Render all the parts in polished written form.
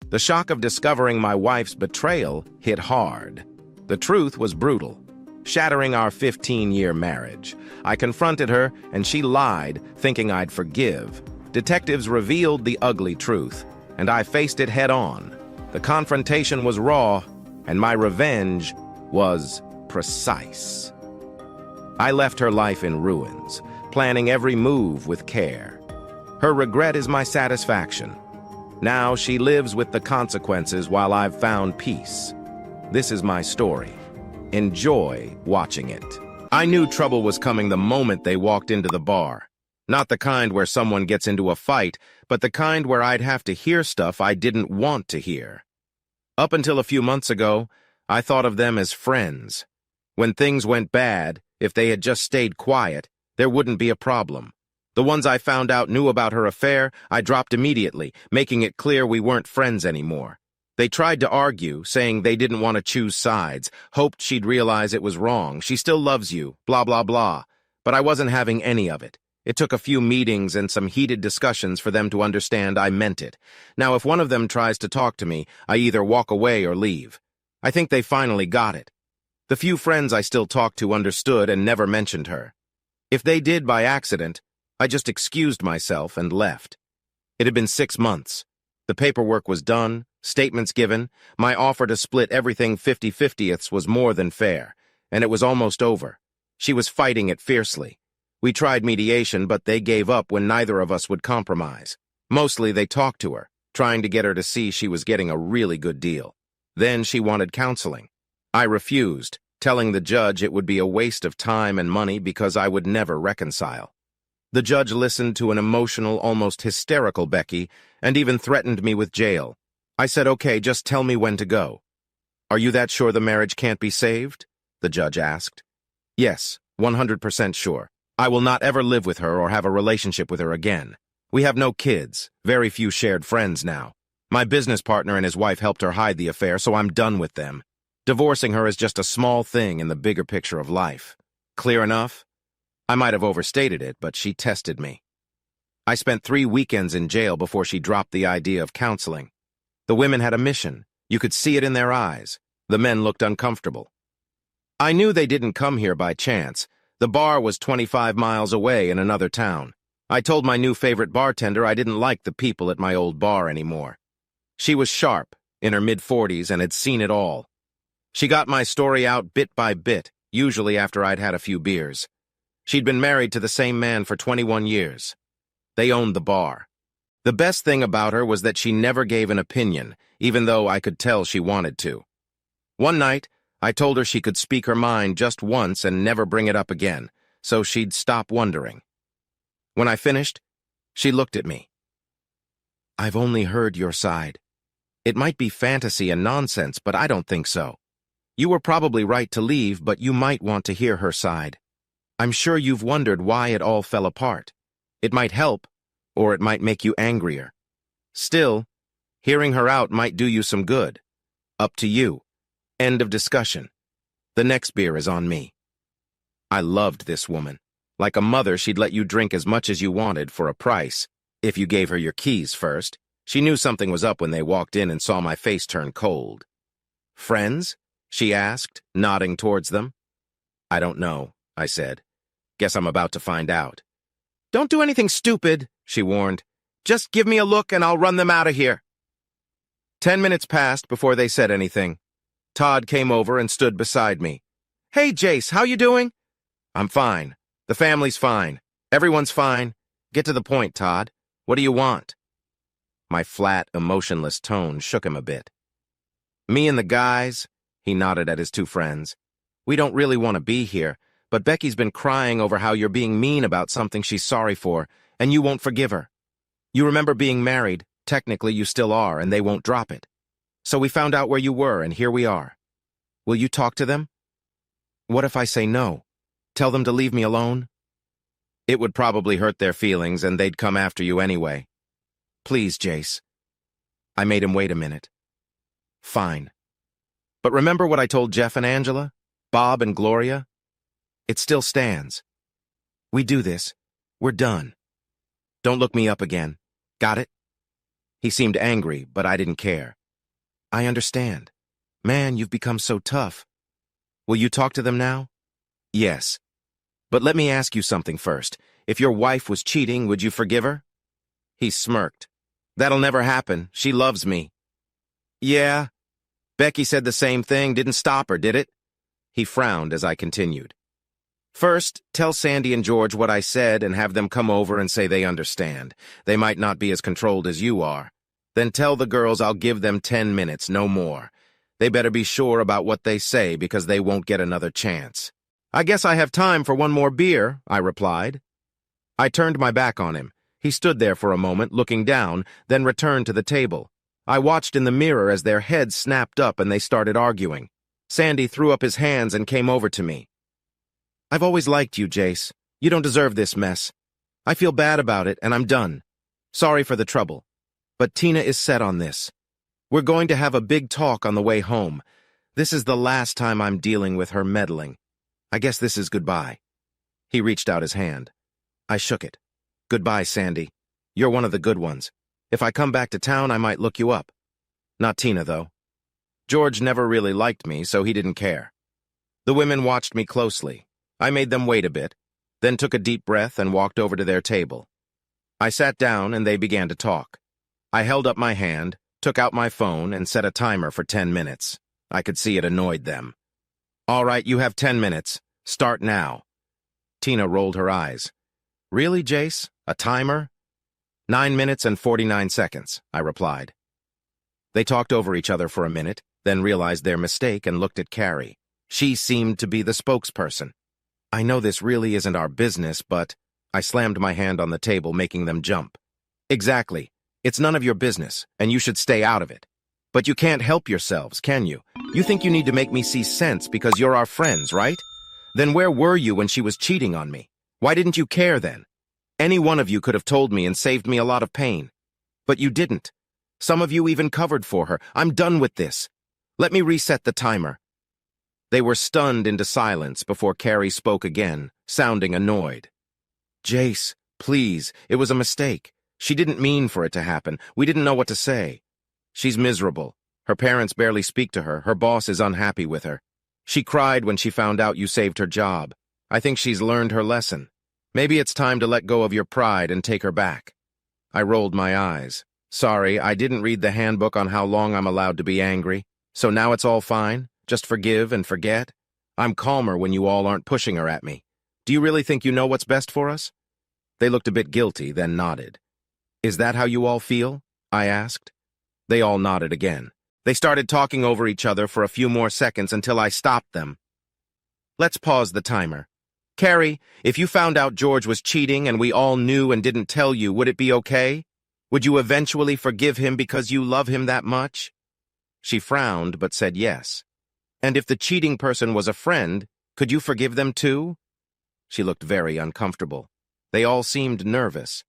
The shock of discovering my wife's betrayal hit hard. The truth was brutal, shattering our 15-year marriage. I confronted her, and she lied, thinking I'd forgive. Detectives revealed the ugly truth, and I faced it head-on. The confrontation was raw, and my revenge was precise. I left her life in ruins, planning every move with care. Her regret is my satisfaction. Now she lives with the consequences while I've found peace. This is my story. Enjoy watching it. I knew trouble was coming the moment they walked into the bar. Not the kind where someone gets into a fight, but the kind where I'd have to hear stuff I didn't want to hear. Up until a few months ago, I thought of them as friends. When things went bad, if they had just stayed quiet, there wouldn't be a problem. The ones I found out knew about her affair, I dropped immediately, making it clear we weren't friends anymore. They tried to argue, saying they didn't want to choose sides, hoped she'd realize it was wrong. She still loves you, blah, blah, blah. But I wasn't having any of it. It took a few meetings and some heated discussions for them to understand I meant it. Now, if one of them tries to talk to me, I either walk away or leave. I think they finally got it. The few friends I still talked to understood and never mentioned her. If they did by accident, I just excused myself and left. It had been 6 months. The paperwork was done, statements given. My offer to split everything 50/50ths was more than fair, and it was almost over. She was fighting it fiercely. We tried mediation, but they gave up when neither of us would compromise. Mostly they talked to her, trying to get her to see she was getting a really good deal. Then she wanted counseling. I refused, telling the judge it would be a waste of time and money because I would never reconcile. The judge listened to an emotional, almost hysterical Becky and even threatened me with jail. I said, "Okay, just tell me when to go." "Are you that sure the marriage can't be saved?" the judge asked. "Yes, 100% sure. I will not ever live with her or have a relationship with her again. We have no kids, very few shared friends now. My business partner and his wife helped her hide the affair, so I'm done with them. Divorcing her is just a small thing in the bigger picture of life. Clear enough?" I might have overstated it, but she tested me. I spent 3 weekends in jail before she dropped the idea of counseling. The women had a mission. You could see it in their eyes. The men looked uncomfortable. I knew they didn't come here by chance. The bar was 25 miles away in another town. I told my new favorite bartender I didn't like the people at my old bar anymore. She was sharp, in her mid-40s, and had seen it all. She got my story out bit by bit, usually after I'd had a few beers. She'd been married to the same man for 21 years. They owned the bar. The best thing about her was that she never gave an opinion, even though I could tell she wanted to. One night, I told her she could speak her mind just once and never bring it up again, so she'd stop wondering. When I finished, she looked at me. "I've only heard your side. It might be fantasy and nonsense, but I don't think so. You were probably right to leave, but you might want to hear her side. I'm sure you've wondered why it all fell apart. It might help, or it might make you angrier. Still, hearing her out might do you some good. Up to you. End of discussion. The next beer is on me." I loved this woman. Like a mother, she'd let you drink as much as you wanted for a price, if you gave her your keys first. She knew something was up when they walked in and saw my face turn cold. "Friends?" she asked, nodding towards them. "I don't know," I said. "Guess I'm about to find out." "Don't do anything stupid," she warned. "Just give me a look and I'll run them out of here." 10 minutes passed before they said anything. Todd came over and stood beside me. "Hey, Jace, how you doing?" "I'm fine. The family's fine. Everyone's fine. Get to the point, Todd. What do you want?" My flat, emotionless tone shook him a bit. "Me and the guys," he nodded at his 2 friends. "We don't really want to be here, but Becky's been crying over how you're being mean about something she's sorry for, and you won't forgive her. You remember being married, technically you still are, and they won't drop it. So we found out where you were, and here we are. Will you talk to them?" "What if I say no? Tell them to leave me alone?" "It would probably hurt their feelings, and they'd come after you anyway." "Please, Jace." I made him wait a minute. "Fine. But remember what I told Jeff and Angela? Bob and Gloria? It still stands. We do this. We're done. Don't look me up again. Got it?" He seemed angry, but I didn't care. I understand. Man, you've become so tough. Will you talk to them now? Yes. But let me ask you something first. If your wife was cheating, would you forgive her? He smirked. That'll never happen. She loves me. Yeah. Becky said the same thing. Didn't stop her, did it? He frowned as I continued. First, tell Sandy and George what I said and have them come over and say they understand. They might not be as controlled as you are. Then tell the girls I'll give them 10 minutes, no more. They better be sure about what they say because they won't get another chance. I guess I have time for one more beer, I replied. I turned my back on him. He stood there for a moment, looking down, then returned to the table. I watched in the mirror as their heads snapped up and they started arguing. Sandy threw up his hands and came over to me. I've always liked you, Jace. You don't deserve this mess. I feel bad about it, and I'm done. Sorry for the trouble. But Tina is set on this. We're going to have a big talk on the way home. This is the last time I'm dealing with her meddling. I guess this is goodbye. He reached out his hand. I shook it. Goodbye, Sandy. You're one of the good ones. If I come back to town, I might look you up. Not Tina, though. George never really liked me, so he didn't care. The women watched me closely. I made them wait a bit, then took a deep breath and walked over to their table. I sat down and they began to talk. I held up my hand, took out my phone, and set a timer for 10 minutes. I could see it annoyed them. All right, you have 10 minutes. Start now. Tina rolled her eyes. Really, Jace? A timer? 9 minutes and 49 seconds, I replied. They talked over each other for a minute, then realized their mistake and looked at Carrie. She seemed to be the spokesperson. I know this really isn't our business, but I slammed my hand on the table, making them jump. Exactly. It's none of your business, and you should stay out of it. But you can't help yourselves, can you? You think you need to make me see sense because you're our friends, right? Then where were you when she was cheating on me? Why didn't you care then? Any one of you could have told me and saved me a lot of pain. But you didn't. Some of you even covered for her. I'm done with this. Let me reset the timer. They were stunned into silence before Carrie spoke again, sounding annoyed. Jace, please, it was a mistake. She didn't mean for it to happen. We didn't know what to say. She's miserable. Her parents barely speak to her. Her boss is unhappy with her. She cried when she found out you saved her job. I think she's learned her lesson. Maybe it's time to let go of your pride and take her back. I rolled my eyes. Sorry, I didn't read the handbook on how long I'm allowed to be angry. So now it's all fine? Just forgive and forget? I'm calmer when you all aren't pushing her at me. Do you really think you know what's best for us? They looked a bit guilty, then nodded. Is that how you all feel? I asked. They all nodded again. They started talking over each other for a few more seconds until I stopped them. Let's pause the timer. Carrie, if you found out George was cheating and we all knew and didn't tell you, would it be okay? Would you eventually forgive him because you love him that much? She frowned but said yes. And if the cheating person was a friend, could you forgive them too? She looked very uncomfortable. They all seemed nervous.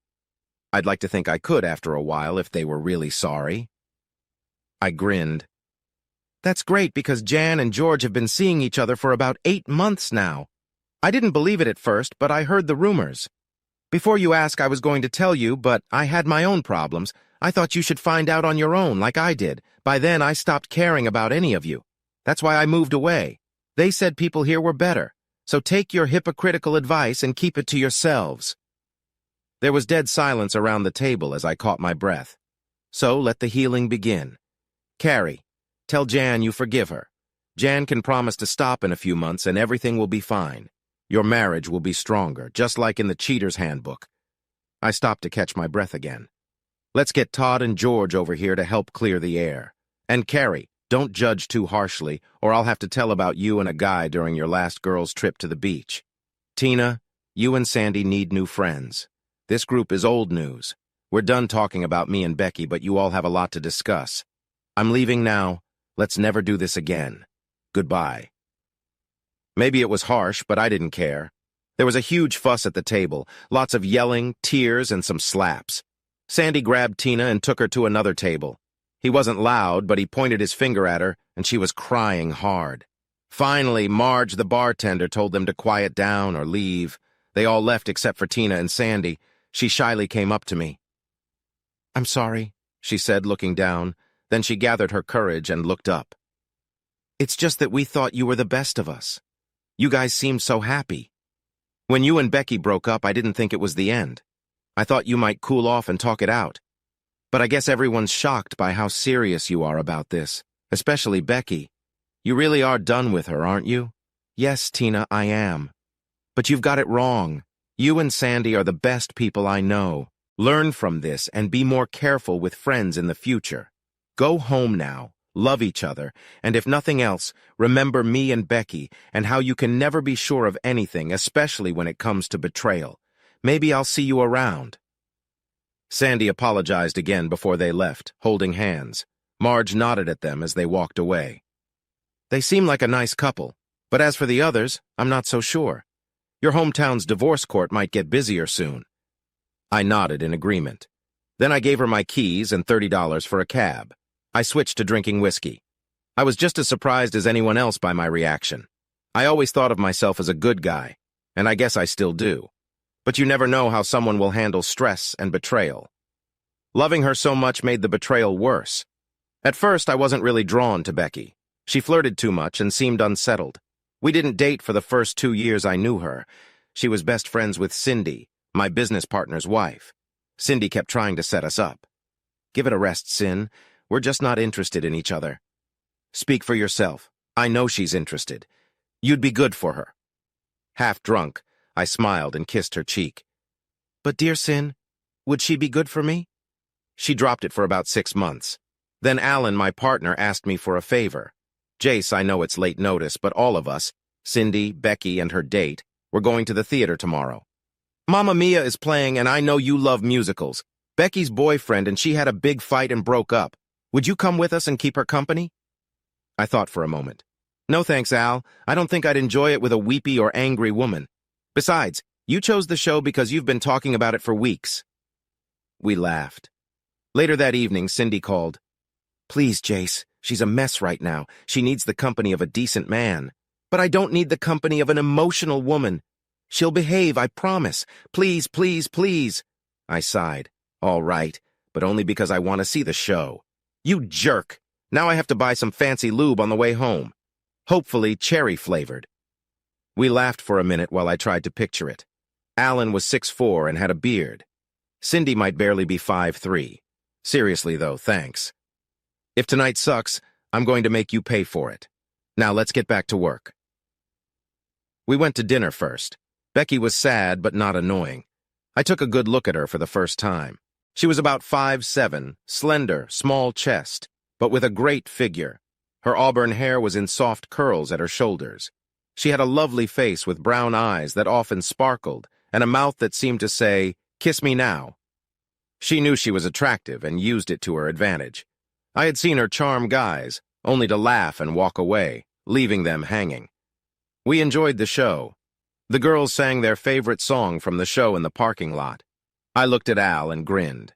I'd like to think I could after a while if they were really sorry. I grinned. That's great because Jan and George have been seeing each other for about 8 months now. I didn't believe it at first, but I heard the rumors. Before you ask, I was going to tell you, but I had my own problems. I thought you should find out on your own, like I did. By then, I stopped caring about any of you. That's why I moved away. They said people here were better. So take your hypocritical advice and keep it to yourselves. There was dead silence around the table as I caught my breath. So let the healing begin. Carrie, tell Jan you forgive her. Jan can promise to stop in a few months and everything will be fine. Your marriage will be stronger, just like in the cheater's handbook. I stopped to catch my breath again. Let's get Todd and George over here to help clear the air. And Carrie, don't judge too harshly, or I'll have to tell about you and a guy during your last girls' trip to the beach. Tina, you and Sandy need new friends. This group is old news. We're done talking about me and Becky, but you all have a lot to discuss. I'm leaving now. Let's never do this again. Goodbye. Maybe it was harsh, but I didn't care. There was a huge fuss at the table, lots of yelling, tears, and some slaps. Sandy grabbed Tina and took her to another table. He wasn't loud, but he pointed his finger at her, and she was crying hard. Finally, Marge, the bartender, told them to quiet down or leave. They all left except for Tina and Sandy. She shyly came up to me. I'm sorry, she said, looking down. Then she gathered her courage and looked up. "It's just that we thought you were the best of us. You guys seemed so happy. When you and Becky broke up, I didn't think it was the end. I thought you might cool off and talk it out. But I guess everyone's shocked by how serious you are about this, especially Becky. You really are done with her, aren't you?" "Yes, Tina, I am. But you've got it wrong. You and Sandy are the best people I know. Learn from this and be more careful with friends in the future. Go home now, love each other, and if nothing else, remember me and Becky and how you can never be sure of anything, especially when it comes to betrayal. Maybe I'll see you around." Sandy apologized again before they left, holding hands. Marge nodded at them as they walked away. "They seem like a nice couple, but as for the others, I'm not so sure. Your hometown's divorce court might get busier soon." I nodded in agreement. Then I gave her my keys and $30 for a cab. I switched to drinking whiskey. I was just as surprised as anyone else by my reaction. I always thought of myself as a good guy, and I guess I still do. But you never know how someone will handle stress and betrayal. Loving her so much made the betrayal worse. At first, I wasn't really drawn to Becky. She flirted too much and seemed unsettled. We didn't date for the first 2 years I knew her. She was best friends with Cindy, my business partner's wife. Cindy kept trying to set us up. "Give it a rest, Sin. We're just not interested in each other." "Speak for yourself. I know she's interested. You'd be good for her." Half drunk, I smiled and kissed her cheek. "But dear Sin, would she be good for me?" She dropped it for about 6 months. Then Alan, my partner, asked me for a favor. "Jace, I know it's late notice, but all of us, Cindy, Becky, and her date, we're going to the theater tomorrow. Mamma Mia is playing, and I know you love musicals. Becky's boyfriend and she had a big fight and broke up. Would you come with us and keep her company?" I thought for a moment. "No thanks, Al. I don't think I'd enjoy it with a weepy or angry woman. Besides, you chose the show because you've been talking about it for weeks." We laughed. Later that evening, Cindy called. "Please, Jace, she's a mess right now. She needs the company of a decent man. But I don't need the company of an emotional woman. She'll behave, I promise. Please, please, please." I sighed. "All right, but only because I want to see the show." "You jerk! Now I have to buy some fancy lube on the way home. Hopefully cherry-flavored." We laughed for a minute while I tried to picture it. Alan was 6'4" and had a beard. Cindy might barely be 5'3". Seriously, though, thanks. "If tonight sucks, I'm going to make you pay for it. Now let's get back to work." We went to dinner first. Becky was sad but not annoying. I took a good look at her for the first time. She was about 5'7", slender, small chest, but with a great figure. Her auburn hair was in soft curls at her shoulders. She had a lovely face with brown eyes that often sparkled and a mouth that seemed to say, "Kiss me now." She knew she was attractive and used it to her advantage. I had seen her charm guys, only to laugh and walk away, leaving them hanging. We enjoyed the show. The girls sang their favorite song from the show in the parking lot. I looked at Al and grinned.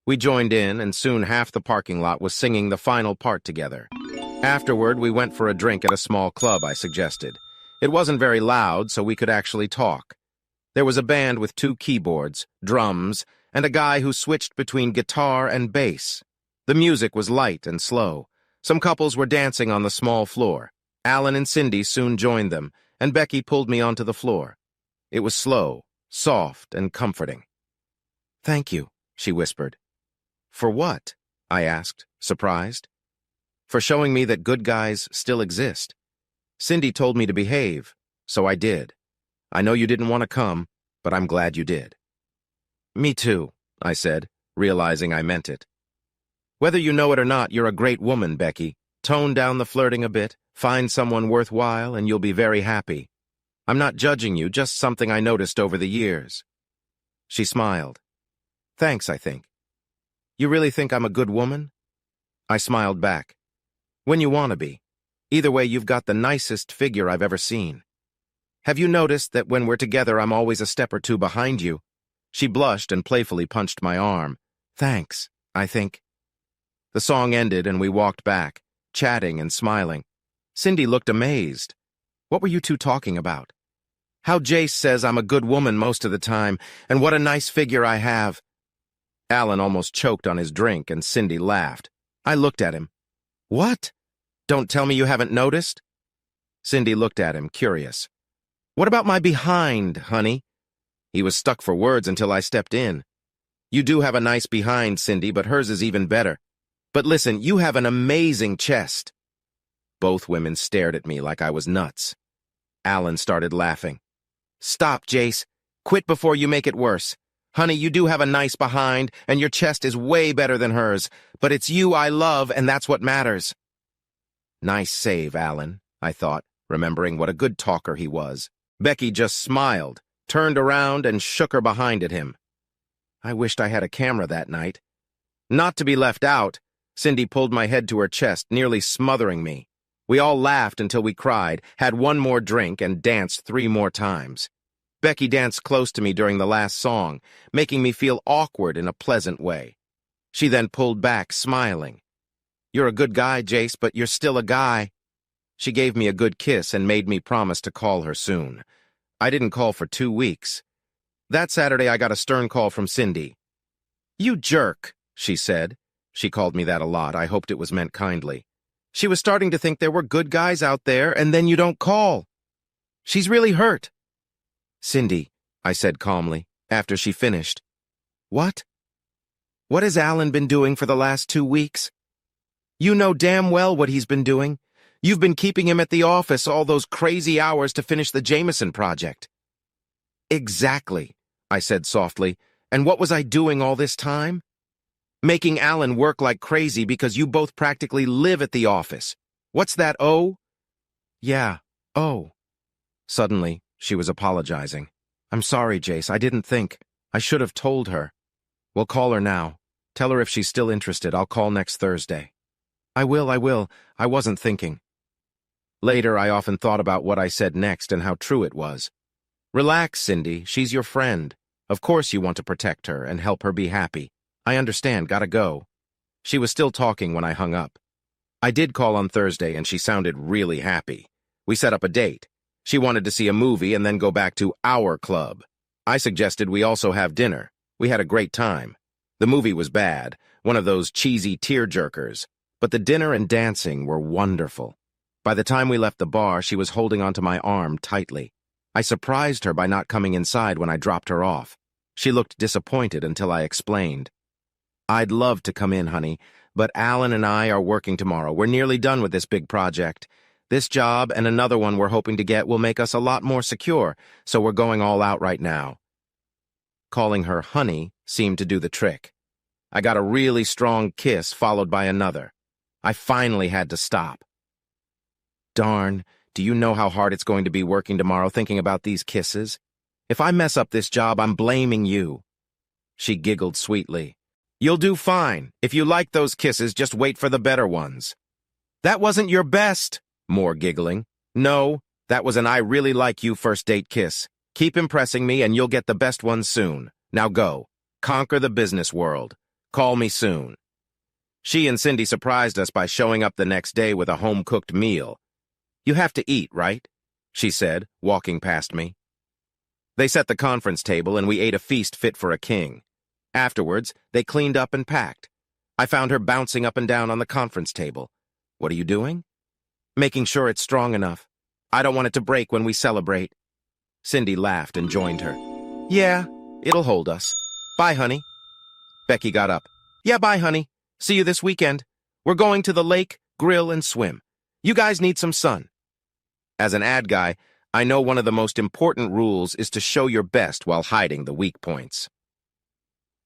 We joined in, and soon half the parking lot was singing the final part together. Afterward, we went for a drink at a small club I suggested. It wasn't very loud, so we could actually talk. There was a band with 2 keyboards, drums, and a guy who switched between guitar and bass. The music was light and slow. Some couples were dancing on the small floor. Alan and Cindy soon joined them, and Becky pulled me onto the floor. It was slow, soft, and comforting. "Thank you," she whispered. "For what?" I asked, surprised. "For showing me that good guys still exist. Cindy told me to behave, so I did. I know you didn't want to come, but I'm glad you did." "Me too," I said, realizing I meant it. "Whether you know it or not, you're a great woman, Becky. Tone down the flirting a bit, find someone worthwhile, and you'll be very happy. I'm not judging you, just something I noticed over the years." She smiled. "Thanks, I think." "You really think I'm a good woman?" I smiled back. "When you want to be. Either way, you've got the nicest figure I've ever seen. Have you noticed that when we're together, I'm always a step or 2 behind you?" She blushed and playfully punched my arm. "Thanks, I think." The song ended and we walked back, chatting and smiling. Cindy looked amazed. "What were you two talking about?" "How Jace says I'm a good woman most of the time, and what a nice figure I have." Alan almost choked on his drink, and Cindy laughed. I looked at him. What? Don't tell me you haven't noticed? Cindy looked at him, curious. What about my behind, honey? He was stuck for words until I stepped in. You do have a nice behind, Cindy, but hers is even better. But listen, you have an amazing chest. Both women stared at me like I was nuts. Alan started laughing. Stop, Jace. Quit before you make it worse. Honey, you do have a nice behind, and your chest is way better than hers, but it's you I love, and that's what matters. Nice save, Alan, I thought, remembering what a good talker he was. Becky just smiled, turned around, and shook her behind at him. I wished I had a camera that night. Not to be left out, Cindy pulled my head to her chest, nearly smothering me. We all laughed until we cried, had one more drink, and danced 3 more times. Becky danced close to me during the last song, making me feel awkward in a pleasant way. She then pulled back, smiling. You're a good guy, Jace, but you're still a guy. She gave me a good kiss and made me promise to call her soon. I didn't call for 2 weeks. That Saturday, I got a stern call from Cindy. You jerk, she said. She called me that a lot. I hoped it was meant kindly. She was starting to think there were good guys out there, and then you don't call. She's really hurt. Cindy, I said calmly, after she finished. What? What has Alan been doing for the last 2 weeks? You know damn well what he's been doing. You've been keeping him at the office all those crazy hours to finish the Jameson project. Exactly, I said softly. And what was I doing all this time? Making Alan work like crazy because you both practically live at the office. What's that, oh? Yeah, oh. Suddenly, she was apologizing. I'm sorry, Jace, I didn't think. I should have told her. We'll call her now. Tell her if she's still interested. I'll call next Thursday. I will. I wasn't thinking. Later, I often thought about what I said next and how true it was. Relax, Cindy. She's your friend. Of course you want to protect her and help her be happy. I understand. Gotta go. She was still talking when I hung up. I did call on Thursday and she sounded really happy. We set up a date. She wanted to see a movie and then go back to our club. I suggested we also have dinner. We had a great time. The movie was bad, one of those cheesy tear-jerkers, but the dinner and dancing were wonderful. By the time we left the bar, she was holding onto my arm tightly. I surprised her by not coming inside when I dropped her off. She looked disappointed until I explained. I'd love to come in, honey, but Alan and I are working tomorrow. We're nearly done with this big project. This job and another one we're hoping to get will make us a lot more secure, so we're going all out right now. Calling her honey seemed to do the trick. I got a really strong kiss followed by another. I finally had to stop. Darn, do you know how hard it's going to be working tomorrow thinking about these kisses? If I mess up this job, I'm blaming you. She giggled sweetly. You'll do fine. If you like those kisses, just wait for the better ones. That wasn't your best. More giggling. No, that was an I really like you first date kiss. Keep impressing me and you'll get the best ones soon. Now go. Conquer the business world. Call me soon. She and Cindy surprised us by showing up the next day with a home-cooked meal. You have to eat, right? She said, walking past me. They set the conference table and we ate a feast fit for a king. Afterwards, they cleaned up and packed. I found her bouncing up and down on the conference table. What are you doing? Making sure it's strong enough. I don't want it to break when we celebrate. Cindy laughed and joined her. Yeah, it'll hold us. Bye, honey. Becky got up. Yeah, bye, honey. See you this weekend. We're going to the lake, grill, and swim. You guys need some sun. As an ad guy, I know one of the most important rules is to show your best while hiding the weak points.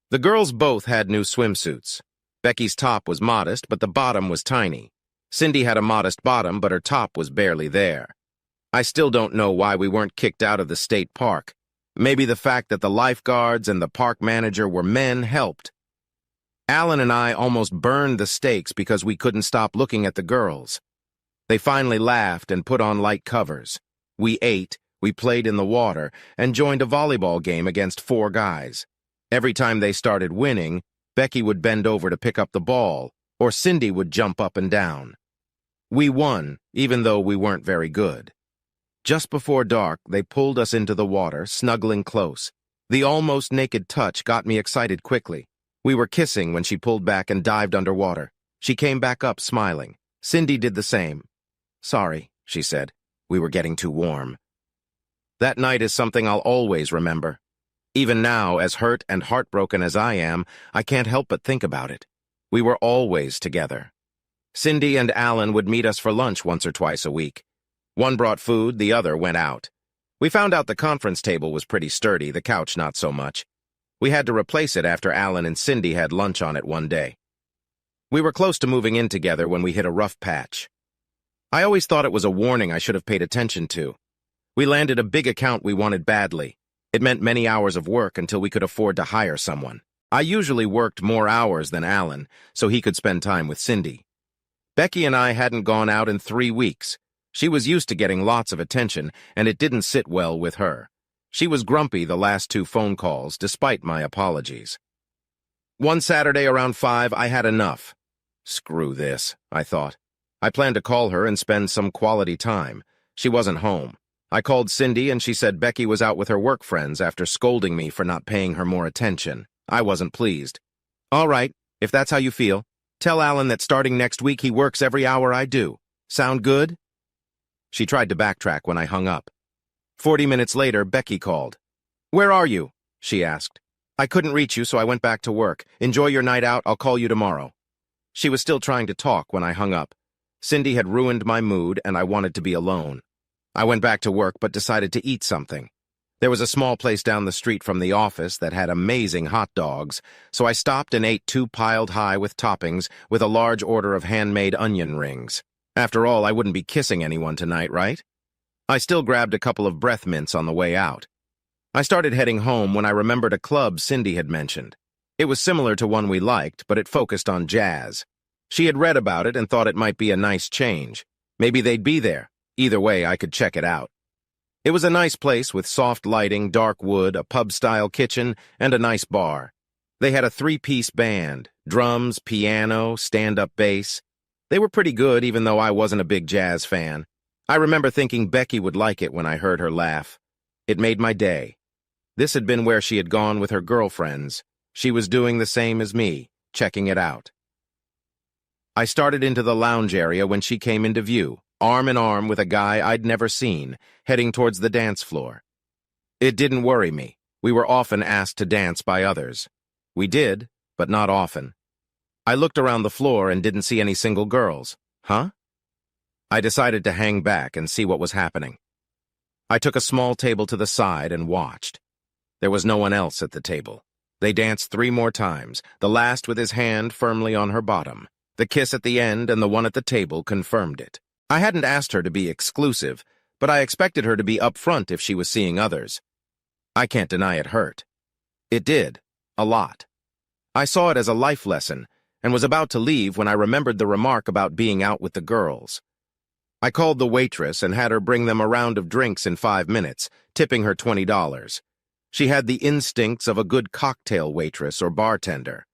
The girls both had new swimsuits. Becky's top was modest, but the bottom was tiny. Cindy had a modest bottom, but her top was barely there. I still don't know why we weren't kicked out of the state park. Maybe the fact that the lifeguards and the park manager were men helped. Alan and I almost burned the stakes because we couldn't stop looking at the girls. They finally laughed and put on light covers. We ate, we played in the water, and joined a volleyball game against 4 guys. Every time they started winning, Becky would bend over to pick up the ball, or Cindy would jump up and down. We won, even though we weren't very good. Just before dark, they pulled us into the water, snuggling close. The almost naked touch got me excited quickly. We were kissing when she pulled back and dived underwater. She came back up, smiling. Cindy did the same. "Sorry," she said. "We were getting too warm." That night is something I'll always remember. Even now, as hurt and heartbroken as I am, I can't help but think about it. We were always together. Cindy and Alan would meet us for lunch once or twice a week. One brought food, the other went out. We found out the conference table was pretty sturdy, the couch not so much. We had to replace it after Alan and Cindy had lunch on it one day. We were close to moving in together when we hit a rough patch. I always thought it was a warning I should have paid attention to. We landed a big account we wanted badly. It meant many hours of work until we could afford to hire someone. I usually worked more hours than Alan, so he could spend time with Cindy. Becky and I hadn't gone out in 3 weeks. She was used to getting lots of attention, and it didn't sit well with her. She was grumpy the last 2 phone calls, despite my apologies. One Saturday around 5, I had enough. Screw this, I thought. I planned to call her and spend some quality time. She wasn't home. I called Cindy and she said Becky was out with her work friends after scolding me for not paying her more attention. I wasn't pleased. "All right, if that's how you feel. Tell Alan that starting next week he works every hour I do. Sound good?" She tried to backtrack when I hung up. 40 minutes later, Becky called. "Where are you?" she asked. "I couldn't reach you, so I went back to work. Enjoy your night out. I'll call you tomorrow." She was still trying to talk when I hung up. Cindy had ruined my mood, and I wanted to be alone. I went back to work but decided to eat something. There was a small place down the street from the office that had amazing hot dogs, so I stopped and ate 2 piled high with toppings with a large order of handmade onion rings. After all, I wouldn't be kissing anyone tonight, right? I still grabbed a couple of breath mints on the way out. I started heading home when I remembered a club Cindy had mentioned. It was similar to one we liked, but it focused on jazz. She had read about it and thought it might be a nice change. Maybe they'd be there. Either way, I could check it out. It was a nice place with soft lighting, dark wood, a pub-style kitchen, and a nice bar. They had a 3-piece band, drums, piano, stand-up bass. They were pretty good, even though I wasn't a big jazz fan. I remember thinking Becky would like it when I heard her laugh. It made my day. This had been where she had gone with her girlfriends. She was doing the same as me, checking it out. I started into the lounge area when she came into view, arm in arm with a guy I'd never seen, heading towards the dance floor. It didn't worry me. We were often asked to dance by others. We did, but not often. I looked around the floor and didn't see any single girls. Huh? I decided to hang back and see what was happening. I took a small table to the side and watched. There was no one else at the table. They danced 3 more times, the last with his hand firmly on her bottom. The kiss at the end and the one at the table confirmed it. I hadn't asked her to be exclusive, but I expected her to be upfront if she was seeing others. I can't deny it hurt. It did, a lot. I saw it as a life lesson, and was about to leave when I remembered the remark about being out with the girls. I called the waitress and had her bring them a round of drinks in 5 minutes, tipping her $20. She had the instincts of a good cocktail waitress or bartender.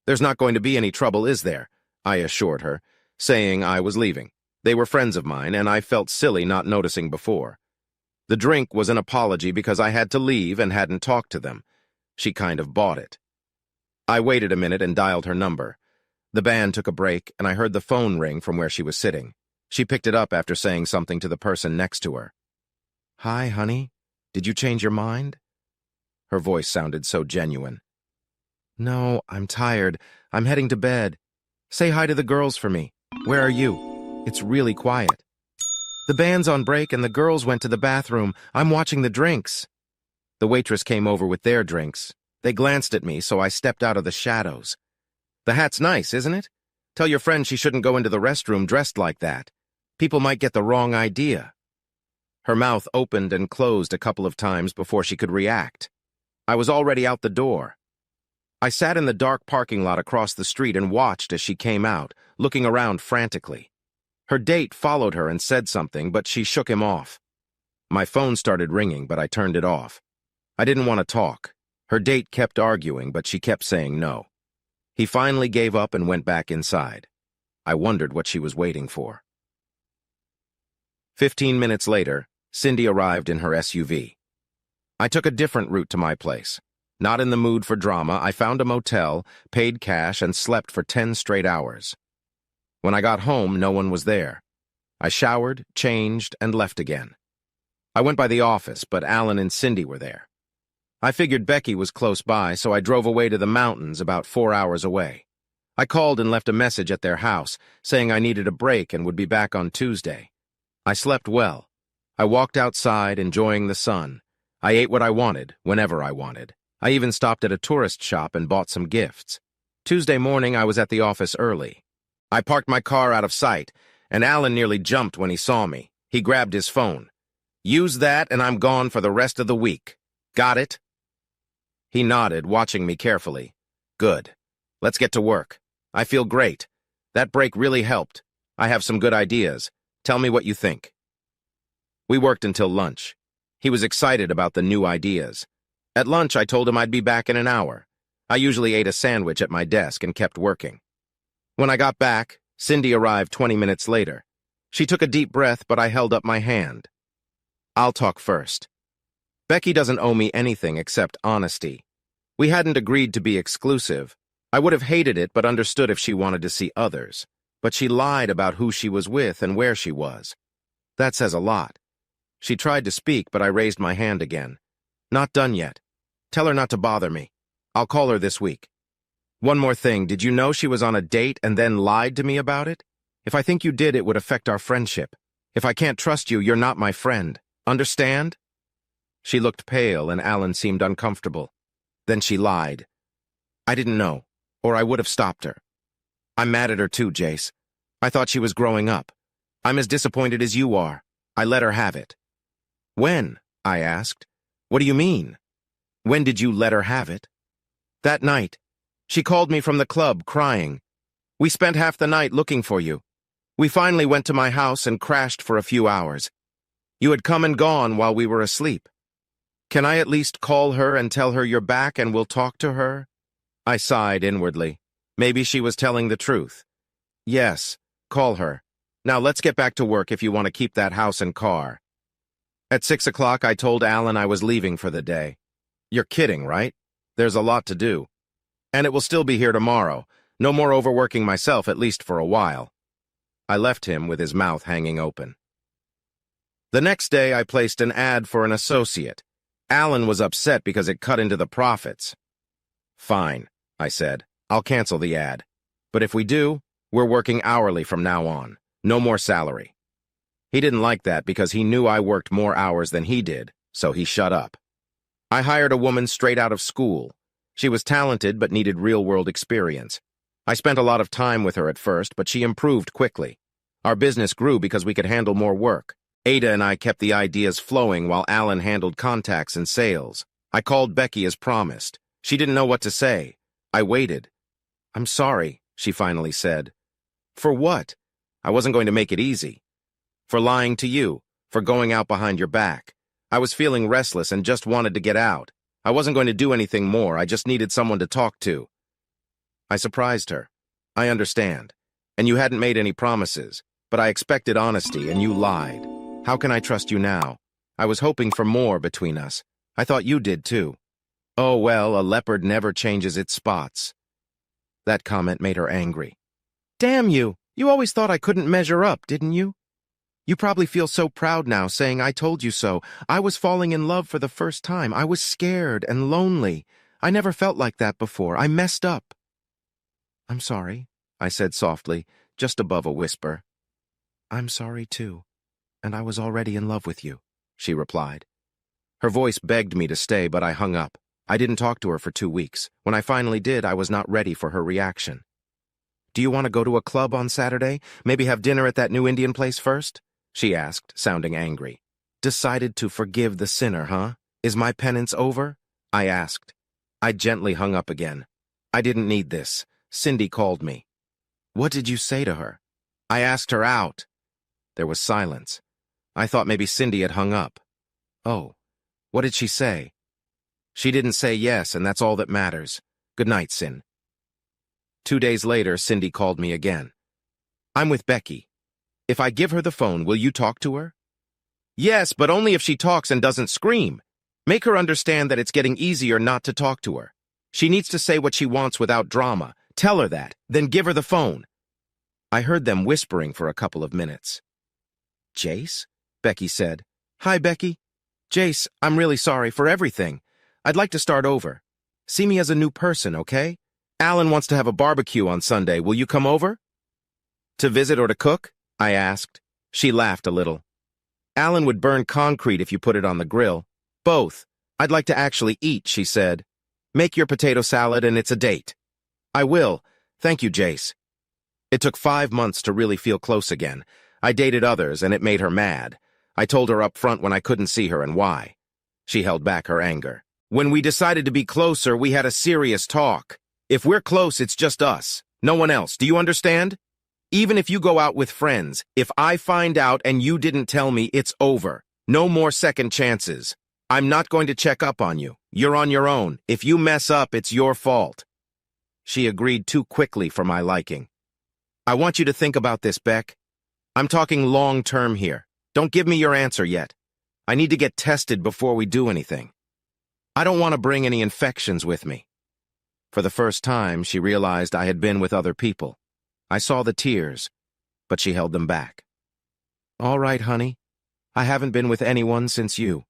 "There's not going to be any trouble, is there?" I assured her, saying I was leaving. They were friends of mine, and I felt silly not noticing before. The drink was an apology because I had to leave and hadn't talked to them. She kind of bought it. I waited a minute and dialed her number. The band took a break, and I heard the phone ring from where she was sitting. She picked it up after saying something to the person next to her. "Hi, honey. Did you change your mind?" Her voice sounded so genuine. "No, I'm tired. I'm heading to bed. Say hi to the girls for me. Where are you? It's really quiet." "The band's on break and the girls went to the bathroom. I'm watching the drinks." The waitress came over with their drinks. They glanced at me, so I stepped out of the shadows. "The hat's nice, isn't it? Tell your friend she shouldn't go into the restroom dressed like that. People might get the wrong idea." Her mouth opened and closed a couple of times before she could react. I was already out the door. I sat in the dark parking lot across the street and watched as she came out, looking around frantically. Her date followed her and said something, but she shook him off. My phone started ringing, but I turned it off. I didn't want to talk. Her date kept arguing, but she kept saying no. He finally gave up and went back inside. I wondered what she was waiting for. 15 minutes later, Cindy arrived in her SUV. I took a different route to my place. Not in the mood for drama, I found a motel, paid cash, and slept for 10 straight hours. When I got home, no one was there. I showered, changed, and left again. I went by the office, but Alan and Cindy were there. I figured Becky was close by, so I drove away to the mountains about 4 hours away. I called and left a message at their house, saying I needed a break and would be back on Tuesday. I slept well. I walked outside, enjoying the sun. I ate what I wanted, whenever I wanted. I even stopped at a tourist shop and bought some gifts. Tuesday morning, I was at the office early. I parked my car out of sight, and Alan nearly jumped when he saw me. He grabbed his phone. "Use that, and I'm gone for the rest of the week. Got it?" He nodded, watching me carefully. "Good. Let's get to work. I feel great. That break really helped. I have some good ideas. Tell me what you think." We worked until lunch. He was excited about the new ideas. At lunch, I told him I'd be back in an hour. I usually ate a sandwich at my desk and kept working. When I got back, Cindy arrived 20 minutes later. She took a deep breath, but I held up my hand. "I'll talk first. Becky doesn't owe me anything except honesty. We hadn't agreed to be exclusive. I would have hated it but understood if she wanted to see others. But she lied about who she was with and where she was. That says a lot. She tried to speak, but I raised my hand again. "Not done yet. Tell her not to bother me. I'll call her this week. One more thing, did you know she was on a date and then lied to me about it? If I think you did, it would affect our friendship. If I can't trust you, you're not my friend. Understand?" She looked pale and Alan seemed uncomfortable. Then she lied. "I didn't know, or I would have stopped her. I'm mad at her too, Jace. I thought she was growing up. I'm as disappointed as you are. I let her have it." "When?" I asked. "What do you mean? When did you let her have it?" "That night. She called me from the club, crying. We spent half the night looking for you. We finally went to my house and crashed for a few hours. You had come and gone while we were asleep. Can I at least call her and tell her you're back and we'll talk to her?" I sighed inwardly. Maybe she was telling the truth. "Yes, call her. Now let's get back to work if you want to keep that house and car." At 6 o'clock, I told Alan I was leaving for the day. "You're kidding, right? There's a lot to do. And it will still be here tomorrow. No more overworking myself, at least for a while." I left him with his mouth hanging open. The next day, I placed an ad for an associate. Alan was upset because it cut into the profits. "Fine," I said. "I'll cancel the ad. But if we do, we're working hourly from now on. No more salary." He didn't like that because he knew I worked more hours than he did, so he shut up. I hired a woman straight out of school. She was talented but needed real-world experience. I spent a lot of time with her at first, but she improved quickly. Our business grew because we could handle more work. Ada and I kept the ideas flowing while Alan handled contacts and sales. I called Becky as promised. She didn't know what to say. I waited. "I'm sorry," she finally said. "For what?" I wasn't going to make it easy. "For lying to you, for going out behind your back. I was feeling restless and just wanted to get out. I wasn't going to do anything more, I just needed someone to talk to." I surprised her. "I understand. And you hadn't made any promises, but I expected honesty and you lied. How can I trust you now? I was hoping for more between us. I thought you did too." "Oh well, a leopard never changes its spots." That comment made her angry. "Damn you! You always thought I couldn't measure up, didn't you? You probably feel so proud now, saying I told you so. I was falling in love for the first time. I was scared and lonely. I never felt like that before. I messed up." "I'm sorry," I said softly, just above a whisper. "I'm sorry too, and I was already in love with you," she replied. Her voice begged me to stay, but I hung up. I didn't talk to her for 2 weeks. When I finally did, I was not ready for her reaction. "Do you want to go to a club on Saturday? Maybe have dinner at that new Indian place first?" she asked, sounding angry. "Decided to forgive the sinner, huh? Is my penance over?" I asked. I gently hung up again. I didn't need this. Cindy called me. "What did you say to her?" "I asked her out." There was silence. I thought maybe Cindy had hung up. "Oh, what did she say?" "She didn't say yes, and that's all that matters. Good night, Cin." 2 days later, Cindy called me again. "I'm with Becky. If I give her the phone, will you talk to her?" "Yes, but only if she talks and doesn't scream." Make her understand that it's getting easier not to talk to her. She needs to say what she wants without drama. Tell her that, then give her the phone. I heard them whispering for a couple of minutes. Jace? Becky said. Hi, Becky. Jace, I'm really sorry for everything. I'd like to start over. See me as a new person, okay? Alan wants to have a barbecue on Sunday. Will you come over? To visit or to cook? I asked. She laughed a little. Alan would burn concrete if you put it on the grill. Both. I'd like to actually eat, she said. Make your potato salad and it's a date. I will. Thank you, Jace. It took 5 months to really feel close again. I dated others and it made her mad. I told her up front when I couldn't see her and why. She held back her anger. When we decided to be closer, we had a serious talk. If we're close, it's just us. No one else. Do you understand? Even if you go out with friends, if I find out and you didn't tell me, it's over. No more second chances. I'm not going to check up on you. You're on your own. If you mess up, it's your fault. She agreed too quickly for my liking. I want you to think about this, Beck. I'm talking long-term here. Don't give me your answer yet. I need to get tested before we do anything. I don't want to bring any infections with me. For the first time, she realized I had been with other people. I saw the tears, but she held them back. All right, honey. I haven't been with anyone since you,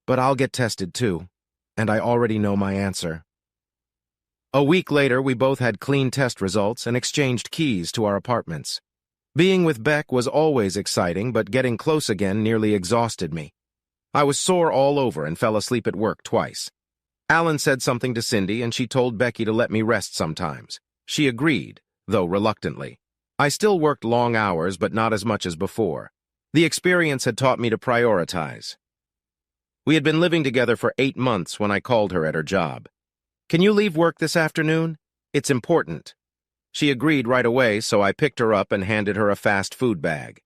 but I'll get tested too, and I already know my answer. A week later, we both had clean test results and exchanged keys to our apartments. Being with Beck was always exciting, but getting close again nearly exhausted me. I was sore all over and fell asleep at work twice. Alan said something to Cindy, and she told Becky to let me rest sometimes. She agreed, though reluctantly. I still worked long hours, but not as much as before. The experience had taught me to prioritize. We had been living together for 8 months when I called her at her job. Can you leave work this afternoon? It's important. She agreed right away, so I picked her up and handed her a fast food bag.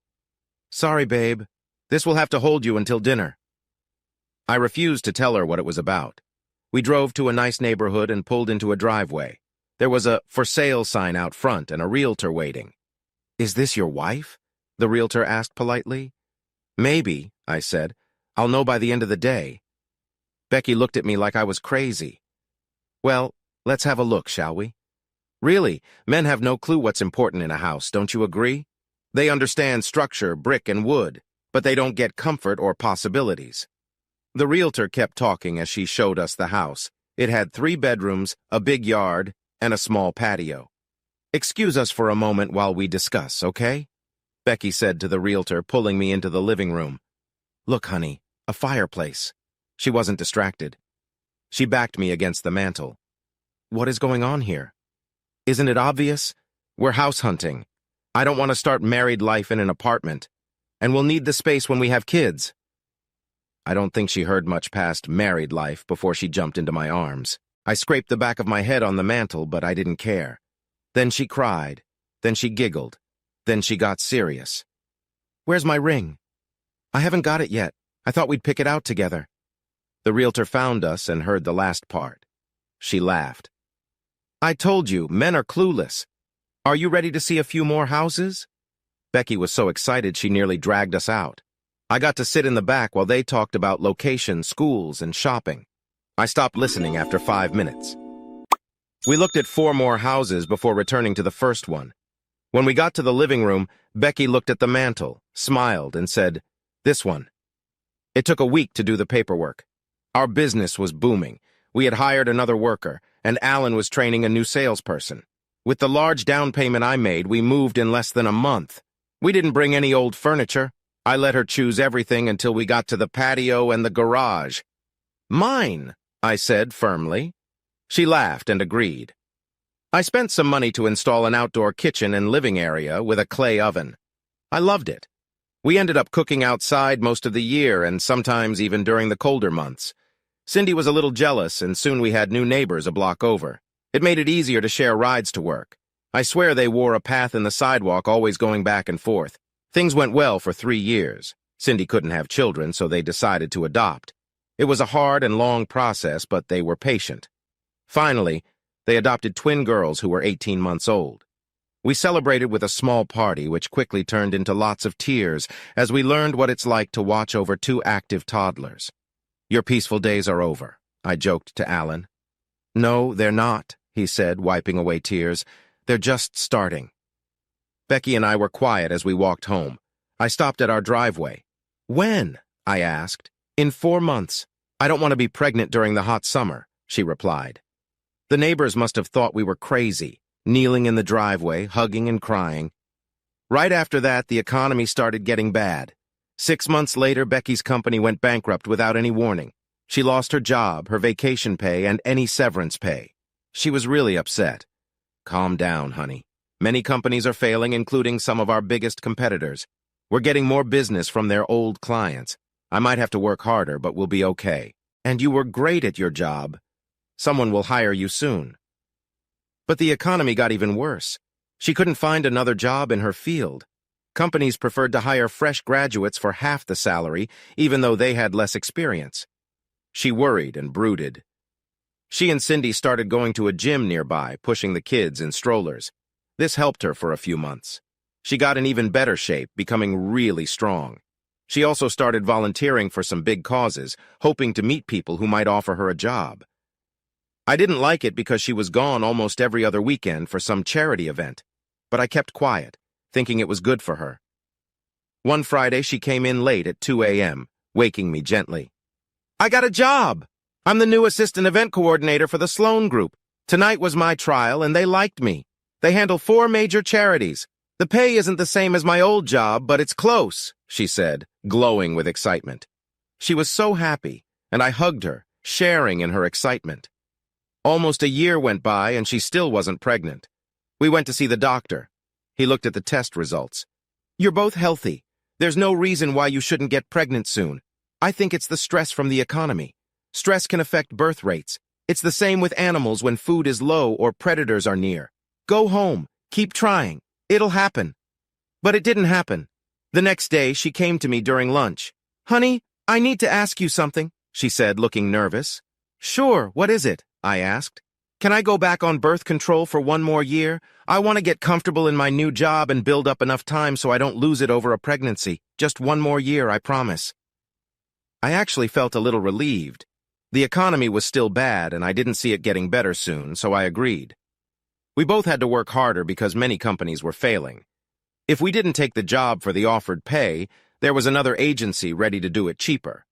Sorry, babe. This will have to hold you until dinner. I refused to tell her what it was about. We drove to a nice neighborhood and pulled into a driveway. There was a for sale sign out front and a realtor waiting. Is this your wife? The realtor asked politely. Maybe, I said. I'll know by the end of the day. Becky looked at me like I was crazy. Well, let's have a look, shall we? Really, men have no clue what's important in a house, don't you agree? They understand structure, brick, and wood, but they don't get comfort or possibilities. The realtor kept talking as she showed us the house. It had 3 bedrooms, a big yard, and a small patio. Excuse us for a moment while we discuss, okay? Becky said to the realtor, pulling me into the living room. Look, honey, a fireplace. She wasn't distracted. She backed me against the mantel. What is going on here? Isn't it obvious? We're house hunting. I don't want to start married life in an apartment. And we'll need the space when we have kids. I don't think she heard much past married life before she jumped into my arms. I scraped the back of my head on the mantel, but I didn't care. Then she cried. Then she giggled. Then she got serious. Where's my ring? I haven't got it yet. I thought we'd pick it out together. The realtor found us and heard the last part. She laughed. I told you, men are clueless. Are you ready to see a few more houses? Becky was so excited she nearly dragged us out. I got to sit in the back while they talked about locations, schools, and shopping. I stopped listening after 5 minutes. We looked at 4 more houses before returning to the first one. When we got to the living room, Becky looked at the mantel, smiled, and said, "This one." It took a week to do the paperwork. Our business was booming. We had hired another worker, and Alan was training a new salesperson. With the large down payment I made, we moved in less than a month. We didn't bring any old furniture. I let her choose everything until we got to the patio and the garage. Mine, I said firmly. She laughed and agreed. I spent some money to install an outdoor kitchen and living area with a clay oven. I loved it. We ended up cooking outside most of the year and sometimes even during the colder months. Cindy was a little jealous, and soon we had new neighbors a block over. It made it easier to share rides to work. I swear they wore a path in the sidewalk, always going back and forth. Things went well for 3 years. Cindy couldn't have children, so they decided to adopt. It was a hard and long process, but they were patient. Finally, they adopted twin girls who were 18 months old. We celebrated with a small party, which quickly turned into lots of tears as we learned what it's like to watch over 2 active toddlers. Your peaceful days are over, I joked to Alan. No, they're not, he said, wiping away tears. They're just starting. Becky and I were quiet as we walked home. I stopped at our driveway. When? I asked. In 4 months. I don't want to be pregnant during the hot summer, she replied. The neighbors must have thought we were crazy, kneeling in the driveway, hugging and crying. Right after that, the economy started getting bad. 6 months later, Becky's company went bankrupt without any warning. She lost her job, her vacation pay, and any severance pay. She was really upset. Calm down, honey. Many companies are failing, including some of our biggest competitors. We're getting more business from their old clients. I might have to work harder, but we'll be okay. And you were great at your job. Someone will hire you soon. But the economy got even worse. She couldn't find another job in her field. Companies preferred to hire fresh graduates for half the salary, even though they had less experience. She worried and brooded. She and Cindy started going to a gym nearby, pushing the kids in strollers. This helped her for a few months. She got in even better shape, becoming really strong. She also started volunteering for some big causes, hoping to meet people who might offer her a job. I didn't like it because she was gone almost every other weekend for some charity event, but I kept quiet, thinking it was good for her. One Friday, she came in late at 2 a.m., waking me gently. I got a job! I'm the new assistant event coordinator for the Sloan Group. Tonight was my trial, and they liked me. They handle 4 major charities. The pay isn't the same as my old job, but it's close, she said, glowing with excitement. She was so happy, and I hugged her, sharing in her excitement. Almost a year went by, and she still wasn't pregnant. We went to see the doctor. He looked at the test results. You're both healthy. There's no reason why you shouldn't get pregnant soon. I think it's the stress from the economy. Stress can affect birth rates. It's the same with animals when food is low or predators are near. Go home. Keep trying. It'll happen. But it didn't happen. The next day, she came to me during lunch. Honey, I need to ask you something, she said, looking nervous. Sure, what is it? I asked. Can I go back on birth control for 1 more year? I want to get comfortable in my new job and build up enough time so I don't lose it over a pregnancy. Just 1 more year, I promise. I actually felt a little relieved. The economy was still bad, and I didn't see it getting better soon, so I agreed. We both had to work harder because many companies were failing. If we didn't take the job for the offered pay, there was another agency ready to do it cheaper.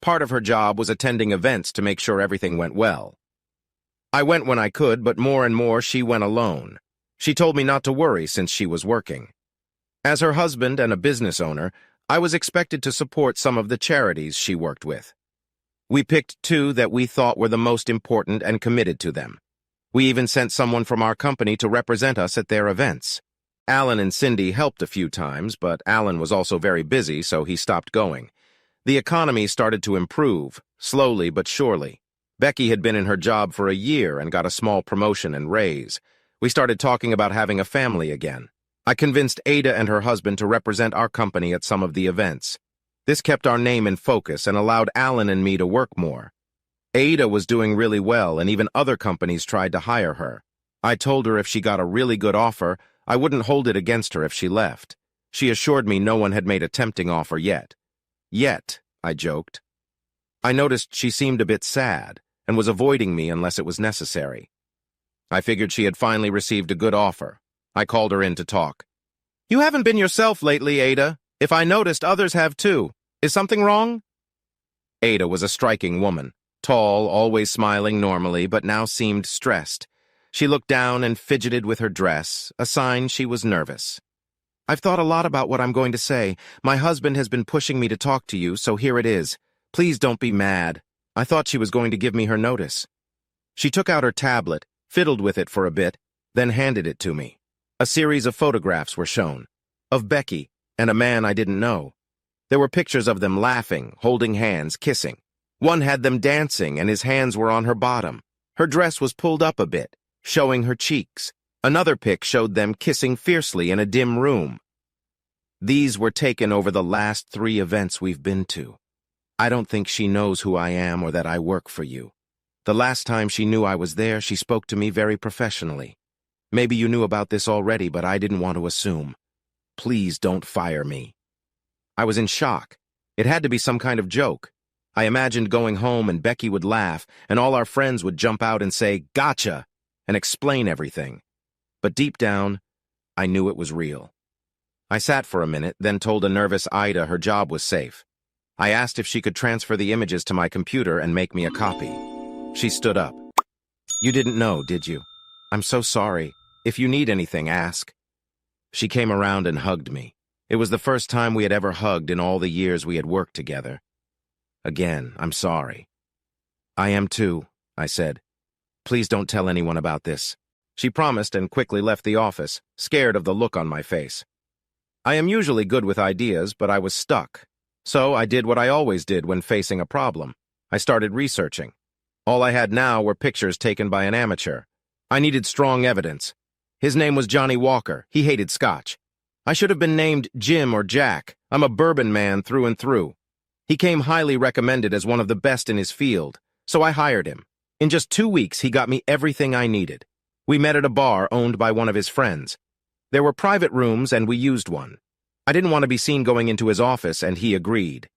Part of her job was attending events to make sure everything went well. I went when I could, but more and more she went alone. She told me not to worry since she was working. As her husband and a business owner, I was expected to support some of the charities she worked with. We picked 2 that we thought were the most important and committed to them. We even sent someone from our company to represent us at their events. Alan and Cindy helped a few times, but Alan was also very busy, so he stopped going. The economy started to improve, slowly but surely. Becky had been in her job for a year and got a small promotion and raise. We started talking about having a family again. I convinced Ada and her husband to represent our company at some of the events. This kept our name in focus and allowed Alan and me to work more. Ada was doing really well, and even other companies tried to hire her. I told her if she got a really good offer, I wouldn't hold it against her if she left. She assured me no one had made a tempting offer yet. Yet, I joked. I noticed she seemed a bit sad and was avoiding me unless it was necessary. I figured she had finally received a good offer. I called her in to talk. You haven't been yourself lately, Ada. If I noticed, others have too. Is something wrong? Ada was a striking woman, tall, always smiling normally, but now seemed stressed. She looked down and fidgeted with her dress, a sign she was nervous. I've thought a lot about what I'm going to say. My husband has been pushing me to talk to you, so here it is. Please don't be mad. I thought she was going to give me her notice. She took out her tablet, fiddled with it for a bit, then handed it to me. A series of photographs were shown, of Becky and a man I didn't know. There were pictures of them laughing, holding hands, kissing. One had them dancing, and his hands were on her bottom. Her dress was pulled up a bit, showing her cheeks. Another pic showed them kissing fiercely in a dim room. These were taken over the last 3 events we've been to. I don't think she knows who I am or that I work for you. The last time she knew I was there, she spoke to me very professionally. Maybe you knew about this already, but I didn't want to assume. Please don't fire me. I was in shock. It had to be some kind of joke. I imagined going home and Becky would laugh, and all our friends would jump out and say, "Gotcha," and explain everything. But deep down, I knew it was real. I sat for a minute, then told a nervous Ida her job was safe. I asked if she could transfer the images to my computer and make me a copy. She stood up. "You didn't know, did you? I'm so sorry. If you need anything, ask." She came around and hugged me. It was the first time we had ever hugged in all the years we had worked together. "Again, I'm sorry." "I am too," I said. "Please don't tell anyone about this." She promised and quickly left the office, scared of the look on my face. I am usually good with ideas, but I was stuck. So I did what I always did when facing a problem. I started researching. All I had now were pictures taken by an amateur. I needed strong evidence. His name was Johnny Walker. He hated scotch. I should have been named Jim or Jack. I'm a bourbon man through and through. He came highly recommended as one of the best in his field, so I hired him. In just 2 weeks, he got me everything I needed. We met at a bar owned by one of his friends. There were private rooms, and we used one. I didn't want to be seen going into his office, and he agreed.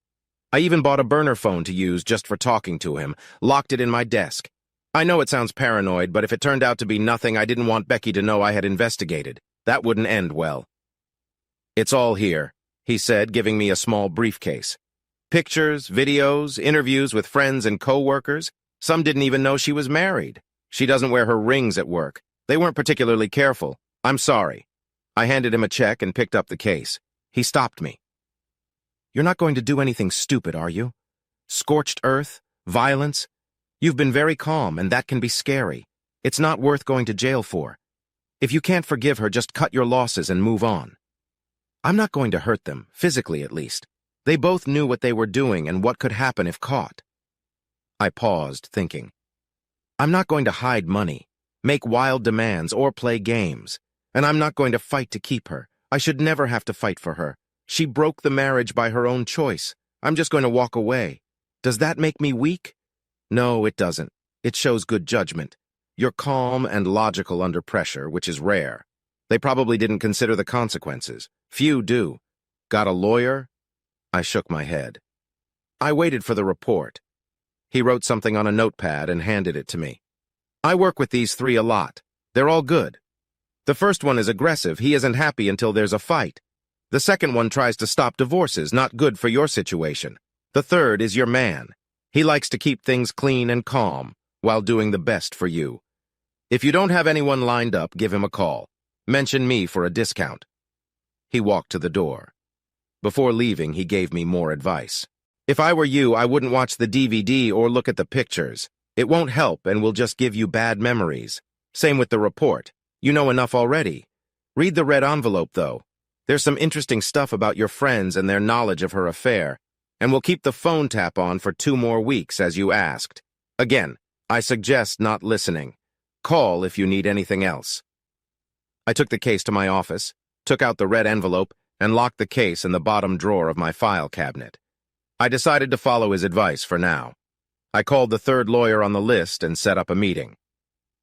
I even bought a burner phone to use just for talking to him, locked it in my desk. I know it sounds paranoid, but if it turned out to be nothing, I didn't want Becky to know I had investigated. That wouldn't end well. "It's all here," he said, giving me a small briefcase. Pictures, videos, interviews with friends and co-workers. Some didn't even know she was married. She doesn't wear her rings at work. They weren't particularly careful. I'm sorry. I handed him a check and picked up the case. He stopped me. "You're not going to do anything stupid, are you? Scorched earth? Violence? You've been very calm, and that can be scary. It's not worth going to jail for. If you can't forgive her, just cut your losses and move on." "I'm not going to hurt them, physically at least. They both knew what they were doing and what could happen if caught." I paused, thinking. "I'm not going to hide money, make wild demands, or play games. And I'm not going to fight to keep her. I should never have to fight for her. She broke the marriage by her own choice. I'm just going to walk away. Does that make me weak? No, it doesn't. It shows good judgment. You're calm and logical under pressure, which is rare. They probably didn't consider the consequences. Few do. Got a lawyer?" I shook my head. I waited for the report. He wrote something on a notepad and handed it to me. "I work with these 3 a lot. They're all good. The first one is aggressive. He isn't happy until there's a fight. The second one tries to stop divorces, not good for your situation. The third is your man. He likes to keep things clean and calm while doing the best for you. If you don't have anyone lined up, give him a call. Mention me for a discount." He walked to the door. Before leaving, he gave me more advice. "If I were you, I wouldn't watch the DVD or look at the pictures. It won't help and will just give you bad memories. Same with the report. You know enough already. Read the red envelope, though. There's some interesting stuff about your friends and their knowledge of her affair. And we'll keep the phone tap on for 2 more weeks, as you asked. Again, I suggest not listening. Call if you need anything else." I took the case to my office, took out the red envelope, and locked the case in the bottom drawer of my file cabinet. I decided to follow his advice for now. I called the third lawyer on the list and set up a meeting.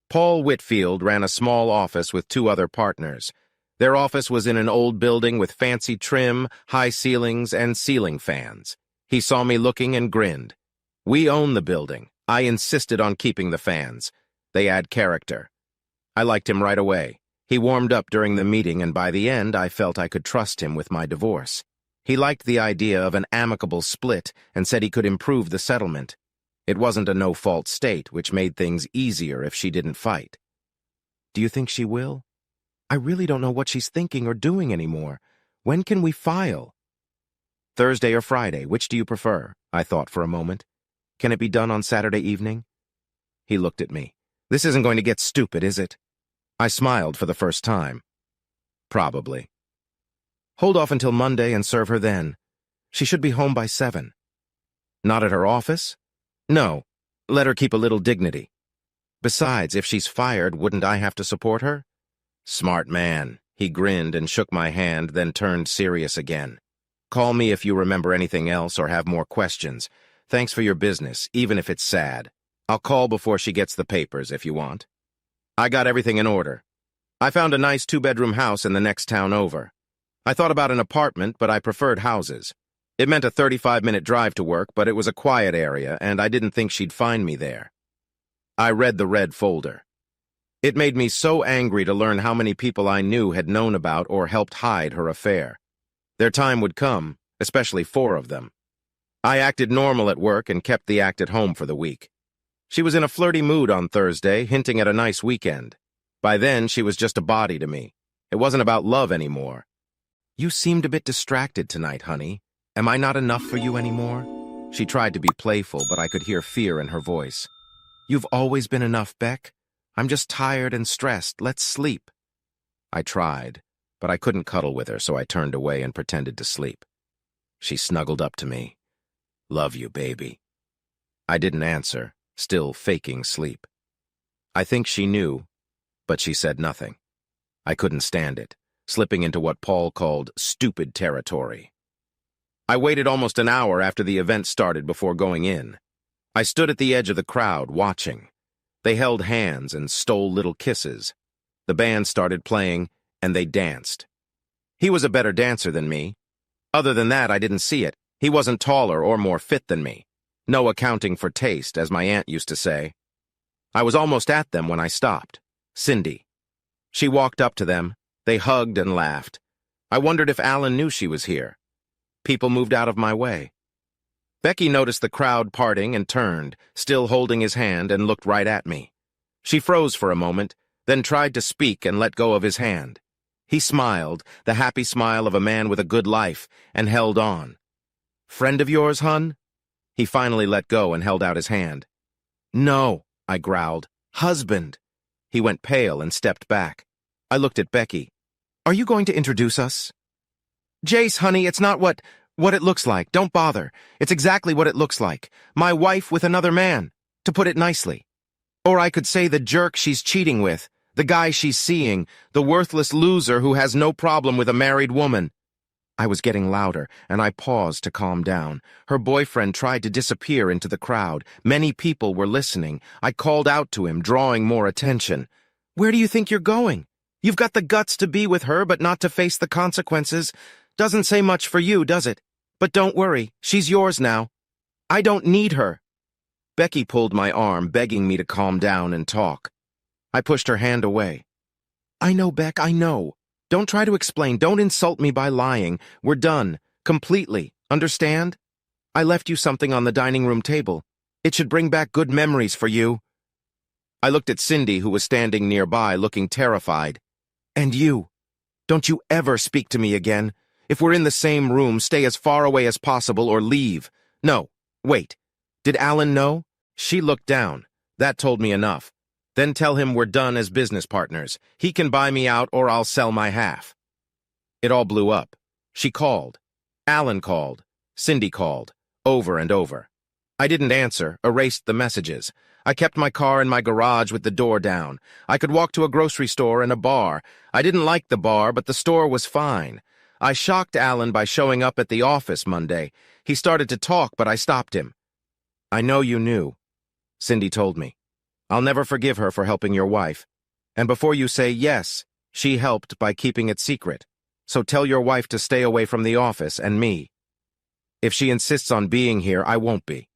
Paul Whitfield ran a small office with 2 other partners. Their office was in an old building with fancy trim, high ceilings, and ceiling fans. He saw me looking and grinned. "We own the building. I insisted on keeping the fans. They add character." I liked him right away. He warmed up during the meeting, and by the end, I felt I could trust him with my divorce. He liked the idea of an amicable split and said he could improve the settlement. It wasn't a no-fault state, which made things easier if she didn't fight. "Do you think she will? I really don't know what she's thinking or doing anymore. When can we file?" "Thursday or Friday, which do you prefer?" I thought for a moment. "Can it be done on Saturday evening?" He looked at me. "This isn't going to get stupid, is it?" I smiled for the first time. "Probably." "Hold off until Monday and serve her then. She should be home by 7. "Not at her office?" "No. Let her keep a little dignity. Besides, if she's fired, wouldn't I have to support her?" "Smart man." He grinned and shook my hand, then turned serious again. "Call me if you remember anything else or have more questions. Thanks for your business, even if it's sad. I'll call before she gets the papers if you want." I got everything in order. I found a nice 2-bedroom house in the next town over. I thought about an apartment, but I preferred houses. It meant a 35-minute drive to work, but it was a quiet area, and I didn't think she'd find me there. I read the red folder. It made me so angry to learn how many people I knew had known about or helped hide her affair. Their time would come, especially 4 of them. I acted normal at work and kept the act at home for the week. She was in a flirty mood on Thursday, hinting at a nice weekend. By then, she was just a body to me. It wasn't about love anymore. "You seemed a bit distracted tonight, honey. Am I not enough for you anymore?" She tried to be playful, but I could hear fear in her voice. "You've always been enough, Beck. I'm just tired and stressed. Let's sleep." I tried, but I couldn't cuddle with her, so I turned away and pretended to sleep. She snuggled up to me. "Love you, baby." I didn't answer, still faking sleep. I think she knew, but she said nothing. I couldn't stand it, slipping into what Paul called stupid territory. I waited almost an hour after the event started before going in. I stood at the edge of the crowd, watching. They held hands and stole little kisses. The band started playing, and they danced. He was a better dancer than me. Other than that, I didn't see it. He wasn't taller or more fit than me. No accounting for taste, as my aunt used to say. I was almost at them when I stopped. Cindy. She walked up to them. They hugged and laughed. I wondered if Alan knew she was here. People moved out of my way. Becky noticed the crowd parting and turned, still holding his hand, and looked right at me. She froze for a moment, then tried to speak and let go of his hand. He smiled, the happy smile of a man with a good life, and held on. "Friend of yours, hun?" He finally let go and held out his hand. "No," I growled. "Husband." He went pale and stepped back. I looked at Becky. "Are you going to introduce us?" "Jace, honey, it's not what it looks like. Don't bother. It's exactly what it looks like. My wife with another man, to put it nicely. Or I could say the jerk she's cheating with, the guy she's seeing, the worthless loser who has no problem with a married woman." I was getting louder, and I paused to calm down. Her boyfriend tried to disappear into the crowd. Many people were listening. I called out to him, drawing more attention. "Where do you think you're going? You've got the guts to be with her, but not to face the consequences. Doesn't say much for you, does it? But don't worry, she's yours now. I don't need her." Becky pulled my arm, begging me to calm down and talk. I pushed her hand away. "I know, Beck, I know. Don't try to explain. Don't insult me by lying. We're done. Completely. Understand? I left you something on the dining room table. It should bring back good memories for you." I looked at Cindy, who was standing nearby, looking terrified. "And you. Don't you ever speak to me again. If we're in the same room, stay as far away as possible or leave. No, wait. Did Alan know?" She looked down. That told me enough. "Then tell him we're done as business partners. He can buy me out or I'll sell my half." It all blew up. She called. Alan called. Cindy called. Over and over. I didn't answer, erased the messages. I kept my car in my garage with the door down. I could walk to a grocery store and a bar. I didn't like the bar, but the store was fine. I shocked Alan by showing up at the office Monday. He started to talk, but I stopped him. "I know you knew," Cindy told me. "I'll never forgive her for helping your wife. And before you say yes, she helped by keeping it secret. So tell your wife to stay away from the office and me. If she insists on being here, I won't be.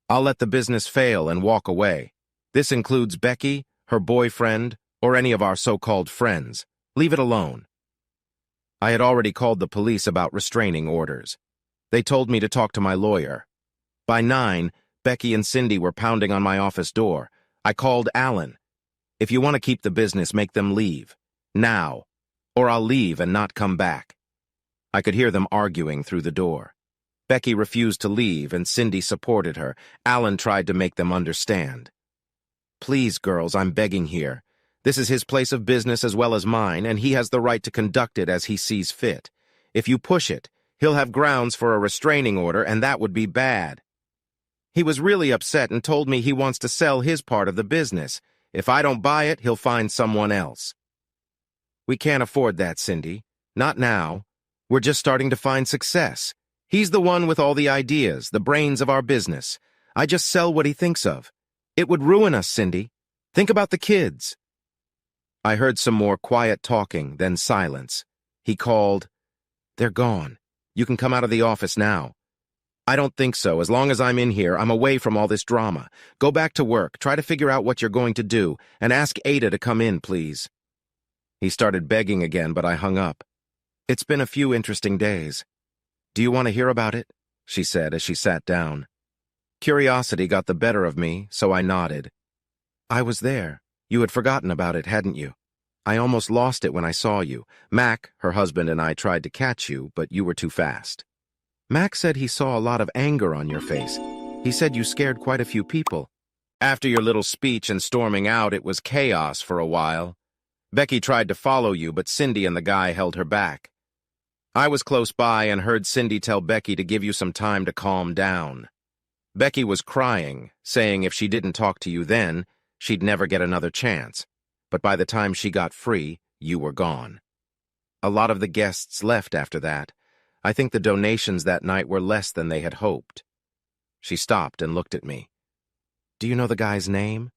I'll let the business fail and walk away. This includes Becky, her boyfriend, or any of our so-called friends. Leave it alone." I had already called the police about restraining orders. They told me to talk to my lawyer. By 9, Becky and Cindy were pounding on my office door. I called Alan. "If you want to keep the business, make them leave. Now. Or I'll leave and not come back." I could hear them arguing through the door. Becky refused to leave, and Cindy supported her. Alan tried to make them understand. "Please, girls, I'm begging here. This is his place of business as well as mine, and he has the right to conduct it as he sees fit. If you push it, he'll have grounds for a restraining order, and that would be bad." He was really upset and told me he wants to sell his part of the business. If I don't buy it, he'll find someone else. "We can't afford that, Cindy. Not now. We're just starting to find success. He's the one with all the ideas, the brains of our business. I just sell what he thinks of. It would ruin us, Cindy. Think about the kids." I heard some more quiet talking, then silence. He called, "They're gone. You can come out of the office now. I don't think so. As long as I'm in here, I'm away from all this drama. Go back to work, try to figure out what you're going to do, and ask Ada to come in, please. He started begging again, but I hung up. It's been a few interesting days. Do you want to hear about it? She said as she sat down. Curiosity got the better of me, so I nodded. I was there. You had forgotten about it, hadn't you? I almost lost it when I saw you. Mac, her husband, and I tried to catch you, but you were too fast. Mac said he saw a lot of anger on your face. He said you scared quite a few people. After your little speech and storming out, it was chaos for a while. Becky tried to follow you, but Cindy and the guy held her back. I was close by and heard Cindy tell Becky to give you some time to calm down. Becky was crying, saying if she didn't talk to you then, she'd never get another chance. But by the time she got free, you were gone. A lot of the guests left after that. I think the donations that night were less than they had hoped. She stopped and looked at me. Do you know the guy's name?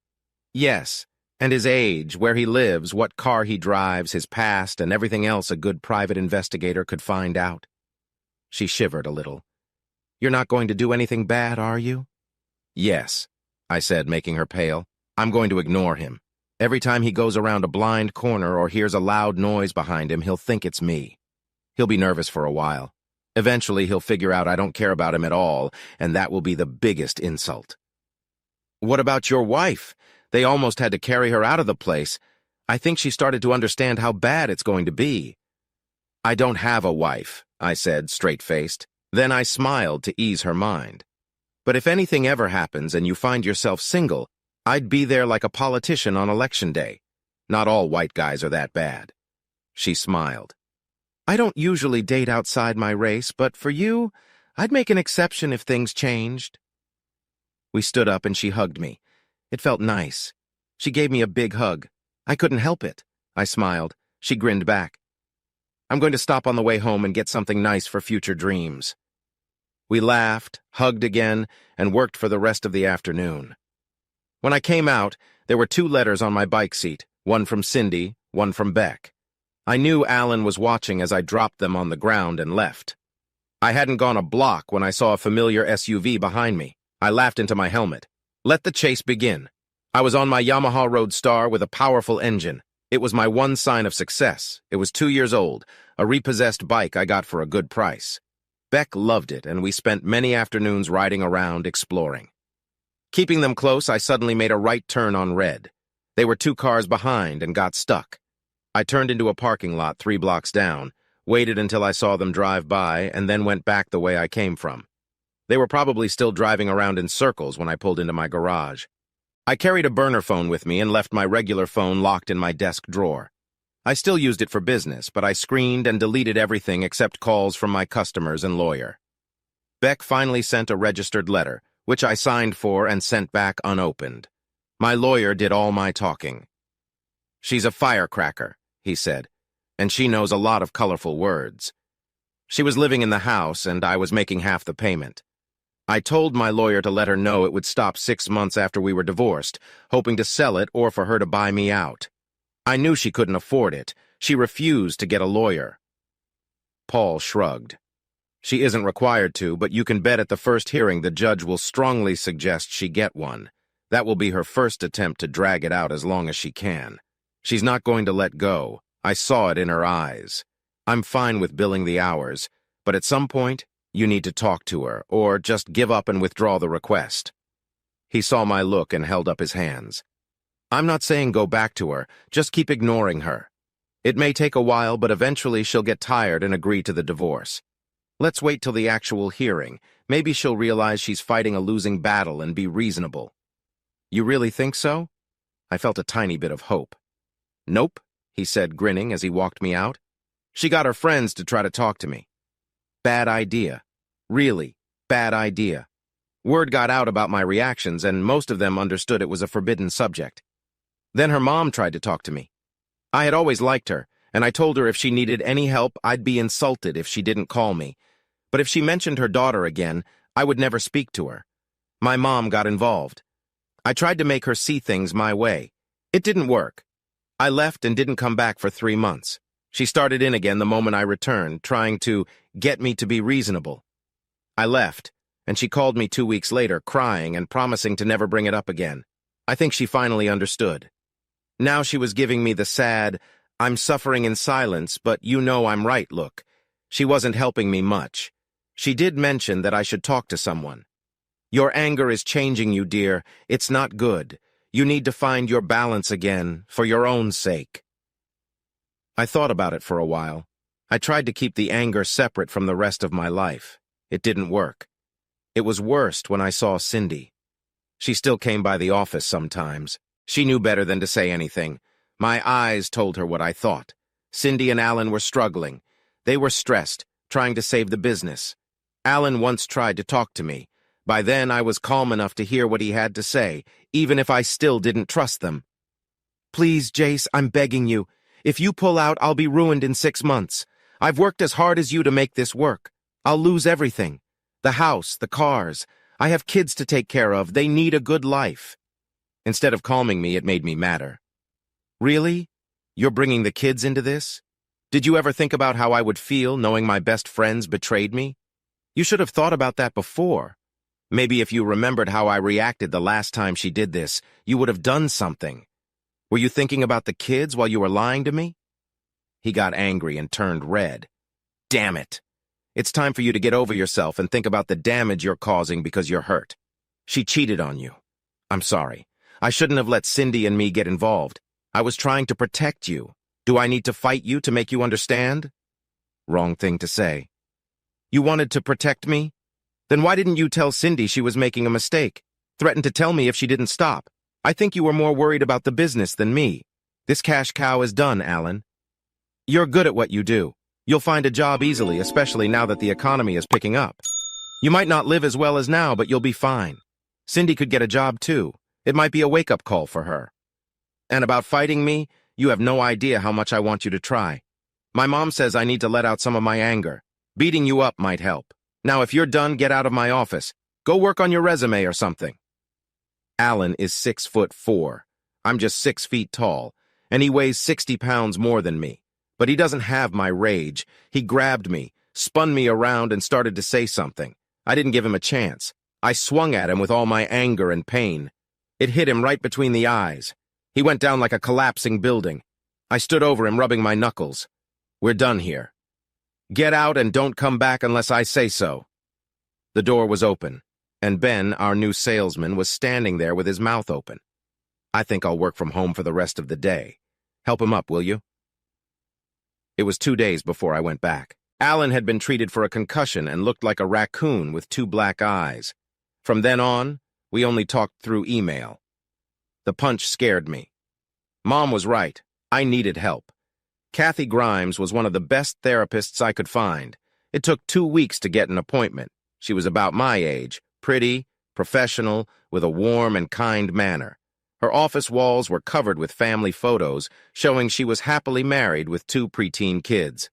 Yes, and his age, where he lives, what car he drives, his past, and everything else a good private investigator could find out. She shivered a little. You're not going to do anything bad, are you? Yes, I said, making her pale. I'm going to ignore him. Every time he goes around a blind corner or hears a loud noise behind him, he'll think it's me. He'll be nervous for a while. Eventually, he'll figure out I don't care about him at all, and that will be the biggest insult. What about your wife? They almost had to carry her out of the place. I think she started to understand how bad it's going to be. I don't have a wife, I said, straight-faced. Then I smiled to ease her mind. But if anything ever happens and you find yourself single, I'd be there like a politician on election day. Not all white guys are that bad. She smiled. I don't usually date outside my race, but for you, I'd make an exception if things changed. We stood up and she hugged me. It felt nice. She gave me a big hug. I couldn't help it. I smiled. She grinned back. I'm going to stop on the way home and get something nice for future dreams. We laughed, hugged again, and worked for the rest of the afternoon. When I came out, there were 2 letters on my bike seat, one from Cindy, one from Beck. I knew Alan was watching as I dropped them on the ground and left. I hadn't gone a block when I saw a familiar SUV behind me. I laughed into my helmet. Let the chase begin. I was on my Yamaha Roadstar with a powerful engine. It was my one sign of success. It was 2 years old, a repossessed bike I got for a good price. Beck loved it, and we spent many afternoons riding around exploring. Keeping them close, I suddenly made a right turn on red. They were 2 cars behind and got stuck. I turned into a parking lot 3 blocks down, waited until I saw them drive by, and then went back the way I came from. They were probably still driving around in circles when I pulled into my garage. I carried a burner phone with me and left my regular phone locked in my desk drawer. I still used it for business, but I screened and deleted everything except calls from my customers and lawyer. Beck finally sent a registered letter, which I signed for and sent back unopened. My lawyer did all my talking. She's a firecracker, he said, and she knows a lot of colorful words. She was living in the house, and I was making half the payment. I told my lawyer to let her know it would stop 6 months after we were divorced, hoping to sell it or for her to buy me out. I knew she couldn't afford it. She refused to get a lawyer. Paul shrugged. She isn't required to, but you can bet at the first hearing the judge will strongly suggest she get one. That will be her first attempt to drag it out as long as she can. She's not going to let go. I saw it in her eyes. I'm fine with billing the hours, but at some point, you need to talk to her, or just give up and withdraw the request. He saw my look and held up his hands. I'm not saying go back to her, just keep ignoring her. It may take a while, but eventually she'll get tired and agree to the divorce. Let's wait till the actual hearing. Maybe she'll realize she's fighting a losing battle and be reasonable. You really think so? I felt a tiny bit of hope. Nope, he said, grinning as he walked me out. She got her friends to try to talk to me. Bad idea. Really, bad idea. Word got out about my reactions, and most of them understood it was a forbidden subject. Then her mom tried to talk to me. I had always liked her, and I told her if she needed any help, I'd be insulted if she didn't call me. But if she mentioned her daughter again, I would never speak to her. My mom got involved. I tried to make her see things my way. It didn't work. I left and didn't come back for 3 months. She started in again the moment I returned, trying to get me to be reasonable. I left, and she called me 2 weeks later, crying and promising to never bring it up again. I think she finally understood. Now she was giving me the sad, "I'm suffering in silence, but you know I'm right" look. She wasn't helping me much. She did mention that I should talk to someone. "Your anger is changing you, dear. It's not good. You need to find your balance again, for your own sake." I thought about it for a while. I tried to keep the anger separate from the rest of my life. It didn't work. It was worst when I saw Cindy. She still came by the office sometimes. She knew better than to say anything. My eyes told her what I thought. Cindy and Alan were struggling. They were stressed, trying to save the business. Alan once tried to talk to me. By then, I was calm enough to hear what he had to say, even if I still didn't trust them. "Please, Jace, I'm begging you. If you pull out, I'll be ruined in 6 months. I've worked as hard as you to make this work. I'll lose everything. The house, the cars. I have kids to take care of. They need a good life." Instead of calming me, it made me madder. "Really? You're bringing the kids into this? Did you ever think about how I would feel knowing my best friends betrayed me? You should have thought about that before. Maybe if you remembered how I reacted the last time she did this, you would have done something. Were you thinking about the kids while you were lying to me?" He got angry and turned red. "Damn it. It's time for you to get over yourself and think about the damage you're causing because you're hurt. She cheated on you. I'm sorry. I shouldn't have let Cindy and me get involved. I was trying to protect you. Do I need to fight you to make you understand?" Wrong thing to say. "You wanted to protect me? Then why didn't you tell Cindy she was making a mistake? Threaten to tell me if she didn't stop? I think you were more worried about the business than me. This cash cow is done, Alan. You're good at what you do. You'll find a job easily, especially now that the economy is picking up. You might not live as well as now, but you'll be fine. Cindy could get a job too. It might be a wake-up call for her. And about fighting me, you have no idea how much I want you to try. My mom says I need to let out some of my anger. Beating you up might help. Now, if you're done, get out of my office. Go work on your resume or something." Alan is 6'4". I'm just 6 feet tall, and he weighs 60 pounds more than me. But he doesn't have my rage. He grabbed me, spun me around, and started to say something. I didn't give him a chance. I swung at him with all my anger and pain. It hit him right between the eyes. He went down like a collapsing building. I stood over him, rubbing my knuckles. "We're done here. Get out and don't come back unless I say so." The door was open, and Ben, our new salesman, was standing there with his mouth open. "I think I'll work from home for the rest of the day. Help him up, will you?" It was 2 days before I went back. Alan had been treated for a concussion and looked like a raccoon with 2 black eyes. From then on, we only talked through email. The punch scared me. Mom was right. I needed help. Kathy Grimes was one of the best therapists I could find. It took 2 weeks to get an appointment. She was about my age, pretty, professional, with a warm and kind manner. Her office walls were covered with family photos, showing she was happily married with 2 preteen kids.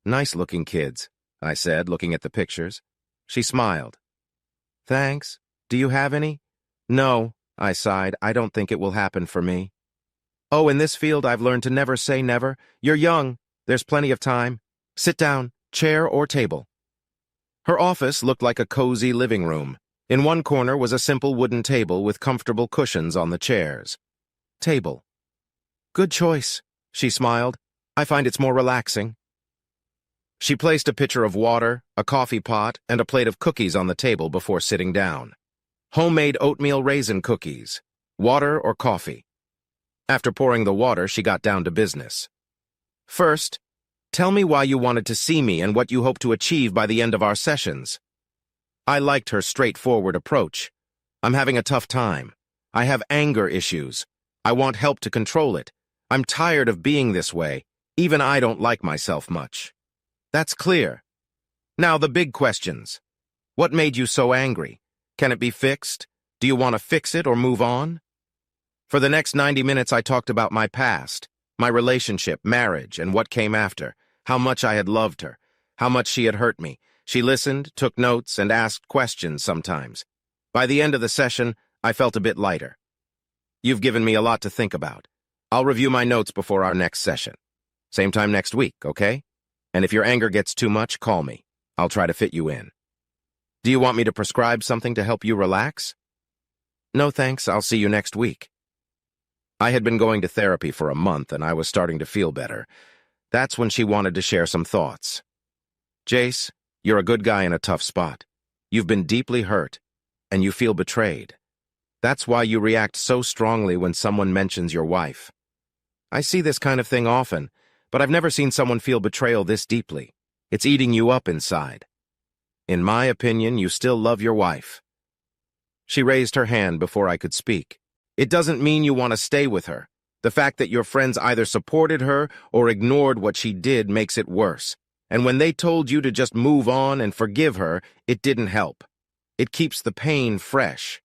"Nice-looking kids," I said, looking at the pictures. She smiled. "Thanks. Do you have any?" "No," I sighed. "I don't think it will happen for me." "Oh, in this field I've learned to never say never. You're young. There's plenty of time. Sit down, chair or table." Her office looked like a cozy living room. In one corner was a simple wooden table with comfortable cushions on the chairs. "Table. Good choice," she smiled. "I find it's more relaxing." She placed a pitcher of water, a coffee pot, and a plate of cookies on the table before sitting down. Homemade oatmeal raisin cookies. Water or coffee? After pouring the water, she got down to business. "First, tell me why you wanted to see me and what you hope to achieve by the end of our sessions." I liked her straightforward approach. "I'm having a tough time. I have anger issues. I want help to control it. I'm tired of being this way. Even I don't like myself much." "That's clear. Now the big questions. What made you so angry? Can it be fixed? Do you want to fix it or move on?" For the next 90 minutes, I talked about my past, my relationship, marriage, and what came after, how much I had loved her, how much she had hurt me. She listened, took notes, and asked questions sometimes. By the end of the session, I felt a bit lighter. "You've given me a lot to think about. I'll review my notes before our next session. Same time next week, okay? And if your anger gets too much, call me. I'll try to fit you in." Do you want me to prescribe something to help you relax? No, thanks. I'll see you next week. I had been going to therapy for a month and I was starting to feel better. That's when she wanted to share some thoughts. Jace, you're a good guy in a tough spot. You've been deeply hurt, and you feel betrayed. That's why you react so strongly when someone mentions your wife. I see this kind of thing often, but I've never seen someone feel betrayal this deeply. It's eating you up inside. In my opinion, you still love your wife. She raised her hand before I could speak. It doesn't mean you want to stay with her. The fact that your friends either supported her or ignored what she did makes it worse. And when they told you to just move on and forgive her, it didn't help. It keeps the pain fresh.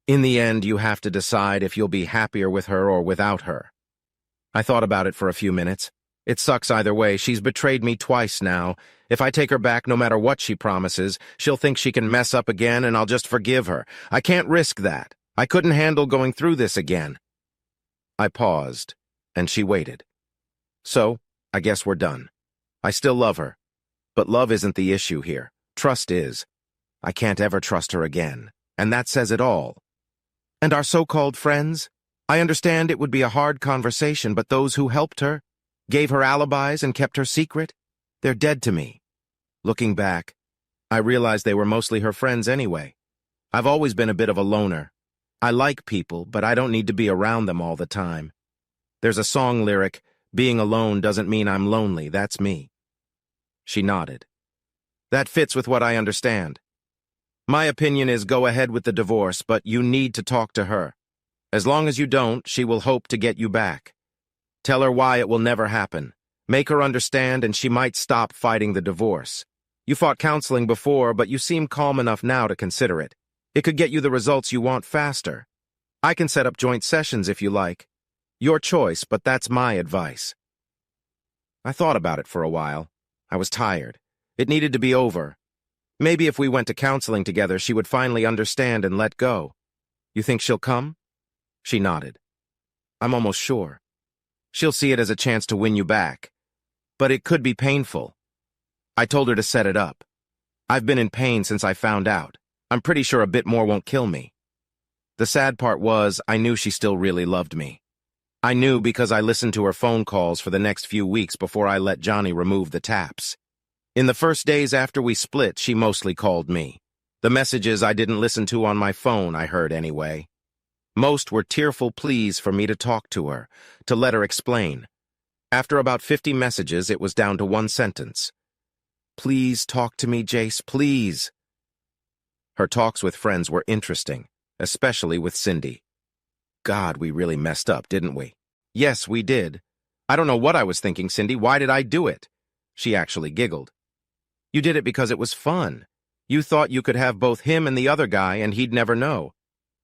In the end, you have to decide if you'll be happier with her or without her. I thought about it for a few minutes. It sucks either way. She's betrayed me twice now. If I take her back, no matter what she promises, she'll think she can mess up again and I'll just forgive her. I can't risk that. I couldn't handle going through this again. I paused, and she waited. So, I guess we're done. I still love her, but love isn't the issue here. Trust is. I can't ever trust her again, and that says it all. And our so-called friends? I understand it would be a hard conversation, but those who helped her, gave her alibis and kept her secret, they're dead to me. Looking back, I realized they were mostly her friends anyway. I've always been a bit of a loner. I like people, but I don't need to be around them all the time. There's a song lyric, being alone doesn't mean I'm lonely, that's me. She nodded. That fits with what I understand. My opinion is go ahead with the divorce, but you need to talk to her. As long as you don't, she will hope to get you back. Tell her why it will never happen. Make her understand and she might stop fighting the divorce. You fought counseling before, but you seem calm enough now to consider it. It could get you the results you want faster. I can set up joint sessions if you like. Your choice, but that's my advice. I thought about it for a while. I was tired. It needed to be over. Maybe if we went to counseling together, she would finally understand and let go. You think she'll come? She nodded. I'm almost sure. She'll see it as a chance to win you back. But it could be painful. I told her to set it up. I've been in pain since I found out. I'm pretty sure a bit more won't kill me. The sad part was, I knew she still really loved me. I knew because I listened to her phone calls for the next few weeks before I let Johnny remove the taps. In the first days after we split, she mostly called me. The messages I didn't listen to on my phone, I heard anyway. Most were tearful pleas for me to talk to her, to let her explain. After about 50 messages, it was down to one sentence. Please talk to me, Jace, please. Her talks with friends were interesting, especially with Cindy. God, we really messed up, didn't we? Yes, we did. I don't know what I was thinking, Cindy. Why did I do it? She actually giggled. You did it because it was fun. You thought you could have both him and the other guy and he'd never know.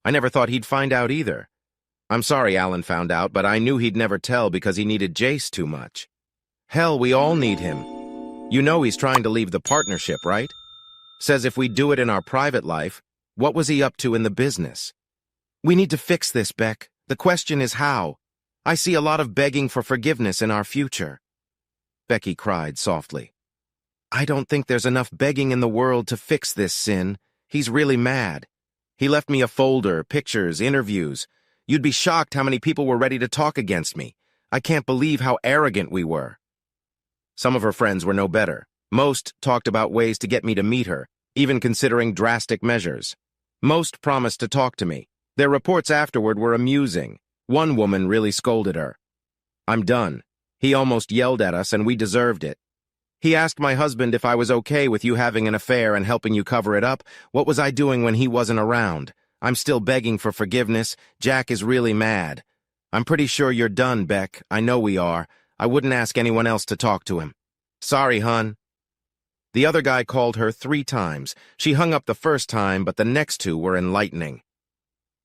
I never thought he'd find out either. I'm sorry Alan found out, but I knew he'd never tell because he needed Jace too much. Hell, we all need him. You know he's trying to leave the partnership, right? Says if we do it in our private life, what was he up to in the business? We need to fix this, Beck. The question is how. I see a lot of begging for forgiveness in our future. Becky cried softly. I don't think there's enough begging in the world to fix this, Sin. He's really mad. He left me a folder, pictures, interviews. You'd be shocked how many people were ready to talk against me. I can't believe how arrogant we were. Some of her friends were no better. Most talked about ways to get me to meet her, even considering drastic measures. Most promised to talk to me. Their reports afterward were amusing. One woman really scolded her. I'm done. He almost yelled at us, and we deserved it. He asked my husband if I was okay with you having an affair and helping you cover it up. What was I doing when he wasn't around? I'm still begging for forgiveness. Jack is really mad. I'm pretty sure you're done, Beck. I know we are. I wouldn't ask anyone else to talk to him. Sorry, hun. The other guy called her 3 times. She hung up the first time, but the next 2 were enlightening.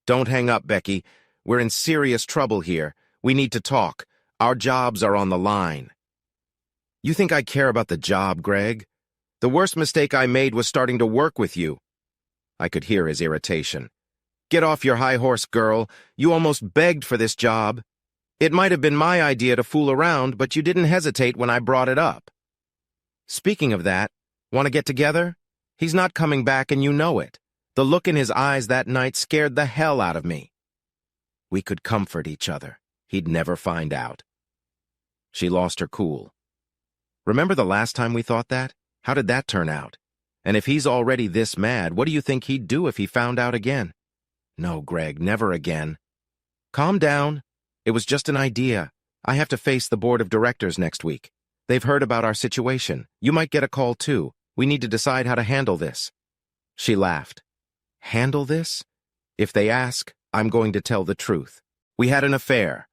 Don't hang up, Becky. We're in serious trouble here. We need to talk. Our jobs are on the line. You think I care about the job, Greg? The worst mistake I made was starting to work with you. I could hear his irritation. Get off your high horse, girl. You almost begged for this job. It might have been my idea to fool around, but you didn't hesitate when I brought it up. Speaking of that, want to get together? He's not coming back and you know it. The look in his eyes that night scared the hell out of me. We could comfort each other. He'd never find out. She lost her cool. Remember the last time we thought that? How did that turn out? And if he's already this mad, what do you think he'd do if he found out again? No, Greg, never again. Calm down. It was just an idea. I have to face the board of directors next week. They've heard about our situation. You might get a call too. We need to decide how to handle this. She laughed. Handle this? If they ask, I'm going to tell the truth. We had an affair.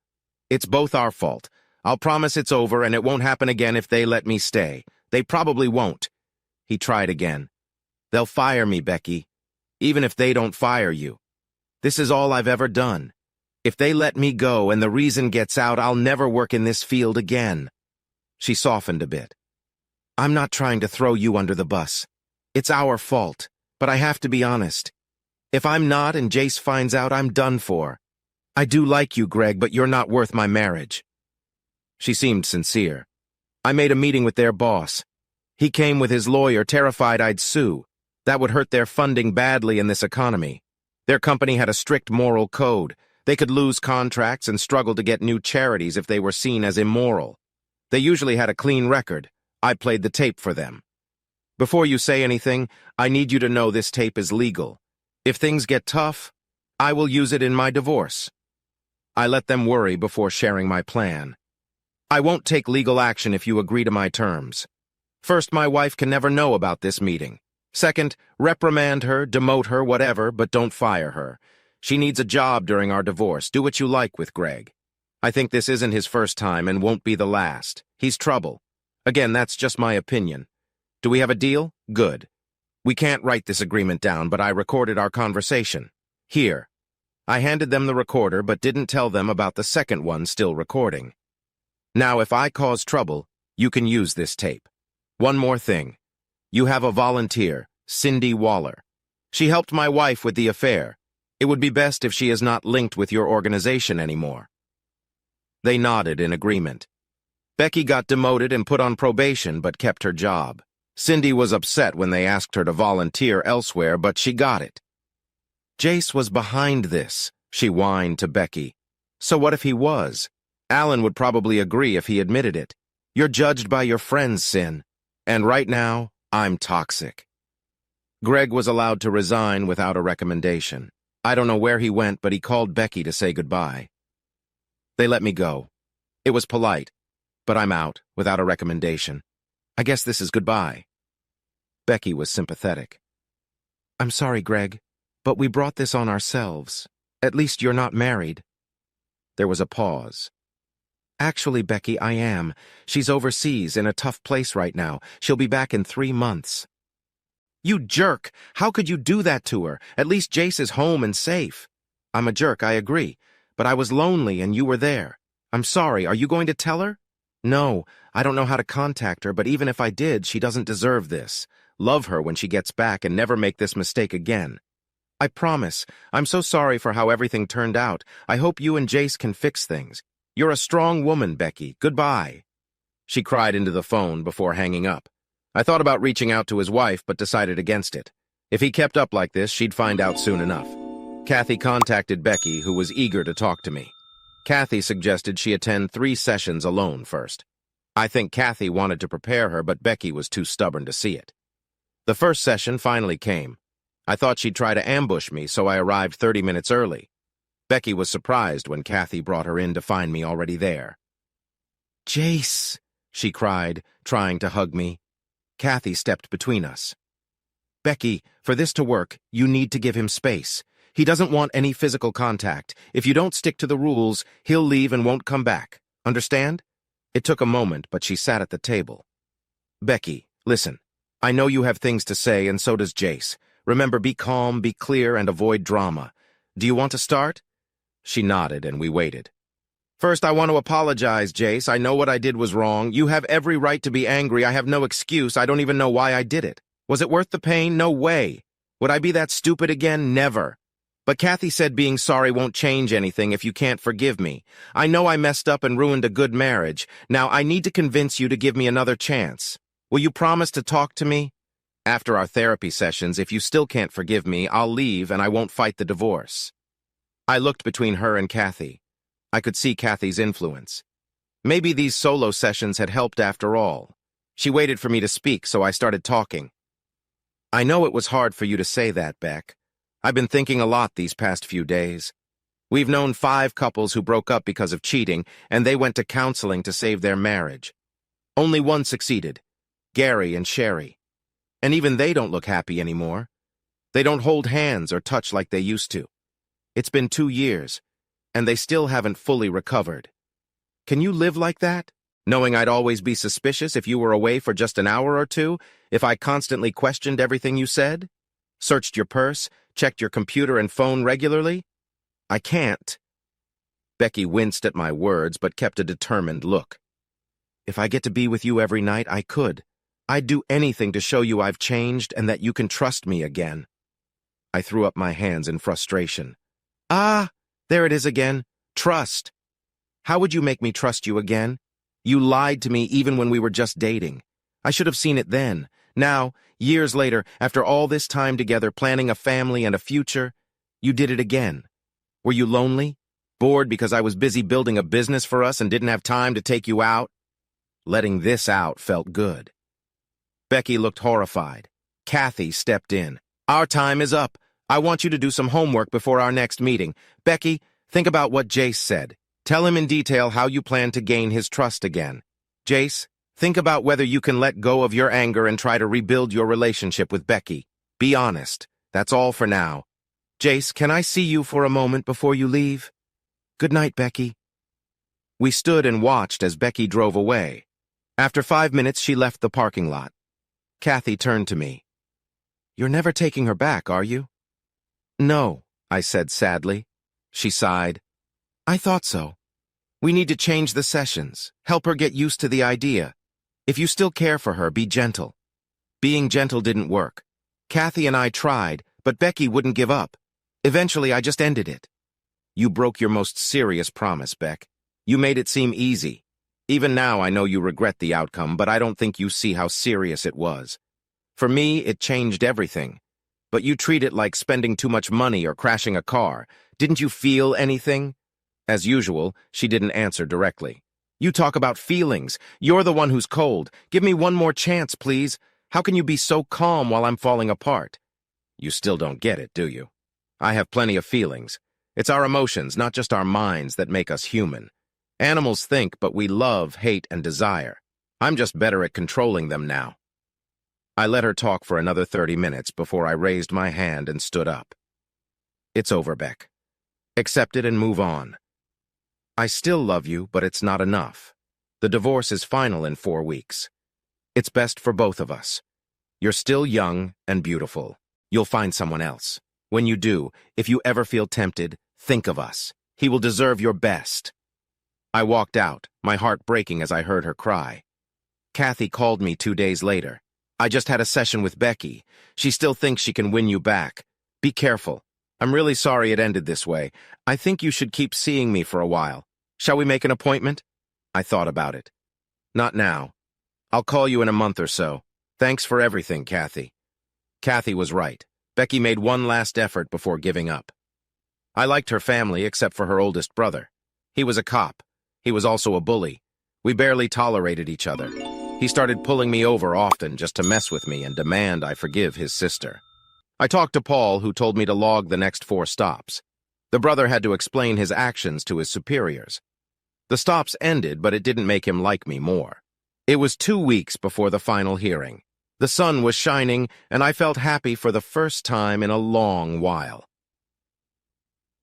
It's both our fault. I'll promise it's over and it won't happen again if they let me stay. They probably won't. He tried again. They'll fire me, Becky. Even if they don't fire you. This is all I've ever done. If they let me go and the reason gets out, I'll never work in this field again. She softened a bit. I'm not trying to throw you under the bus. It's our fault, but I have to be honest. If I'm not and Jace finds out, I'm done for. I do like you, Greg, but you're not worth my marriage. She seemed sincere. I made a meeting with their boss. He came with his lawyer, terrified I'd sue. That would hurt their funding badly in this economy. Their company had a strict moral code. They could lose contracts and struggle to get new charities if they were seen as immoral. They usually had a clean record. I played the tape for them. Before you say anything, I need you to know this tape is legal. If things get tough, I will use it in my divorce. I let them worry before sharing my plan. I won't take legal action if you agree to my terms. First, my wife can never know about this meeting. Second, reprimand her, demote her, whatever, but don't fire her. She needs a job during our divorce. Do what you like with Greg. I think this isn't his first time and won't be the last. He's trouble. Again, that's just my opinion. Do we have a deal? Good. We can't write this agreement down, but I recorded our conversation. Here. I handed them the recorder, but didn't tell them about the second one still recording. Now, if I cause trouble, you can use this tape. One more thing. You have a volunteer, Cindy Waller. She helped my wife with the affair. It would be best if she is not linked with your organization anymore. They nodded in agreement. Becky got demoted and put on probation, but kept her job. Cindy was upset when they asked her to volunteer elsewhere, but she got it. Jace was behind this, she whined to Becky. So what if he was? Alan would probably agree if he admitted it. You're judged by your friends, Sin. And right now, I'm toxic. Greg was allowed to resign without a recommendation. I don't know where he went, but he called Becky to say goodbye. They let me go. It was polite, but I'm out without a recommendation. I guess this is goodbye. Becky was sympathetic. I'm sorry, Greg, but we brought this on ourselves. At least you're not married. There was a pause. Actually, Becky, I am. She's overseas in a tough place right now. She'll be back in 3 months. You jerk! How could you do that to her? At least Jace is home and safe. I'm a jerk, I agree. But I was lonely and you were there. I'm sorry, are you going to tell her? No, I don't know how to contact her, but even if I did, she doesn't deserve this. Love her when she gets back and never make this mistake again. I promise. I'm so sorry for how everything turned out. I hope you and Jace can fix things. You're a strong woman, Becky. Goodbye. She cried into the phone before hanging up. I thought about reaching out to his wife, but decided against it. If he kept up like this, she'd find out soon enough. Kathy contacted Becky, who was eager to talk to me. Kathy suggested she attend 3 sessions alone first. I think Kathy wanted to prepare her, but Becky was too stubborn to see it. The first session finally came. I thought she'd try to ambush me, so I arrived 30 minutes early. Becky was surprised when Kathy brought her in to find me already there. Jace, she cried, trying to hug me. Kathy stepped between us. Becky, for this to work, you need to give him space. He doesn't want any physical contact. If you don't stick to the rules, he'll leave and won't come back. Understand? It took a moment, but she sat at the table. Becky, listen. I know you have things to say, and so does Jace. Remember, be calm, be clear, and avoid drama. Do you want to start? She nodded, and we waited. First, I want to apologize, Jace. I know what I did was wrong. You have every right to be angry. I have no excuse. I don't even know why I did it. Was it worth the pain? No way. Would I be that stupid again? Never. But Kathy said being sorry won't change anything if you can't forgive me. I know I messed up and ruined a good marriage. Now, I need to convince you to give me another chance. Will you promise to talk to me? After our therapy sessions, if you still can't forgive me, I'll leave and I won't fight the divorce. I looked between her and Kathy. I could see Kathy's influence. Maybe these solo sessions had helped after all. She waited for me to speak, so I started talking. I know it was hard for you to say that, Beck. I've been thinking a lot these past few days. We've known 5 couples who broke up because of cheating, and they went to counseling to save their marriage. Only one succeeded, Gary and Sherry. And even they don't look happy anymore. They don't hold hands or touch like they used to. It's been 2 years, and they still haven't fully recovered. Can you live like that? Knowing I'd always be suspicious if you were away for just an hour or two, if I constantly questioned everything you said? Searched your purse, checked your computer and phone regularly? I can't. Becky winced at my words, but kept a determined look. If I get to be with you every night, I could. I'd do anything to show you I've changed and that you can trust me again. I threw up my hands in frustration. Ah, there it is again. Trust. How would you make me trust you again? You lied to me even when we were just dating. I should have seen it then. Now, years later, after all this time together planning a family and a future, you did it again. Were you lonely? Bored because I was busy building a business for us and didn't have time to take you out? Letting this out felt good. Becky looked horrified. Kathy stepped in. Our time is up. I want you to do some homework before our next meeting. Becky, think about what Jace said. Tell him in detail how you plan to gain his trust again. Jace, think about whether you can let go of your anger and try to rebuild your relationship with Becky. Be honest. That's all for now. Jace, can I see you for a moment before you leave? Good night, Becky. We stood and watched as Becky drove away. After 5 minutes, she left the parking lot. Kathy turned to me. You're never taking her back, are you? No, I said sadly. She sighed. I thought so. We need to change the sessions, help her get used to the idea. If you still care for her, be gentle. Being gentle didn't work. Kathy and I tried, but Becky wouldn't give up. Eventually, I just ended it. You broke your most serious promise, Beck. You made it seem easy. Even now, I know you regret the outcome, but I don't think you see how serious it was. For me, it changed everything. But you treat it like spending too much money or crashing a car. Didn't you feel anything? As usual, she didn't answer directly. You talk about feelings. You're the one who's cold. Give me one more chance, please. How can you be so calm while I'm falling apart? You still don't get it, do you? I have plenty of feelings. It's our emotions, not just our minds, that make us human. Animals think, but we love, hate, and desire. I'm just better at controlling them now. I let her talk for another 30 minutes before I raised my hand and stood up. It's over, Beck. Accept it and move on. I still love you, but it's not enough. The divorce is final in 4 weeks. It's best for both of us. You're still young and beautiful. You'll find someone else. When you do, if you ever feel tempted, think of us. He will deserve your best. I walked out, my heart breaking as I heard her cry. Kathy called me 2 days later. I just had a session with Becky. She still thinks she can win you back. Be careful. I'm really sorry it ended this way. I think you should keep seeing me for a while. Shall we make an appointment? I thought about it. Not now. I'll call you in a month or so. Thanks for everything, Kathy. Kathy was right. Becky made one last effort before giving up. I liked her family except for her oldest brother. He was a cop. He was also a bully. We barely tolerated each other. He started pulling me over often just to mess with me and demand I forgive his sister. I talked to Paul, who told me to log the next 4 stops. The brother had to explain his actions to his superiors. The stops ended, but it didn't make him like me more. It was 2 weeks before the final hearing. The sun was shining, and I felt happy for the first time in a long while.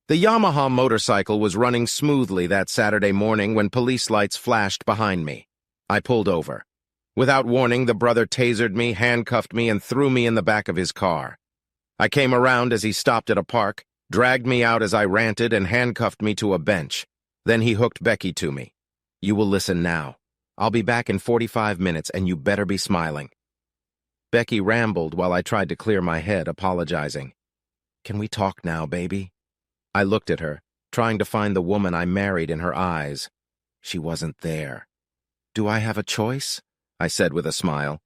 The Yamaha motorcycle was running smoothly that Saturday morning when police lights flashed behind me. I pulled over. Without warning, the brother tasered me, handcuffed me, and threw me in the back of his car. I came around as he stopped at a park, dragged me out as I ranted, and handcuffed me to a bench. Then he hooked Becky to me. You will listen now. I'll be back in 45 minutes, and you better be smiling. Becky rambled while I tried to clear my head, apologizing. Can we talk now, baby? I looked at her, trying to find the woman I married in her eyes. She wasn't there. Do I have a choice? I said with a smile.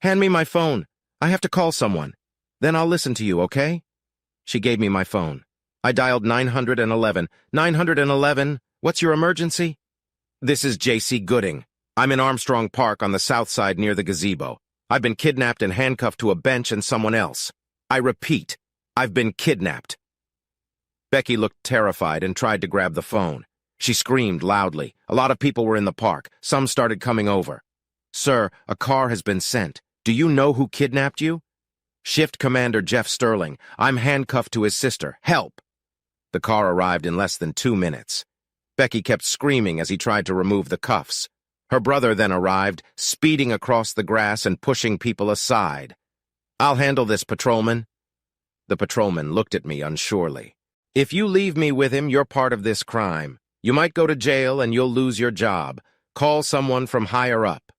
Hand me my phone. I have to call someone. Then I'll listen to you, okay? She gave me my phone. I dialed 911. 911, what's your emergency? This is J.C. Gooding. I'm in Armstrong Park on the south side near the gazebo. I've been kidnapped and handcuffed to a bench and someone else. I repeat, I've been kidnapped. Becky looked terrified and tried to grab the phone. She screamed loudly. A lot of people were in the park. Some started coming over. Sir, a car has been sent. Do you know who kidnapped you? Shift Commander Jeff Sterling. I'm handcuffed to his sister. Help! The car arrived in less than 2 minutes. Becky kept screaming as he tried to remove the cuffs. Her brother then arrived, speeding across the grass and pushing people aside. I'll handle this, patrolman. The patrolman looked at me unsurely. If you leave me with him, you're part of this crime. You might go to jail and you'll lose your job. Call someone from higher up.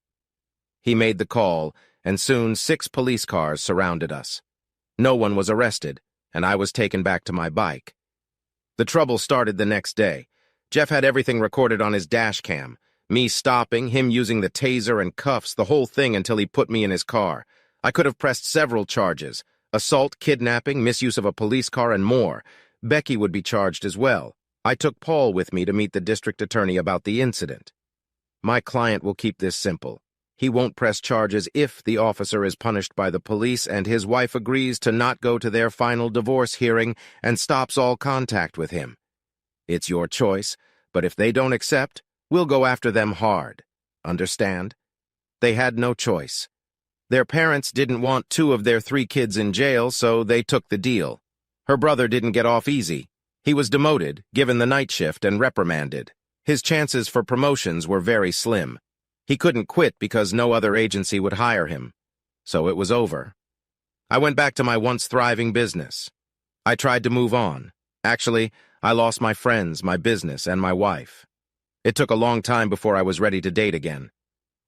He made the call, and soon 6 police cars surrounded us. No one was arrested, and I was taken back to my bike. The trouble started the next day. Jeff had everything recorded on his dash cam. Me stopping, him using the taser and cuffs, the whole thing until he put me in his car. I could have pressed several charges: assault, kidnapping, misuse of a police car, and more. Becky would be charged as well. I took Paul with me to meet the district attorney about the incident. My client will keep this simple. He won't press charges if the officer is punished by the police and his wife agrees to not go to their final divorce hearing and stops all contact with him. It's your choice, but if they don't accept, we'll go after them hard. Understand? They had no choice. Their parents didn't want 2 of their 3 kids in jail, so they took the deal. Her brother didn't get off easy. He was demoted, given the night shift, and reprimanded. His chances for promotions were very slim. He couldn't quit because no other agency would hire him. So it was over. I went back to my once thriving business. I tried to move on. Actually, I lost my friends, my business, and my wife. It took a long time before I was ready to date again.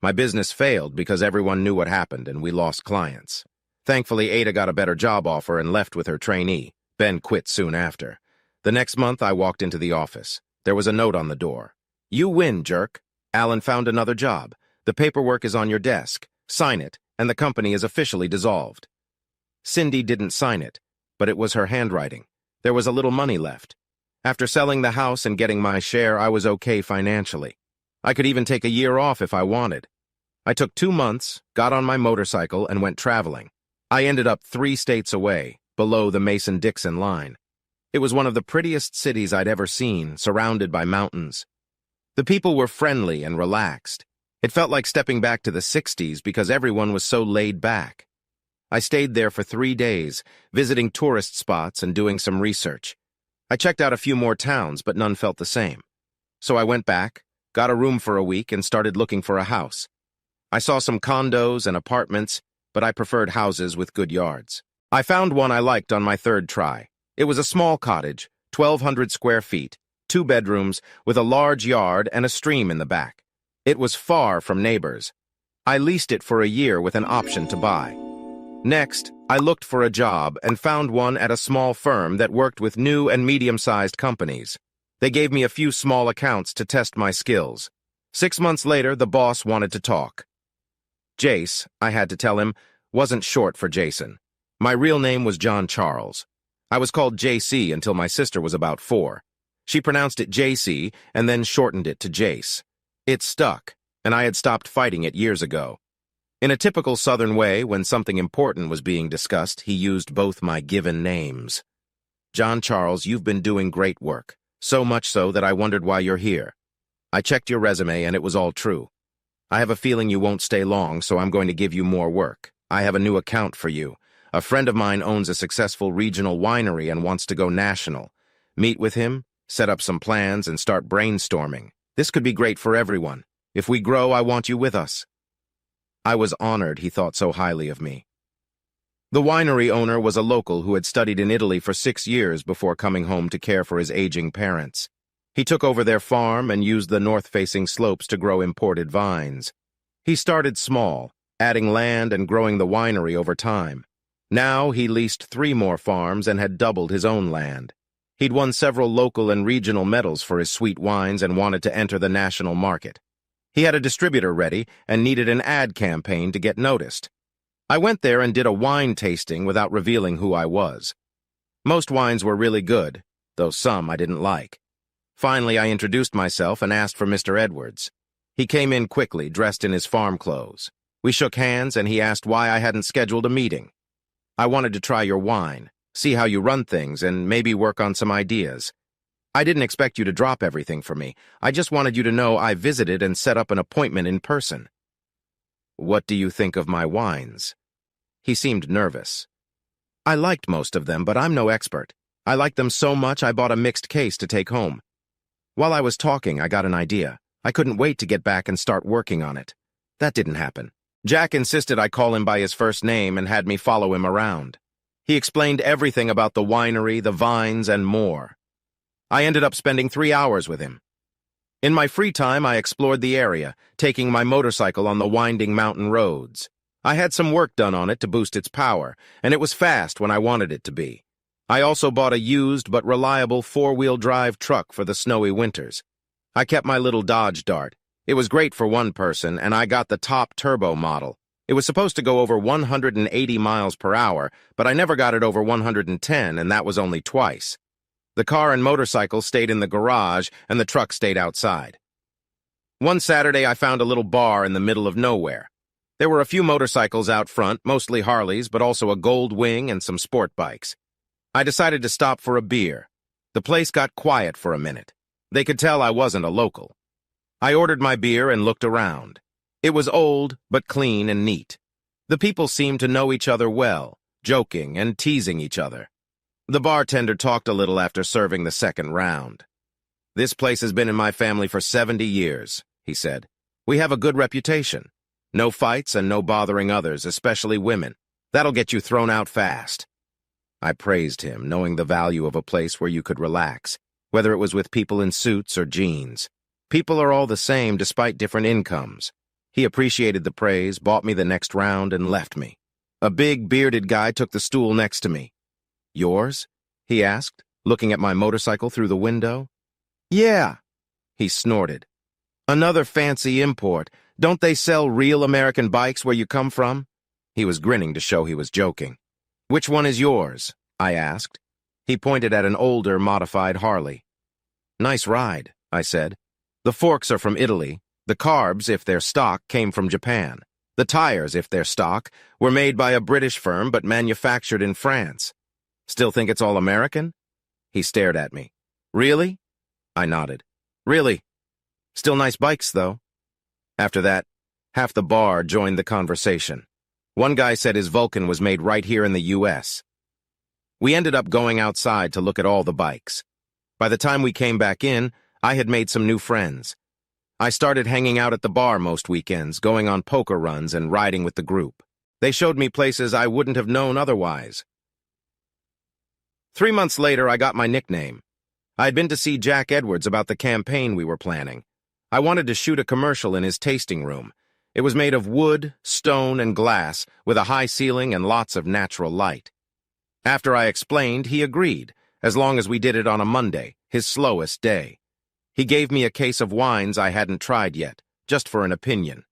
My business failed because everyone knew what happened and we lost clients. Thankfully, Ada got a better job offer and left with her trainee. Ben quit soon after. The next month, I walked into the office. There was a note on the door. You win, jerk. Alan found another job. The paperwork is on your desk. Sign it, and the company is officially dissolved. Cindy didn't sign it, but it was her handwriting. There was a little money left. After selling the house and getting my share, I was okay financially. I could even take a year off if I wanted. I took 2 months, got on my motorcycle, and went traveling. I ended up 3 states away, below the Mason-Dixon line. It was one of the prettiest cities I'd ever seen, surrounded by mountains. The people were friendly and relaxed. It felt like stepping back to the 60s because everyone was so laid back. I stayed there for 3 days, visiting tourist spots and doing some research. I checked out a few more towns, but none felt the same. So I went back, got a room for a week, and started looking for a house. I saw some condos and apartments, but I preferred houses with good yards. I found one I liked on my 3rd try. It was a small cottage, 1,200 square feet, 2 bedrooms, with a large yard and a stream in the back. It was far from neighbors. I leased it for a year with an option to buy. Next, I looked for a job and found one at a small firm that worked with new and medium-sized companies. They gave me a few small accounts to test my skills. 6 months later, the boss wanted to talk. Jace, I had to tell him, wasn't short for Jason. My real name was John Charles. I was called JC until my sister was about 4. She pronounced it JC and then shortened it to Jace. It stuck, and I had stopped fighting it years ago. In a typical Southern way, when something important was being discussed, he used both my given names. John Charles, you've been doing great work, so much so that I wondered why you're here. I checked your resume and it was all true. I have a feeling you won't stay long, so I'm going to give you more work. I have a new account for you. A friend of mine owns a successful regional winery and wants to go national. Meet with him, set up some plans, and start brainstorming. This could be great for everyone. If we grow, I want you with us. I was honored he thought so highly of me. The winery owner was a local who had studied in Italy for 6 years before coming home to care for his aging parents. He took over their farm and used the north-facing slopes to grow imported vines. He started small, adding land and growing the winery over time. Now he leased 3 more farms and had doubled his own land. He'd won several local and regional medals for his sweet wines and wanted to enter the national market. He had a distributor ready and needed an ad campaign to get noticed. I went there and did a wine tasting without revealing who I was. Most wines were really good, though some I didn't like. Finally, I introduced myself and asked for Mr. Edwards. He came in quickly, dressed in his farm clothes. We shook hands, and he asked why I hadn't scheduled a meeting. I wanted to try your wine, see how you run things, and maybe work on some ideas. I didn't expect you to drop everything for me. I just wanted you to know I visited and set up an appointment in person. What do you think of my wines? He seemed nervous. I liked most of them, but I'm no expert. I liked them so much I bought a mixed case to take home. While I was talking, I got an idea. I couldn't wait to get back and start working on it. That didn't happen. Jack insisted I call him by his first name and had me follow him around. He explained everything about the winery, the vines, and more. I ended up spending 3 hours with him. In my free time, I explored the area, taking my motorcycle on the winding mountain roads. I had some work done on it to boost its power, and it was fast when I wanted it to be. I also bought a used but reliable 4-wheel drive truck for the snowy winters. I kept my little Dodge Dart. It was great for one person, and I got the top turbo model. It was supposed to go over 180 miles per hour, but I never got it over 110, and that was only twice. The car and motorcycle stayed in the garage, and the truck stayed outside. One Saturday, I found a little bar in the middle of nowhere. There were a few motorcycles out front, mostly Harleys, but also a Gold Wing and some sport bikes. I decided to stop for a beer. The place got quiet for a minute. They could tell I wasn't a local. I ordered my beer and looked around. It was old, but clean and neat. The people seemed to know each other well, joking and teasing each other. The bartender talked a little after serving the second round. "This place has been in my family for 70 years, he said. "We have a good reputation. No fights and no bothering others, especially women. That'll get you thrown out fast." I praised him, knowing the value of a place where you could relax, whether it was with people in suits or jeans. People are all the same despite different incomes. He appreciated the praise, bought me the next round, and left me. A big, bearded guy took the stool next to me. "Yours?" he asked, looking at my motorcycle through the window. "Yeah," he snorted. "Another fancy import. Don't they sell real American bikes where you come from?" He was grinning to show he was joking. "Which one is yours?" I asked. He pointed at an older, modified Harley. "Nice ride," I said. "The forks are from Italy. The carbs, if they're stock, came from Japan. The tires, if they're stock, were made by a British firm but manufactured in France. Still think it's all American?" He stared at me. "Really?" I nodded. "Really. Still nice bikes, though." After that, half the bar joined the conversation. One guy said his Vulcan was made right here in the U.S. We ended up going outside to look at all the bikes. By the time we came back in, I had made some new friends. I started hanging out at the bar most weekends, going on poker runs and riding with the group. They showed me places I wouldn't have known otherwise. 3 months later, I got my nickname. I had been to see Jack Edwards about the campaign we were planning. I wanted to shoot a commercial in his tasting room. It was made of wood, stone, and glass, with a high ceiling and lots of natural light. After I explained, he agreed, as long as we did it on a Monday, his slowest day. He gave me a case of wines I hadn't tried yet, just for an opinion.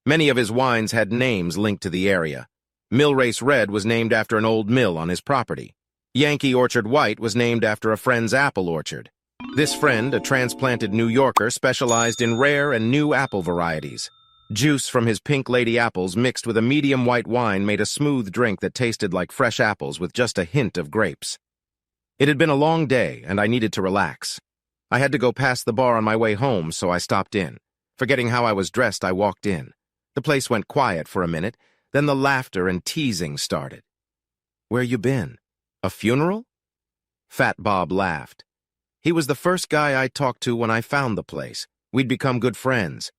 Many of his wines had names linked to the area. Millrace Red was named after an old mill on his property. Yankee Orchard White was named after a friend's apple orchard. This friend, a transplanted New Yorker, specialized in rare and new apple varieties. Juice from his Pink Lady apples mixed with a medium white wine made a smooth drink that tasted like fresh apples with just a hint of grapes. It had been a long day, and I needed to relax. I had to go past the bar on my way home, so I stopped in. Forgetting how I was dressed, I walked in. The place went quiet for a minute, then the laughter and teasing started. "Where you been? A funeral?" Fat Bob laughed. He was the first guy I talked to when I found the place. We'd become good friends.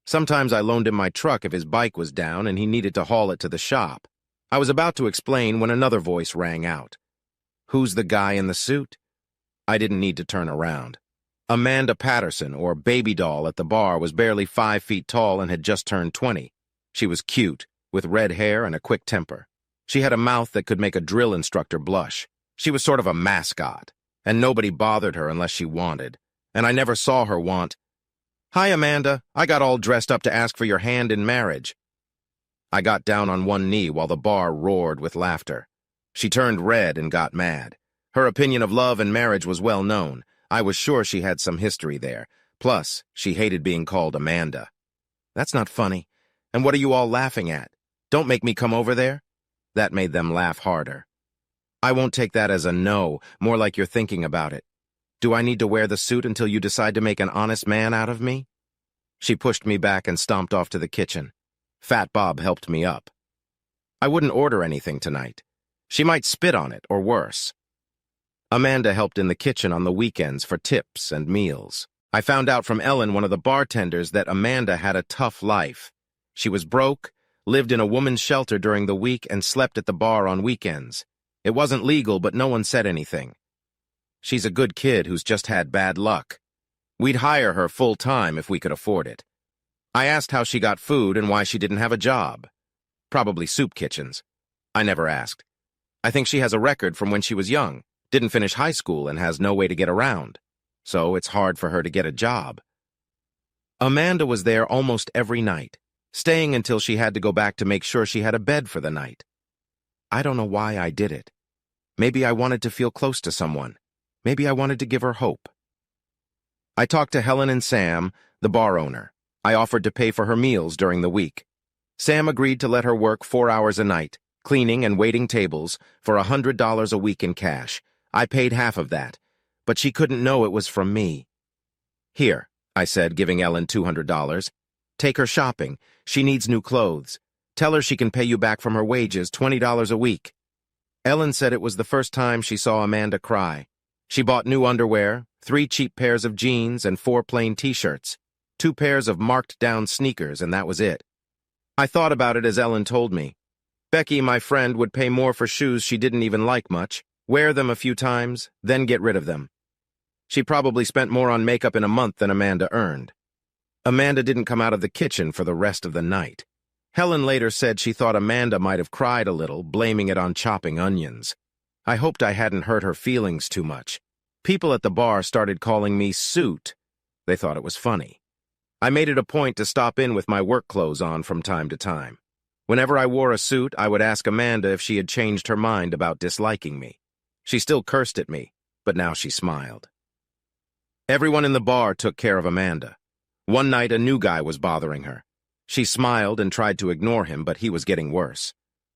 Sometimes I loaned him my truck if his bike was down and he needed to haul it to the shop. I was about to explain when another voice rang out. "Who's the guy in the suit?" I didn't need to turn around. Amanda Patterson, or Baby Doll, at the bar was barely 5 feet tall and had just turned 20. She was cute, with red hair and a quick temper. She had a mouth that could make a drill instructor blush. She was sort of a mascot, and nobody bothered her unless she wanted. And I never saw her want. "Hi, Amanda. I got all dressed up to ask for your hand in marriage." I got down on one knee while the bar roared with laughter. She turned red and got mad. Her opinion of love and marriage was well known. I was sure she had some history there. Plus, she hated being called Amanda. That's not funny. And what are you all laughing at? Don't make me come over there? That made them laugh harder. I won't take that as a no, more like you're thinking about it. Do I need to wear the suit until you decide to make an honest man out of me? She pushed me back and stomped off to the kitchen. Fat Bob helped me up. I wouldn't order anything tonight. She might spit on it, or worse. Amanda helped in the kitchen on the weekends for tips and meals. I found out from Ellen, one of the bartenders, that Amanda had a tough life. She was broke, lived in a woman's shelter during the week, and slept at the bar on weekends. It wasn't legal, but no one said anything. She's a good kid who's just had bad luck. We'd hire her full-time if we could afford it. I asked how she got food and why she didn't have a job. Probably soup kitchens. I never asked. I think she has a record from when she was young, didn't finish high school, and has no way to get around. So it's hard for her to get a job. Amanda was there almost every night, staying until she had to go back to make sure she had a bed for the night. I don't know why I did it. Maybe I wanted to feel close to someone. Maybe I wanted to give her hope. I talked to Helen and Sam, the bar owner. I offered to pay for her meals during the week. Sam agreed to let her work 4 hours a night, cleaning and waiting tables, for $100 a week in cash. I paid half of that, but she couldn't know it was from me. Here, I said, giving Ellen $200. Take her shopping. She needs new clothes. Tell her she can pay you back from her wages, $20 a week. Ellen said it was the first time she saw Amanda cry. She bought new underwear, 3 cheap pairs of jeans, and 4 plain t-shirts, 2 pairs of marked-down sneakers, and that was it. I thought about it as Ellen told me. Becky, my friend, would pay more for shoes she didn't even like much, wear them a few times, then get rid of them. She probably spent more on makeup in a month than Amanda earned. Amanda didn't come out of the kitchen for the rest of the night. Helen later said she thought Amanda might have cried a little, blaming it on chopping onions. I hoped I hadn't hurt her feelings too much. People at the bar started calling me Suit. They thought it was funny. I made it a point to stop in with my work clothes on from time to time. Whenever I wore a suit, I would ask Amanda if she had changed her mind about disliking me. She still cursed at me, but now she smiled. Everyone in the bar took care of Amanda. One night, a new guy was bothering her. She smiled and tried to ignore him, but he was getting worse.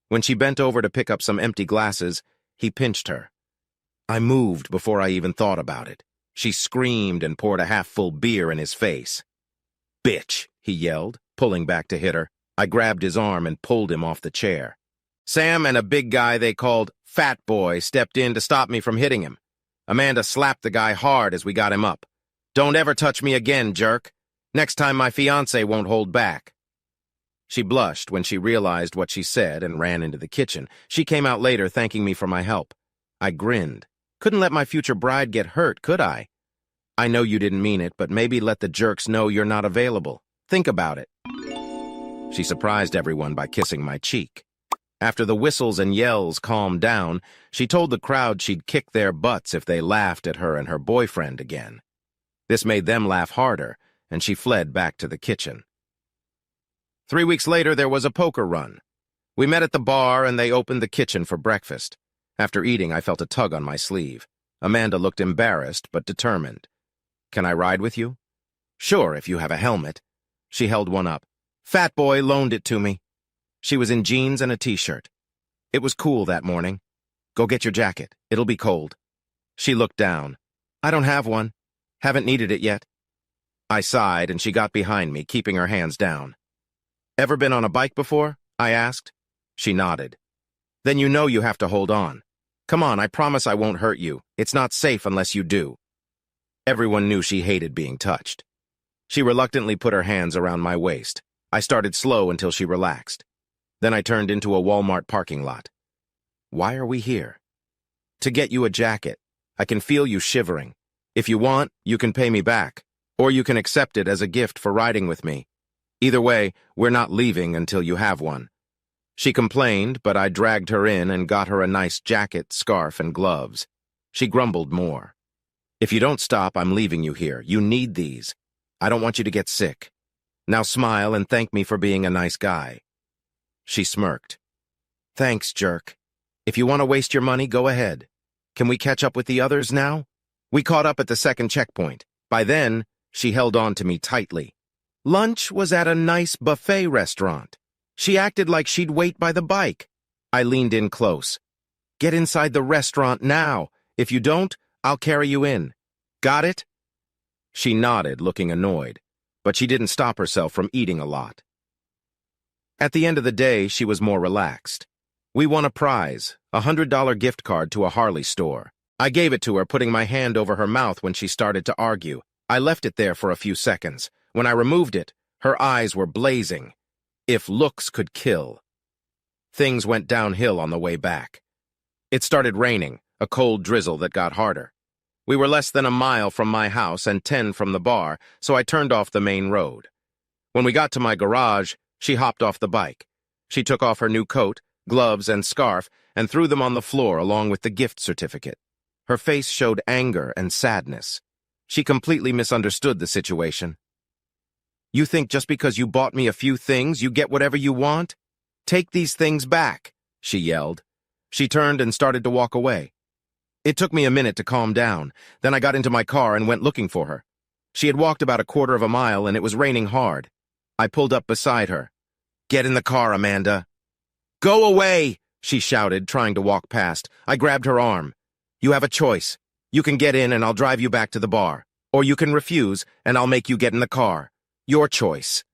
When she bent over to pick up some empty glasses, he pinched her. I moved before I even thought about it. She screamed and poured a half-full beer in his face. "Bitch," he yelled, pulling back to hit her. I grabbed his arm and pulled him off the chair. Sam and a big guy they called Fat Boy stepped in to stop me from hitting him. Amanda slapped the guy hard as we got him up. "Don't ever touch me again, jerk. Next time my fiancé won't hold back." She blushed when she realized what she said and ran into the kitchen. She came out later thanking me for my help. I grinned. Couldn't let my future bride get hurt, could I? I know you didn't mean it, but maybe let the jerks know you're not available. Think about it. She surprised everyone by kissing my cheek. After the whistles and yells calmed down, she told the crowd she'd kick their butts if they laughed at her and her boyfriend again. This made them laugh harder, and she fled back to the kitchen. 3 weeks later, there was a poker run. We met at the bar, and they opened the kitchen for breakfast. After eating, I felt a tug on my sleeve. Amanda looked embarrassed, but determined. "Can I ride with you?" "Sure, if you have a helmet." She held one up. Fat Boy loaned it to me. She was in jeans and a t-shirt. It was cool that morning. "Go get your jacket. It'll be cold." She looked down. "I don't have one. Haven't needed it yet." I sighed, and she got behind me, keeping her hands down. "Ever been on a bike before?" I asked. She nodded. "Then you know you have to hold on. Come on, I promise I won't hurt you. It's not safe unless you do." Everyone knew she hated being touched. She reluctantly put her hands around my waist. I started slow until she relaxed. Then I turned into a Walmart parking lot. "Why are we here?" "To get you a jacket. I can feel you shivering. If you want, you can pay me back, or you can accept it as a gift for riding with me. Either way, we're not leaving until you have one." She complained, but I dragged her in and got her a nice jacket, scarf, and gloves. She grumbled more. "If you don't stop, I'm leaving you here. You need these. I don't want you to get sick. Now smile and thank me for being a nice guy." She smirked. Thanks, jerk. If you want to waste your money, go ahead. Can we catch up with the others now? We caught up at the second checkpoint. By then, she held on to me tightly. Lunch was at a nice buffet restaurant. She acted like she'd wait by the bike. I leaned in close. Get inside the restaurant now. If you don't, I'll carry you in. Got it? She nodded, looking annoyed, but she didn't stop herself from eating a lot. At the end of the day, she was more relaxed. We won a prize, a $100 gift card to a Harley store. I gave it to her, putting my hand over her mouth when she started to argue. I left it there for a few seconds. When I removed it, her eyes were blazing. If looks could kill. Things went downhill on the way back. It started raining, a cold drizzle that got harder. We were less than a mile from my house and 10 from the bar, so I turned off the main road. When we got to my garage, she hopped off the bike. She took off her new coat, gloves, and scarf and threw them on the floor along with the gift certificate. Her face showed anger and sadness. She completely misunderstood the situation. You think just because you bought me a few things, you get whatever you want? Take these things back, she yelled. She turned and started to walk away. It took me a minute to calm down. Then I got into my car and went looking for her. She had walked about a quarter of a mile and it was raining hard. I pulled up beside her. Get in the car, Amanda. Go away, she shouted, trying to walk past. I grabbed her arm. You have a choice. You can get in and I'll drive you back to the bar. Or you can refuse and I'll make you get in the car. Your choice.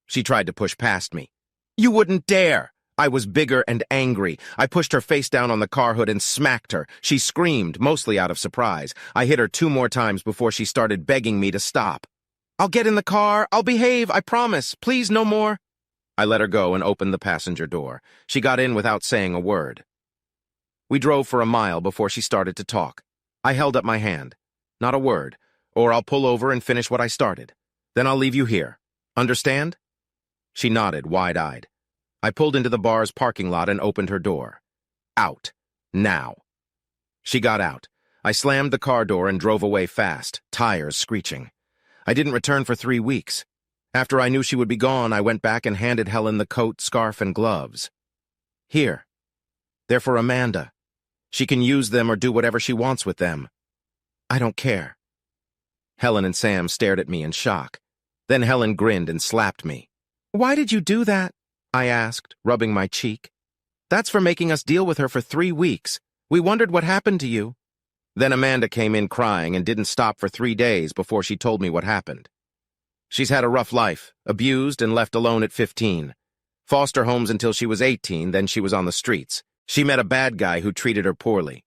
She tried to push past me. You wouldn't dare. I was bigger and angry. I pushed her face down on the car hood and smacked her. She screamed, mostly out of surprise. I hit her 2 more times before she started begging me to stop. I'll get in the car. I'll behave. I promise. Please, no more. I let her go and opened the passenger door. She got in without saying a word. We drove for a mile before she started to talk. I held up my hand. Not a word. Or I'll pull over and finish what I started. Then I'll leave you here. Understand? She nodded, wide-eyed. I pulled into the bar's parking lot and opened her door. Out. Now. She got out. I slammed the car door and drove away fast, tires screeching. I didn't return for 3 weeks. After I knew she would be gone, I went back and handed Helen the coat, scarf, and gloves. Here. They're for Amanda. She can use them or do whatever she wants with them. I don't care. Helen and Sam stared at me in shock. Then Helen grinned and slapped me. Why did you do that? I asked, rubbing my cheek. That's for making us deal with her for 3 weeks. We wondered what happened to you. Then Amanda came in crying and didn't stop for 3 days before she told me what happened. She's had a rough life, abused and left alone at 15. Foster homes until she was 18, then she was on the streets. She met a bad guy who treated her poorly.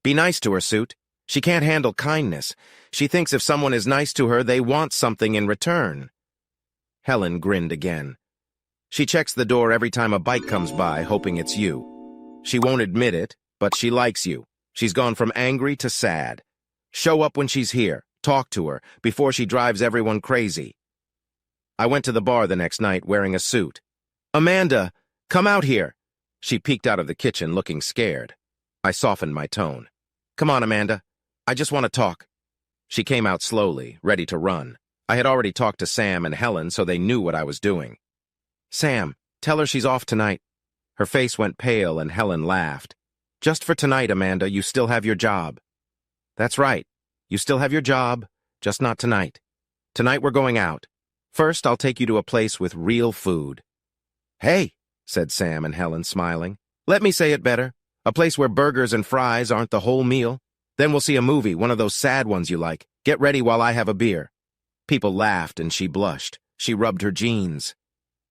Be nice to her, Suit. She can't handle kindness. She thinks if someone is nice to her, they want something in return. Helen grinned again. She checks the door every time a bike comes by, hoping it's you. She won't admit it, but she likes you. She's gone from angry to sad. Show up when she's here. Talk to her before she drives everyone crazy. I went to the bar the next night wearing a suit. Amanda, come out here. She peeked out of the kitchen looking scared. I softened my tone. Come on, Amanda. I just want to talk. She came out slowly, ready to run. I had already talked to Sam and Helen, so they knew what I was doing. Sam, tell her she's off tonight. Her face went pale and Helen laughed. Just for tonight, Amanda, you still have your job. That's right. You still have your job, just not tonight. Tonight we're going out. First, I'll take you to a place with real food. Hey, said Sam and Helen, smiling. Let me say it better. A place where burgers and fries aren't the whole meal. Then we'll see a movie, one of those sad ones you like. Get ready while I have a beer. People laughed and she blushed. She rubbed her jeans.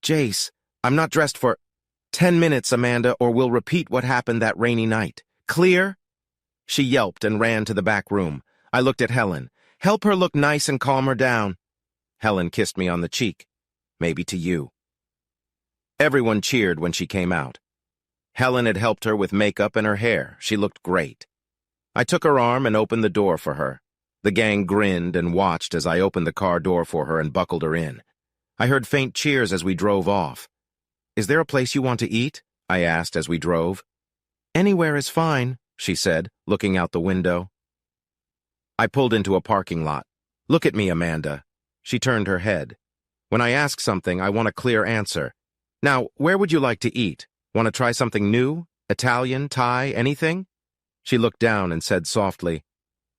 Jace, I'm not dressed for 10 minutes, Amanda, or we'll repeat what happened that rainy night. Clear? She yelped and ran to the back room. I looked at Helen. Help her look nice and calm her down. Helen kissed me on the cheek. Maybe to you. Everyone cheered when she came out. Helen had helped her with makeup and her hair. She looked great. I took her arm and opened the door for her. The gang grinned and watched as I opened the car door for her and buckled her in. I heard faint cheers as we drove off. Is there a place you want to eat? I asked as we drove. Anywhere is fine, she said, looking out the window. I pulled into a parking lot. Look at me, Amanda. She turned her head. When I ask something, I want a clear answer. Now, where would you like to eat? Want to try something new? Italian, Thai, anything? She looked down and said softly,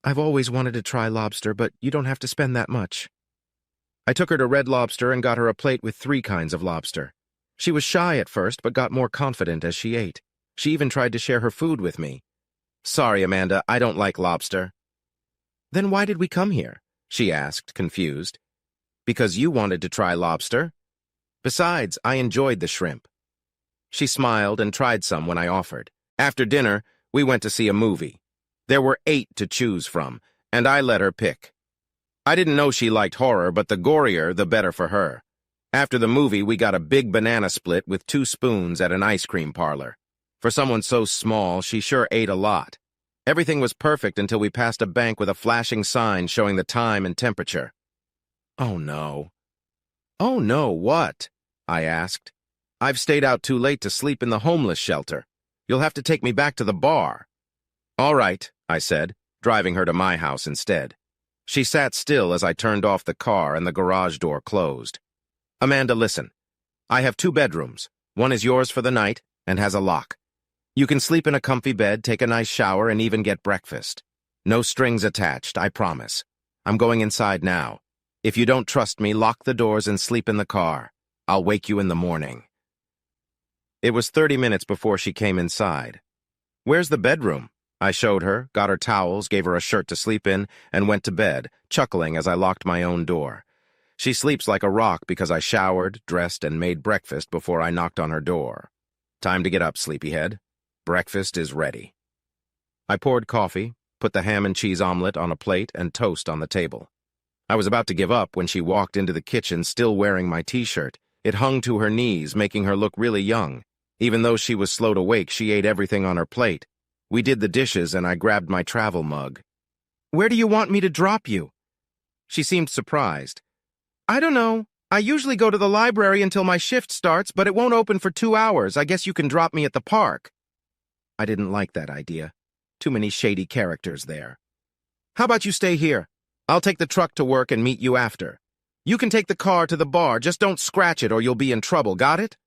I've always wanted to try lobster, but you don't have to spend that much. I took her to Red Lobster and got her a plate with 3 kinds of lobster. She was shy at first, but got more confident as she ate. She even tried to share her food with me. Sorry, Amanda, I don't like lobster. Then why did we come here? She asked, confused. Because you wanted to try lobster. Besides, I enjoyed the shrimp. She smiled and tried some when I offered. After dinner, we went to see a movie. There were 8 to choose from, and I let her pick. I didn't know she liked horror, but the gorier, the better for her. After the movie, we got a big banana split with 2 spoons at an ice cream parlor. For someone so small, she sure ate a lot. Everything was perfect until we passed a bank with a flashing sign showing the time and temperature. Oh, no. Oh, no, what? I asked. I've stayed out too late to sleep in the homeless shelter. You'll have to take me back to the bar. All right, I said, driving her to my house instead. She sat still as I turned off the car and the garage door closed. Amanda, listen. I have 2 bedrooms. One is yours for the night and has a lock. You can sleep in a comfy bed, take a nice shower, and even get breakfast. No strings attached, I promise. I'm going inside now. If you don't trust me, lock the doors and sleep in the car. I'll wake you in the morning. It was 30 minutes before she came inside. Where's the bedroom? I showed her, got her towels, gave her a shirt to sleep in, and went to bed, chuckling as I locked my own door. She sleeps like a rock because I showered, dressed, and made breakfast before I knocked on her door. Time to get up, sleepyhead. Breakfast is ready. I poured coffee, put the ham and cheese omelet on a plate, and toast on the table. I was about to give up when she walked into the kitchen still wearing my t-shirt. It hung to her knees, making her look really young. Even though she was slow to wake, she ate everything on her plate. We did the dishes, and I grabbed my travel mug. Where do you want me to drop you? She seemed surprised. I don't know. I usually go to the library until my shift starts, but it won't open for 2 hours. I guess you can drop me at the park. I didn't like that idea. Too many shady characters there. How about you stay here? I'll take the truck to work and meet you after. You can take the car to the bar, just don't scratch it or you'll be in trouble, got it?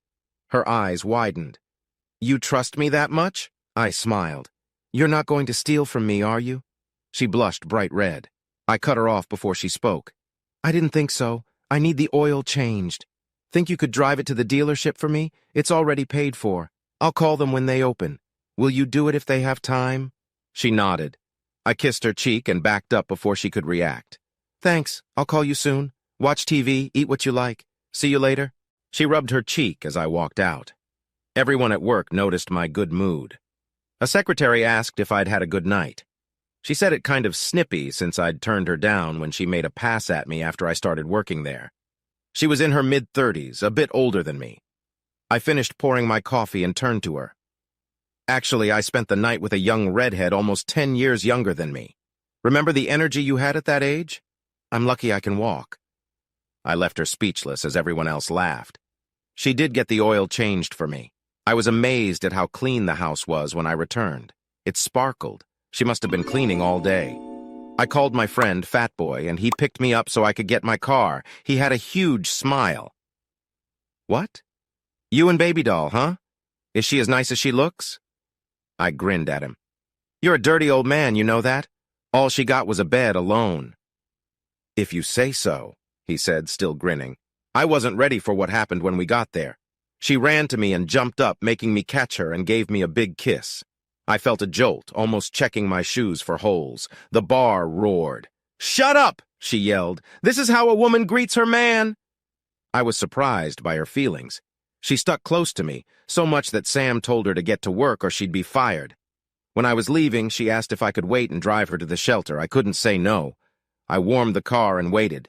Her eyes widened. You trust me that much? I smiled. You're not going to steal from me, are you? She blushed bright red. I cut her off before she spoke. I didn't think so. I need the oil changed. Think you could drive it to the dealership for me? It's already paid for. I'll call them when they open. Will you do it if they have time? She nodded. I kissed her cheek and backed up before she could react. Thanks. I'll call you soon. Watch TV, eat what you like. See you later. She rubbed her cheek as I walked out. Everyone at work noticed my good mood. A secretary asked if I'd had a good night. She said it kind of snippy since I'd turned her down when she made a pass at me after I started working there. She was in her mid-30s, a bit older than me. I finished pouring my coffee and turned to her. Actually, I spent the night with a young redhead almost 10 years younger than me. Remember the energy you had at that age? I'm lucky I can walk. I left her speechless as everyone else laughed. She did get the oil changed for me. I was amazed at how clean the house was when I returned. It sparkled. She must have been cleaning all day. I called my friend, Fat Boy, and he picked me up so I could get my car. He had a huge smile. What? You and Baby Doll, huh? Is she as nice as she looks? I grinned at him. You're a dirty old man, you know that? All she got was a bed alone. If you say so, he said, still grinning. I wasn't ready for what happened when we got there. She ran to me and jumped up, making me catch her and gave me a big kiss. I felt a jolt, almost checking my shoes for holes. The bar roared. Shut up, she yelled. This is how a woman greets her man. I was surprised by her feelings. She stuck close to me, so much that Sam told her to get to work or she'd be fired. When I was leaving, she asked if I could wait and drive her to the shelter. I couldn't say no. I warmed the car and waited.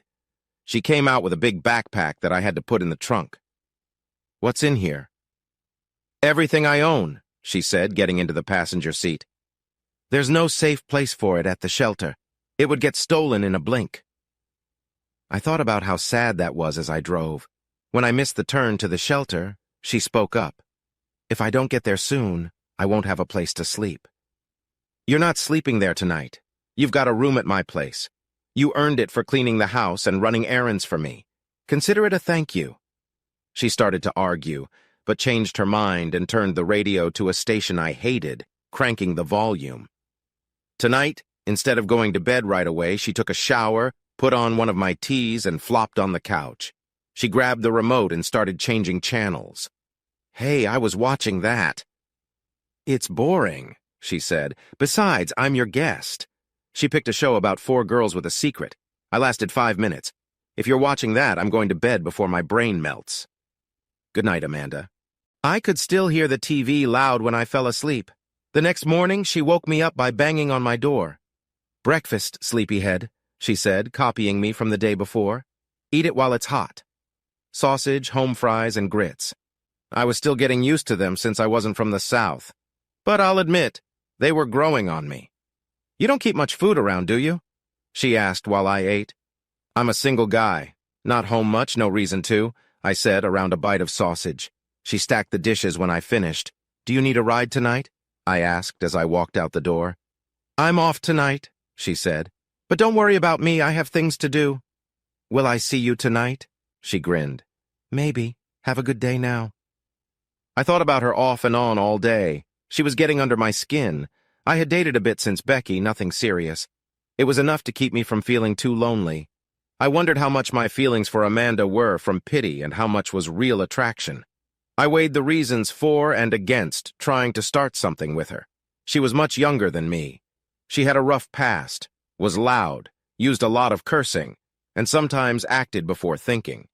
She came out with a big backpack that I had to put in the trunk. What's in here? Everything I own, she said, getting into the passenger seat. There's no safe place for it at the shelter. It would get stolen in a blink. I thought about how sad that was as I drove. When I missed the turn to the shelter, she spoke up. If I don't get there soon, I won't have a place to sleep. You're not sleeping there tonight. You've got a room at my place. You earned it for cleaning the house and running errands for me. Consider it a thank you. She started to argue, but changed her mind and turned the radio to a station I hated, cranking the volume. Tonight, instead of going to bed right away, she took a shower, put on one of my teas, and flopped on the couch. She grabbed the remote and started changing channels. "Hey, I was watching that." "It's boring," she said. "Besides, I'm your guest." She picked a show about 4 girls with a secret. I lasted 5 minutes. "If you're watching that, I'm going to bed before my brain melts." "Good night, Amanda." I could still hear the TV loud when I fell asleep. The next morning, she woke me up by banging on my door. "Breakfast, sleepyhead," she said, copying me from the day before. "Eat it while it's hot." Sausage, home fries, and grits. I was still getting used to them since I wasn't from the South. But I'll admit, they were growing on me. "You don't keep much food around, do you?" she asked while I ate. "I'm a single guy. Not home much, no reason to," I said around a bite of sausage. She stacked the dishes when I finished. "Do you need a ride tonight?" I asked as I walked out the door. "I'm off tonight," she said. "But don't worry about me, I have things to do." "Will I see you tonight?" She grinned. "Maybe. Have a good day now." I thought about her off and on all day. She was getting under my skin. I had dated a bit since Becky, nothing serious. It was enough to keep me from feeling too lonely. I wondered how much my feelings for Amanda were from pity and how much was real attraction. I weighed the reasons for and against trying to start something with her. She was much younger than me. She had a rough past, was loud, used a lot of cursing, and sometimes acted before thinking.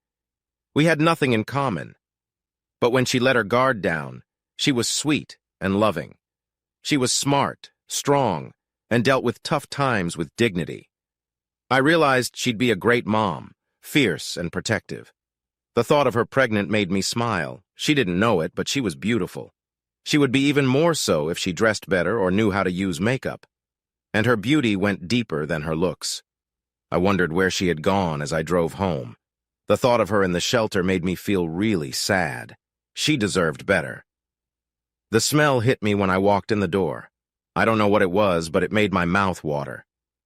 We had nothing in common. But when she let her guard down, she was sweet and loving. She was smart, strong, and dealt with tough times with dignity. I realized she'd be a great mom, fierce and protective. The thought of her pregnant made me smile. She didn't know it, but she was beautiful. She would be even more so if she dressed better or knew how to use makeup. And her beauty went deeper than her looks. I wondered where she had gone as I drove home. The thought of her in the shelter made me feel really sad. She deserved better. The smell hit me when I walked in the door. I don't know what it was, but it made my mouth water.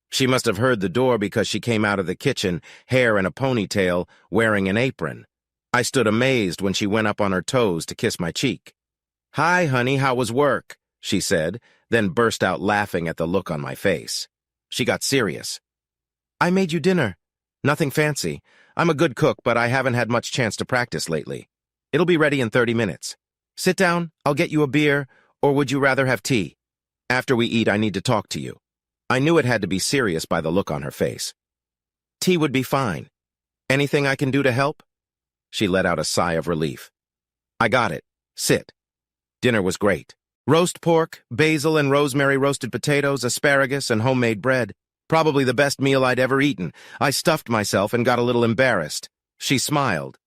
She must have heard the door because she came out of the kitchen, hair in a ponytail, wearing an apron. I stood amazed when she went up on her toes to kiss my cheek. "Hi, honey, how was work?" she said, then burst out laughing at the look on my face. She got serious. "I made you dinner. Nothing fancy. I'm a good cook, but I haven't had much chance to practice lately. It'll be ready in 30 minutes. Sit down, I'll get you a beer, or would you rather have tea? After we eat, I need to talk to you." I knew it had to be serious by the look on her face. "Tea would be fine. Anything I can do to help?" She let out a sigh of relief. "I got it. Sit." Dinner was great. Roast pork, basil and rosemary roasted potatoes, asparagus, and homemade bread. Probably the best meal I'd ever eaten. I stuffed myself and got a little embarrassed. She smiled.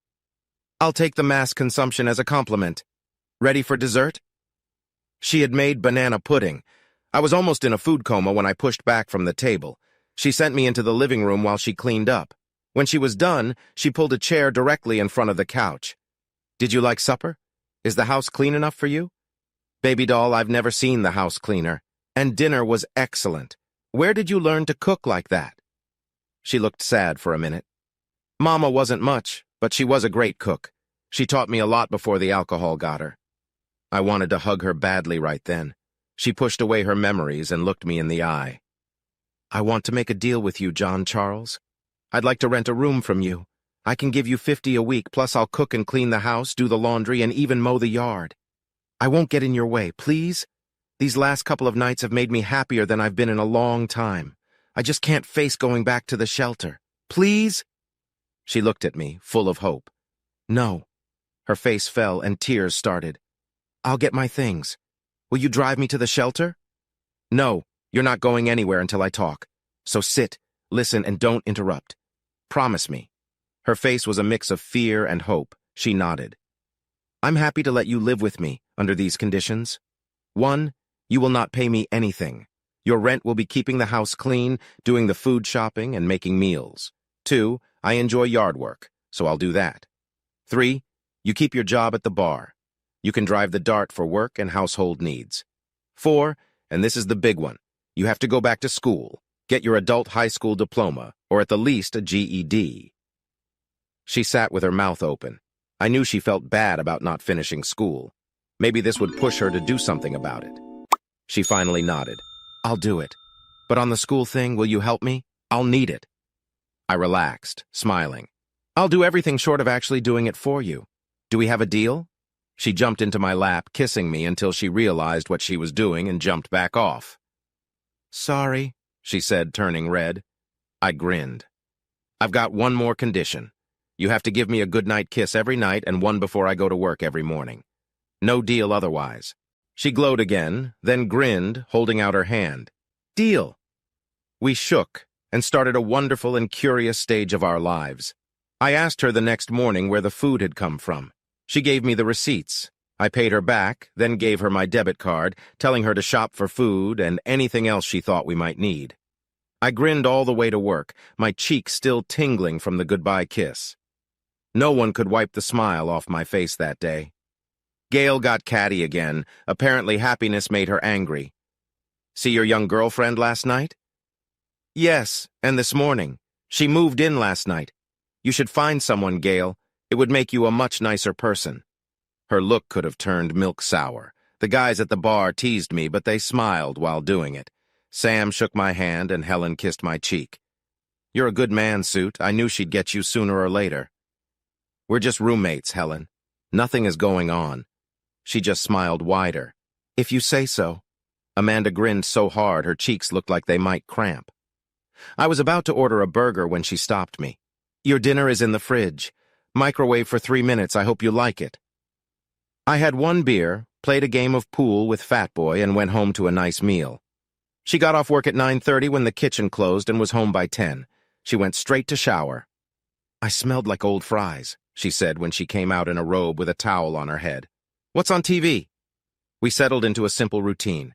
"I'll take the mass consumption as a compliment. Ready for dessert?" She had made banana pudding. I was almost in a food coma when I pushed back from the table. She sent me into the living room while she cleaned up. When she was done, she pulled a chair directly in front of the couch. "Did you like supper? Is the house clean enough for you?" "Baby doll, I've never seen the house cleaner. And dinner was excellent. Where did you learn to cook like that?" She looked sad for a minute. "Mama wasn't much, but she was a great cook. She taught me a lot before the alcohol got her." I wanted to hug her badly right then. She pushed away her memories and looked me in the eye. "I want to make a deal with you, John Charles. I'd like to rent a room from you. I can give you $50 a week, plus I'll cook and clean the house, do the laundry, and even mow the yard. I won't get in your way, please? These last couple of nights have made me happier than I've been in a long time. I just can't face going back to the shelter. Please?" She looked at me, full of hope. "No." Her face fell and tears started. "I'll get my things. Will you drive me to the shelter?" "No, you're not going anywhere until I talk. So sit, listen, and don't interrupt. Promise me." Her face was a mix of fear and hope. She nodded. "I'm happy to let you live with me under these conditions. 1, you will not pay me anything. Your rent will be keeping the house clean, doing the food shopping, and making meals. 2, I enjoy yard work, so I'll do that. 3, you keep your job at the bar. You can drive the Dart for work and household needs. 4, and this is the big one, you have to go back to school, get your adult high school diploma, or at the least a GED. She sat with her mouth open. I knew she felt bad about not finishing school. Maybe this would push her to do something about it. She finally nodded. I'll do it. But on the school thing, will you help me? I'll need it. I relaxed, smiling. I'll do everything short of actually doing it for you. Do we have a deal? She jumped into my lap, kissing me until she realized what she was doing and jumped back off. Sorry, she said, turning red. I grinned. I've got one more condition. You have to give me a goodnight kiss every night and one before I go to work every morning. No deal otherwise. She glowed again, then grinned, holding out her hand. Deal. We shook and started a wonderful and curious stage of our lives. I asked her the next morning where the food had come from. She gave me the receipts. I paid her back, then gave her my debit card, telling her to shop for food and anything else she thought we might need. I grinned all the way to work, my cheeks still tingling from the goodbye kiss. No one could wipe the smile off my face that day. Gail got catty again. Apparently happiness made her angry. See your young girlfriend last night? Yes, and this morning. She moved in last night. You should find someone, Gail. It would make you a much nicer person. Her look could have turned milk sour. The guys at the bar teased me, but they smiled while doing it. Sam shook my hand and Helen kissed my cheek. You're a good man, Suit. I knew she'd get you sooner or later. We're just roommates, Helen. Nothing is going on. She just smiled wider. If you say so. Amanda grinned so hard her cheeks looked like they might cramp. I was about to order a burger when she stopped me. Your dinner is in the fridge. Microwave for 3 minutes. I hope you like it. I had one beer, played a game of pool with Fat Boy, and went home to a nice meal. She got off work at 9:30 when the kitchen closed and was home by 10. She went straight to shower. I smelled like old fries, she said when she came out in a robe with a towel on her head. What's on TV? We settled into a simple routine.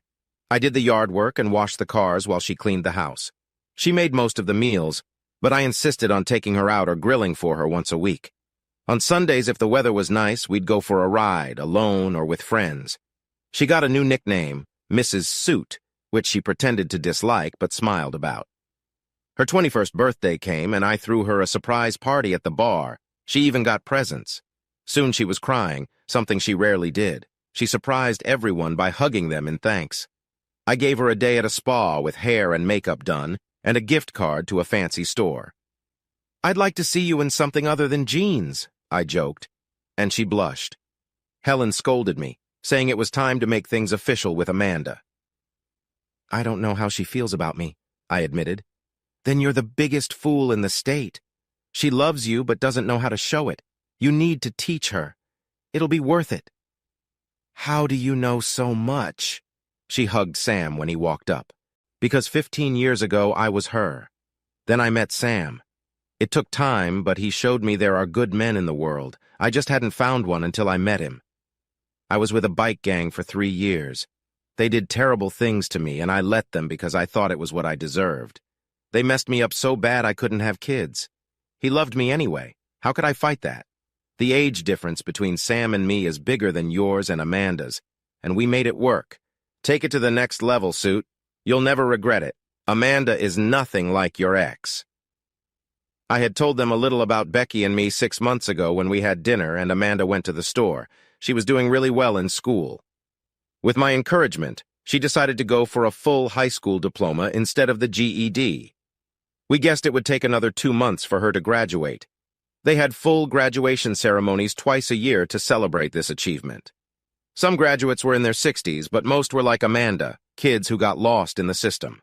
I did the yard work and washed the cars while she cleaned the house. She made most of the meals, but I insisted on taking her out or grilling for her once a week. On Sundays, if the weather was nice, we'd go for a ride, alone or with friends. She got a new nickname, Mrs. Suit, which she pretended to dislike but smiled about. Her 21st birthday came, and I threw her a surprise party at the bar. She even got presents. Soon she was crying, something she rarely did. She surprised everyone by hugging them in thanks. I gave her a day at a spa with hair and makeup done, and a gift card to a fancy store. I'd like to see you in something other than jeans, I joked, and she blushed. Helen scolded me, saying it was time to make things official with Amanda. I don't know how she feels about me, I admitted. Then you're the biggest fool in the state. She loves you but doesn't know how to show it. You need to teach her. It'll be worth it. How do you know so much? She hugged Sam when he walked up. Because 15 years ago I was her. Then I met Sam. It took time, but he showed me there are good men in the world. I just hadn't found one until I met him. I was with a bike gang for 3 years. They did terrible things to me, and I let them because I thought it was what I deserved. They messed me up so bad I couldn't have kids. He loved me anyway. How could I fight that? The age difference between Sam and me is bigger than yours and Amanda's, and we made it work. Take it to the next level, Suit. You'll never regret it. Amanda is nothing like your ex. I had told them a little about Becky and me 6 months ago when we had dinner and Amanda went to the store. She was doing really well in school. With my encouragement, she decided to go for a full high school diploma instead of the GED. We guessed it would take another 2 months for her to graduate. They had full graduation ceremonies twice a year to celebrate this achievement. Some graduates were in their 60s, but most were like Amanda, kids who got lost in the system.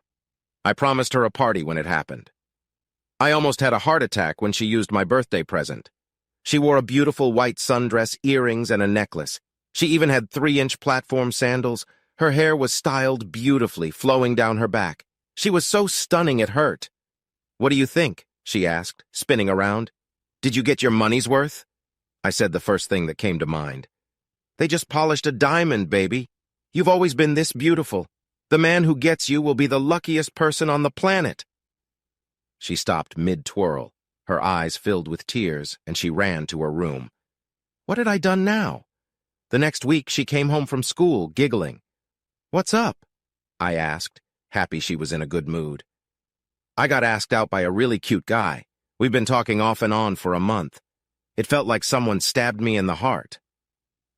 I promised her a party when it happened. I almost had a heart attack when she used my birthday present. She wore a beautiful white sundress, earrings, and a necklace. She even had 3-inch platform sandals. Her hair was styled beautifully, flowing down her back. She was so stunning it hurt. What do you think? She asked, spinning around. Did you get your money's worth? I said the first thing that came to mind. They just polished a diamond, baby. You've always been this beautiful. The man who gets you will be the luckiest person on the planet. She stopped mid-twirl. Her eyes filled with tears, and she ran to her room. What had I done now? The next week, she came home from school, giggling. What's up? I asked, happy she was in a good mood. I got asked out by a really cute guy. We've been talking off and on for a month. It felt like someone stabbed me in the heart.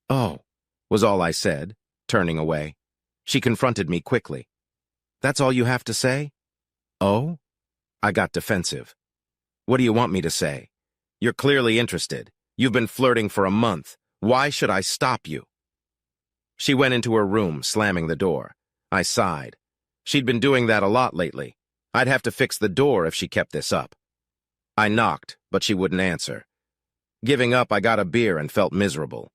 "Oh," was all I said, turning away. She confronted me quickly. "That's all you have to say?" "Oh?" I got defensive. "What do you want me to say? You're clearly interested. You've been flirting for a month. Why should I stop you?" She went into her room, slamming the door. I sighed. She'd been doing that a lot lately. I'd have to fix the door if she kept this up. I knocked, but she wouldn't answer. Giving up, I got a beer and felt miserable.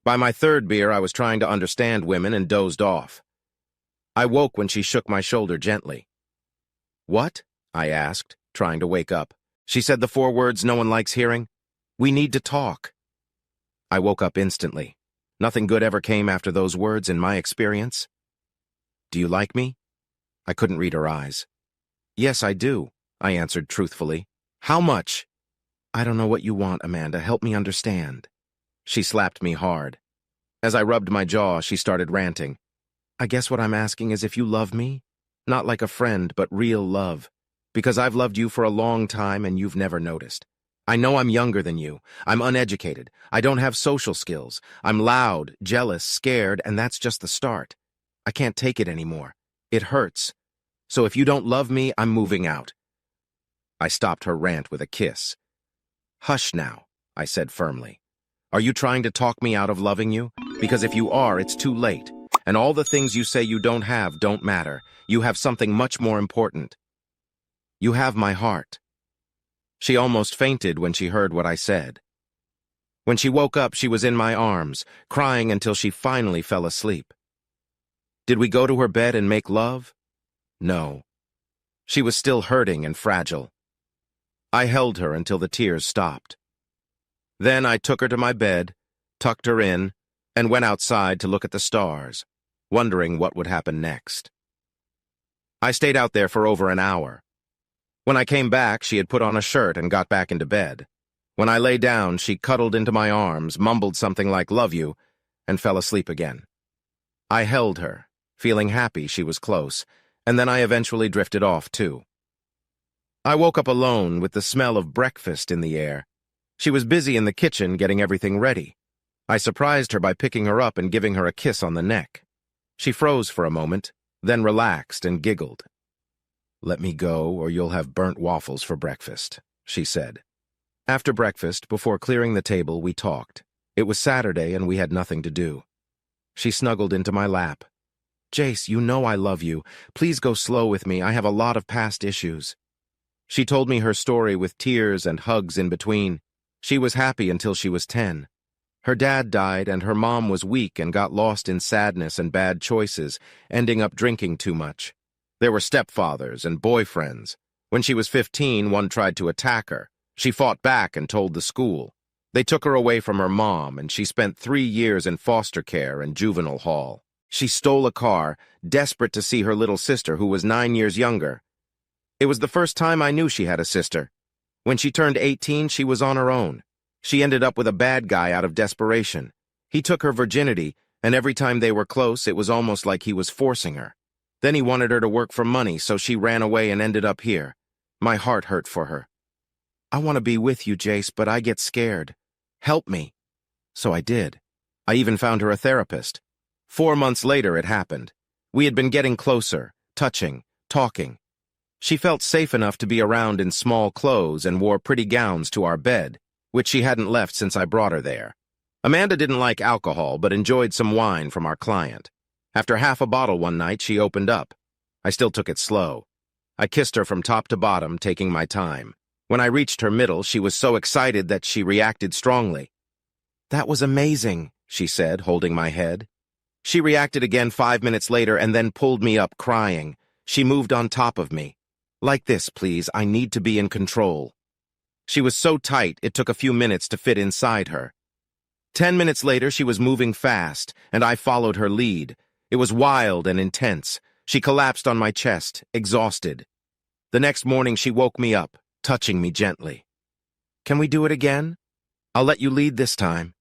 By my third beer, I was trying to understand women and dozed off. I woke when she shook my shoulder gently. "What?" I asked, trying to wake up. She said the 4 words no one likes hearing. "We need to talk." I woke up instantly. Nothing good ever came after those words in my experience. "Do you like me?" I couldn't read her eyes. "Yes, I do," I answered truthfully. "How much?" "I don't know what you want, Amanda. Help me understand." She slapped me hard. As I rubbed my jaw, she started ranting. "I guess what I'm asking is if you love me? Not like a friend, but real love. Because I've loved you for a long time and you've never noticed. I know I'm younger than you. I'm uneducated. I don't have social skills. I'm loud, jealous, scared, and that's just the start. I can't take it anymore. It hurts. So if you don't love me, I'm moving out." I stopped her rant with a kiss. "Hush now," I said firmly. "Are you trying to talk me out of loving you? Because if you are, it's too late. And all the things you say you don't have don't matter. You have something much more important. You have my heart." She almost fainted when she heard what I said. When she woke up, she was in my arms, crying until she finally fell asleep. Did we go to her bed and make love? No. She was still hurting and fragile. I held her until the tears stopped. Then I took her to my bed, tucked her in, and went outside to look at the stars, wondering what would happen next. I stayed out there for over an hour. When I came back, she had put on a shirt and got back into bed. When I lay down, she cuddled into my arms, mumbled something like "love you," and fell asleep again. I held her, feeling happy she was close, and then I eventually drifted off too. I woke up alone with the smell of breakfast in the air. She was busy in the kitchen getting everything ready. I surprised her by picking her up and giving her a kiss on the neck. She froze for a moment, then relaxed and giggled. "Let me go, or you'll have burnt waffles for breakfast," she said. After breakfast, before clearing the table, we talked. It was Saturday and we had nothing to do. She snuggled into my lap. "Jace, you know I love you. Please go slow with me. I have a lot of past issues." She told me her story with tears and hugs in between. She was happy until she was 10. Her dad died and her mom was weak and got lost in sadness and bad choices, ending up drinking too much. There were stepfathers and boyfriends. When she was 15, one tried to attack her. She fought back and told the school. They took her away from her mom, and she spent 3 years in foster care and juvenile hall. She stole a car, desperate to see her little sister, who was 9 years younger. It was the first time I knew she had a sister. When she turned 18, she was on her own. She ended up with a bad guy out of desperation. He took her virginity, and every time they were close, it was almost like he was forcing her. Then he wanted her to work for money, so she ran away and ended up here. My heart hurt for her. "I want to be with you, Jace, but I get scared. Help me." So I did. I even found her a therapist. 4 months later, it happened. We had been getting closer, touching, talking. She felt safe enough to be around in small clothes and wore pretty gowns to our bed, which she hadn't left since I brought her there. Amanda didn't like alcohol, but enjoyed some wine from our client. After half a bottle one night, she opened up. I still took it slow. I kissed her from top to bottom, taking my time. When I reached her middle, she was so excited that she reacted strongly. "That was amazing," she said, holding my head. She reacted again 5 minutes later and then pulled me up, crying. She moved on top of me. "Like this, please. I need to be in control." She was so tight, it took a few minutes to fit inside her. 10 minutes later, she was moving fast, and I followed her lead. It was wild and intense. She collapsed on my chest, exhausted. The next morning, she woke me up, touching me gently. "Can we do it again? I'll let you lead this time."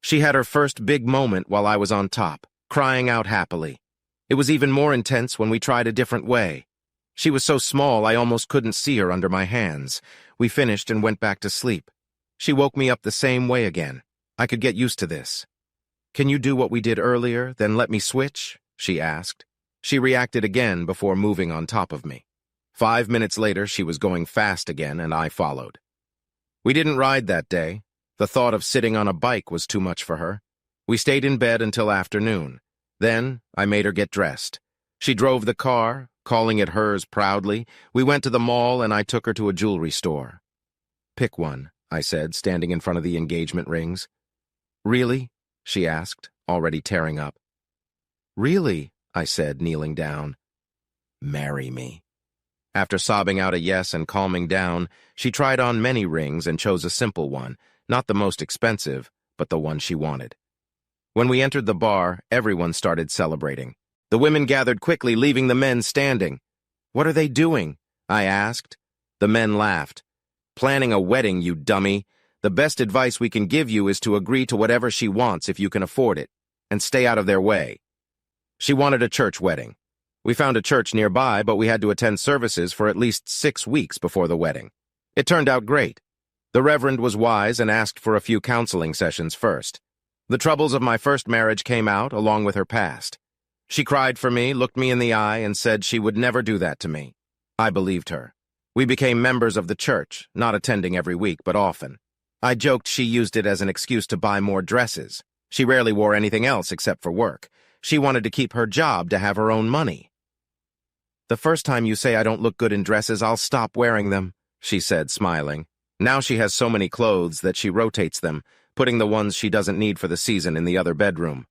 She had her first big moment while I was on top, crying out happily. It was even more intense when we tried a different way. She was so small I almost couldn't see her under my hands. We finished and went back to sleep. She woke me up the same way again. I could get used to this. "Can you do what we did earlier, then let me switch?" she asked. She reacted again before moving on top of me. 5 minutes later, she was going fast again, and I followed. We didn't ride that day. The thought of sitting on a bike was too much for her. We stayed in bed until afternoon. Then I made her get dressed. She drove the car, calling it hers proudly. We went to the mall, and I took her to a jewelry store. "Pick one," I said, standing in front of the engagement rings. "Really?" she asked, already tearing up. "Really?" I said, kneeling down. "Marry me." After sobbing out a yes and calming down, she tried on many rings and chose a simple one, not the most expensive, but the one she wanted. When we entered the bar, everyone started celebrating. The women gathered quickly, leaving the men standing. "What are they doing?" I asked. The men laughed. "Planning a wedding, you dummy. The best advice we can give you is to agree to whatever she wants if you can afford it, and stay out of their way." She wanted a church wedding. We found a church nearby, but we had to attend services for at least 6 weeks before the wedding. It turned out great. The reverend was wise and asked for a few counseling sessions first. The troubles of my first marriage came out, along with her past. She cried for me, looked me in the eye, and said she would never do that to me. I believed her. We became members of the church, not attending every week, but often. I joked she used it as an excuse to buy more dresses. She rarely wore anything else except for work. She wanted to keep her job to have her own money. "The first time you say I don't look good in dresses, I'll stop wearing them," she said, smiling. Now she has so many clothes that she rotates them, putting the ones she doesn't need for the season in the other bedroom.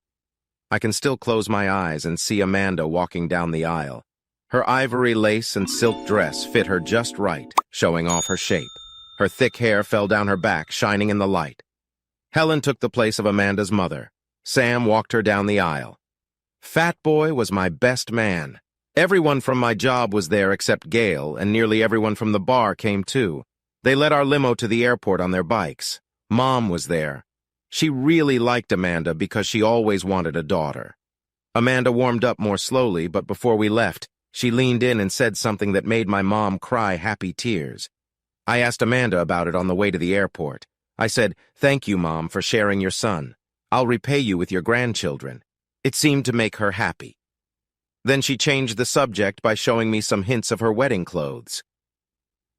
I can still close my eyes and see Amanda walking down the aisle. Her ivory lace and silk dress fit her just right, showing off her shape. Her thick hair fell down her back, shining in the light. Helen took the place of Amanda's mother. Sam walked her down the aisle. Fat Boy was my best man. Everyone from my job was there except Gail, and nearly everyone from the bar came too. They led our limo to the airport on their bikes. Mom was there. She really liked Amanda because she always wanted a daughter. Amanda warmed up more slowly, but before we left, she leaned in and said something that made my mom cry happy tears. I asked Amanda about it on the way to the airport. I said, "Thank you, Mom, for sharing your son. I'll repay you with your grandchildren." It seemed to make her happy. Then she changed the subject by showing me some hints of her wedding clothes.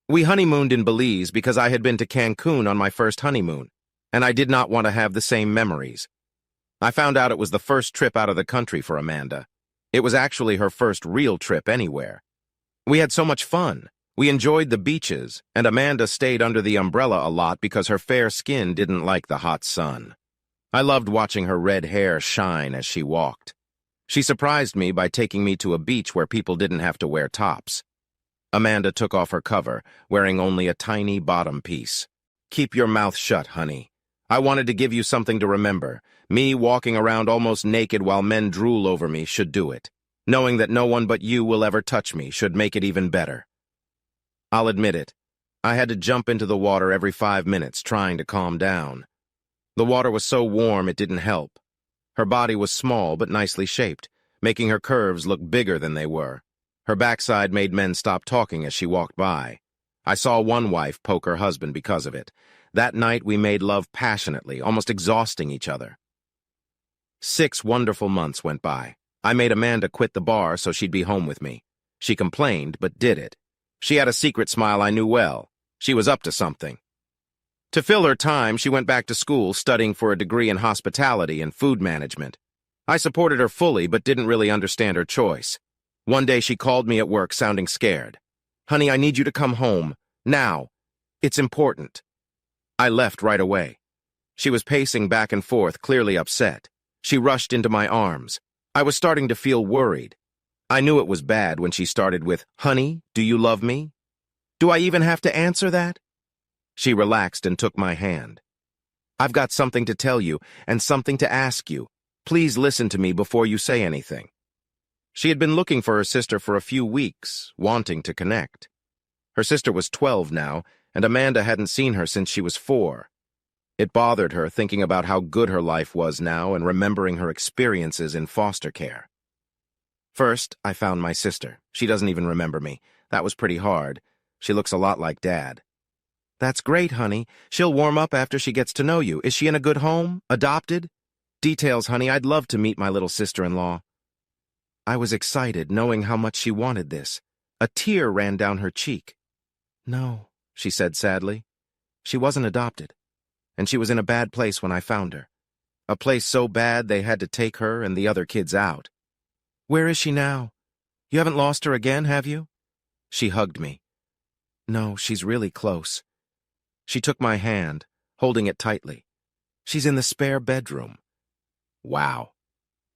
We honeymooned in Belize because I had been to Cancun on my first honeymoon, and I did not want to have the same memories. I found out it was the first trip out of the country for Amanda. It was actually her first real trip anywhere. We had so much fun. We enjoyed the beaches, and Amanda stayed under the umbrella a lot because her fair skin didn't like the hot sun. I loved watching her red hair shine as she walked. She surprised me by taking me to a beach where people didn't have to wear tops. Amanda took off her cover, wearing only a tiny bottom piece. "Keep your mouth shut, honey. I wanted to give you something to remember. Me walking around almost naked while men drool over me should do it. Knowing that no one but you will ever touch me should make it even better." I'll admit it. I had to jump into the water every 5 minutes, trying to calm down. The water was so warm it didn't help. Her body was small but nicely shaped, making her curves look bigger than they were. Her backside made men stop talking as she walked by. I saw one wife poke her husband because of it. That night we made love passionately, almost exhausting each other. 6 wonderful months went by. I made Amanda quit the bar so she'd be home with me. She complained, but did it. She had a secret smile I knew well. She was up to something. To fill her time, she went back to school studying for a degree in hospitality and food management. I supported her fully but didn't really understand her choice. One day she called me at work sounding scared. "Honey, I need you to come home. Now. It's important." I left right away. She was pacing back and forth, clearly upset. She rushed into my arms. I was starting to feel worried. I knew it was bad when she started with, "Honey, do you love me?" Do I even have to answer that? She relaxed and took my hand. "I've got something to tell you and something to ask you. Please listen to me before you say anything." She had been looking for her sister for a few weeks, wanting to connect. Her sister was 12 now, and Amanda hadn't seen her since she was 4. It bothered her thinking about how good her life was now and remembering her experiences in foster care. First, I found my sister. She doesn't even remember me. That was pretty hard. She looks a lot like Dad. That's great, honey. She'll warm up after she gets to know you. Is she in a good home? Adopted? Details, honey. I'd love to meet my little sister-in-law. I was excited, knowing how much she wanted this. A tear ran down her cheek. No, she said sadly. She wasn't adopted, and she was in a bad place when I found her. A place so bad they had to take her and the other kids out. Where is she now? You haven't lost her again, have you? She hugged me. No, she's really close. She took my hand, holding it tightly. She's in the spare bedroom. Wow.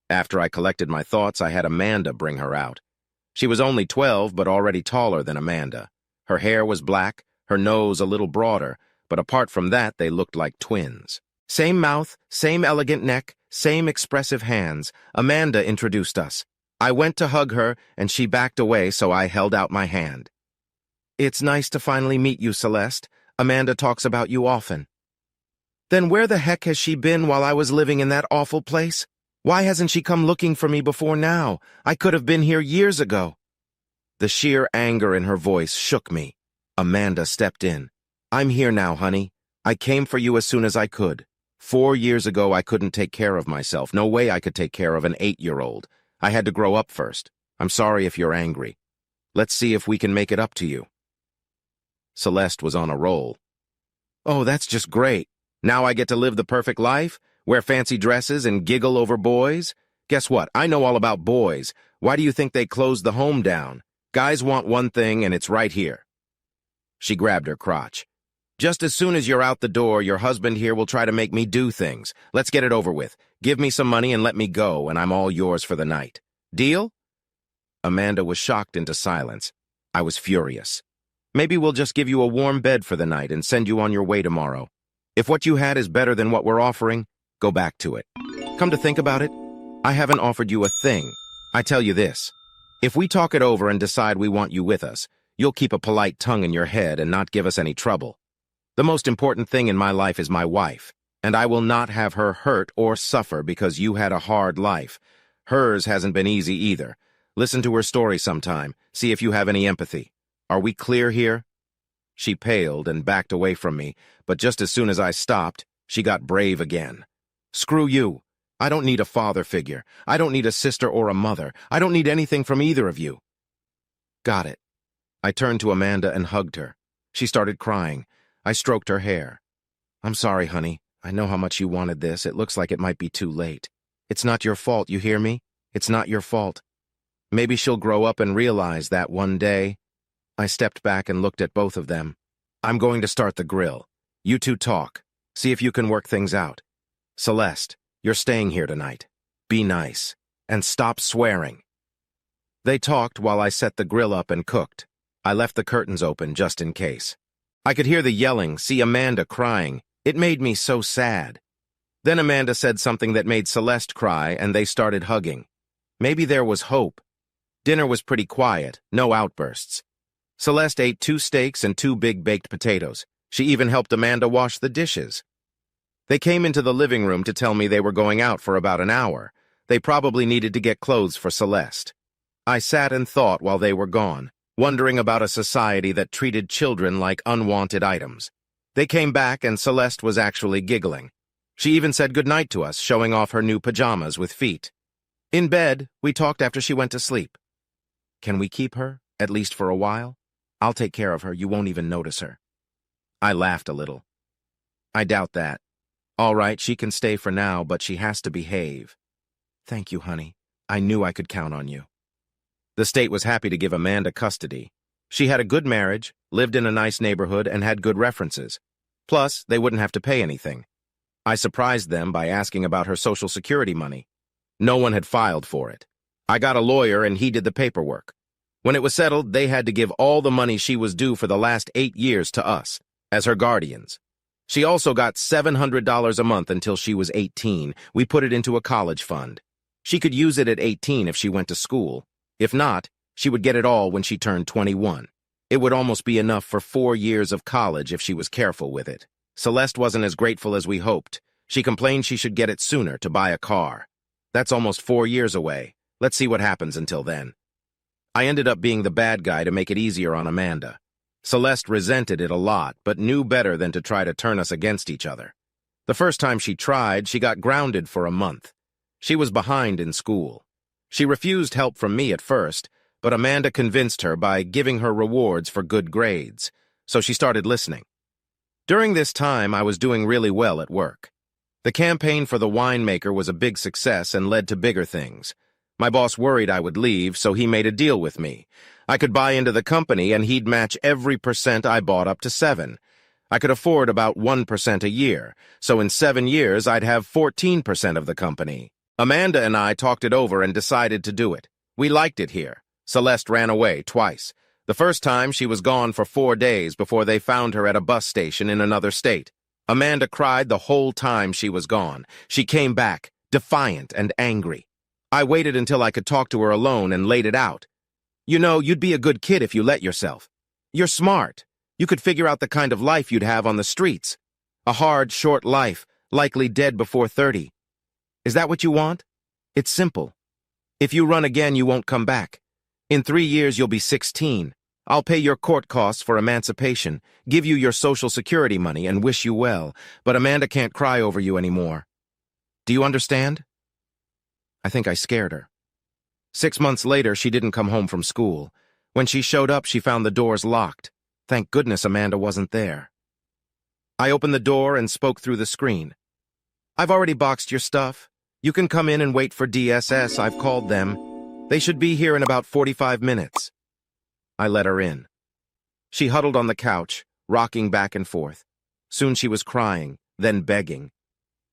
After I collected my thoughts, I had Amanda bring her out. She was only 12, but already taller than Amanda. Her hair was black, her nose a little broader, but apart from that, they looked like twins. Same mouth, same elegant neck, same expressive hands. Amanda introduced us. I went to hug her, and she backed away, so I held out my hand. It's nice to finally meet you, Celeste. Amanda talks about you often. Then where the heck has she been while I was living in that awful place? Why hasn't she come looking for me before now? I could have been here years ago. The sheer anger in her voice shook me. Amanda stepped in. I'm here now, honey. I came for you as soon as I could. 4 years ago, I couldn't take care of myself. No way I could take care of an 8-year-old. I had to grow up first. I'm sorry if you're angry. Let's see if we can make it up to you. Celeste was on a roll. Oh, that's just great. Now I get to live the perfect life? Wear fancy dresses and giggle over boys? Guess what? I know all about boys. Why do you think they closed the home down? Guys want one thing, and it's right here. She grabbed her crotch. Just as soon as you're out the door, your husband here will try to make me do things. Let's get it over with. Give me some money and let me go, and I'm all yours for the night. Deal? Amanda was shocked into silence. I was furious. Maybe we'll just give you a warm bed for the night and send you on your way tomorrow. If what you had is better than what we're offering, go back to it. Come to think about it, I haven't offered you a thing. I tell you this. If we talk it over and decide we want you with us, you'll keep a polite tongue in your head and not give us any trouble. The most important thing in my life is my wife, and I will not have her hurt or suffer because you had a hard life. Hers hasn't been easy either. Listen to her story sometime. See if you have any empathy. Are we clear here? She paled and backed away from me, but just as soon as I stopped, she got brave again. Screw you. I don't need a father figure. I don't need a sister or a mother. I don't need anything from either of you. Got it. I turned to Amanda and hugged her. She started crying. I stroked her hair. I'm sorry, honey. I know how much you wanted this. It looks like it might be too late. It's not your fault, you hear me? It's not your fault. Maybe she'll grow up and realize that one day. I stepped back and looked at both of them. I'm going to start the grill. You two talk. See if you can work things out. Celeste, you're staying here tonight. Be nice. And stop swearing. They talked while I set the grill up and cooked. I left the curtains open just in case. I could hear the yelling, see Amanda crying. It made me so sad. Then Amanda said something that made Celeste cry, and they started hugging. Maybe there was hope. Dinner was pretty quiet, no outbursts. Celeste ate 2 steaks and 2 big baked potatoes. She even helped Amanda wash the dishes. They came into the living room to tell me they were going out for about an hour. They probably needed to get clothes for Celeste. I sat and thought while they were gone, wondering about a society that treated children like unwanted items. They came back and Celeste was actually giggling. She even said goodnight to us, showing off her new pajamas with feet. In bed, we talked after she went to sleep. Can we keep her, at least for a while? I'll take care of her, you won't even notice her. I laughed a little. I doubt that. All right, she can stay for now, but she has to behave. Thank you, honey. I knew I could count on you. The state was happy to give Amanda custody. She had a good marriage, lived in a nice neighborhood, and had good references. Plus, they wouldn't have to pay anything. I surprised them by asking about her Social Security money. No one had filed for it. I got a lawyer and he did the paperwork. When it was settled, they had to give all the money she was due for the last 8 years to us, as her guardians. She also got $700 a month until she was 18. We put it into a college fund. She could use it at 18 if she went to school. If not, she would get it all when she turned 21. It would almost be enough for 4 years of college if she was careful with it. Celeste wasn't as grateful as we hoped. She complained she should get it sooner to buy a car. That's almost 4 years away. Let's see what happens until then. I ended up being the bad guy to make it easier on Amanda. Celeste resented it a lot, but knew better than to try to turn us against each other. The first time she tried, she got grounded for a month. She was behind in school. She refused help from me at first, but Amanda convinced her by giving her rewards for good grades, so she started listening. During this time, I was doing really well at work. The campaign for the winemaker was a big success and led to bigger things. My boss worried I would leave, so he made a deal with me. I could buy into the company and he'd match every percent I bought up to 7. I could afford about 1% a year, so in 7 years I'd have 14% of the company. Amanda and I talked it over and decided to do it. We liked it here. Celeste ran away twice. The first time she was gone for 4 days before they found her at a bus station in another state. Amanda cried the whole time she was gone. She came back, defiant and angry. I waited until I could talk to her alone and laid it out. You know, you'd be a good kid if you let yourself. You're smart. You could figure out the kind of life you'd have on the streets. A hard, short life, likely dead before 30. Is that what you want? It's simple. If you run again, you won't come back. In 3 years, you'll be 16. I'll pay your court costs for emancipation, give you your Social Security money, and wish you well, but Amanda can't cry over you anymore. Do you understand? I think I scared her. 6 months later, she didn't come home from school. When she showed up, she found the doors locked. Thank goodness Amanda wasn't there. I opened the door and spoke through the screen. I've already boxed your stuff. You can come in and wait for DSS, I've called them. They should be here in about 45 minutes. I let her in. She huddled on the couch, rocking back and forth. Soon she was crying, then begging.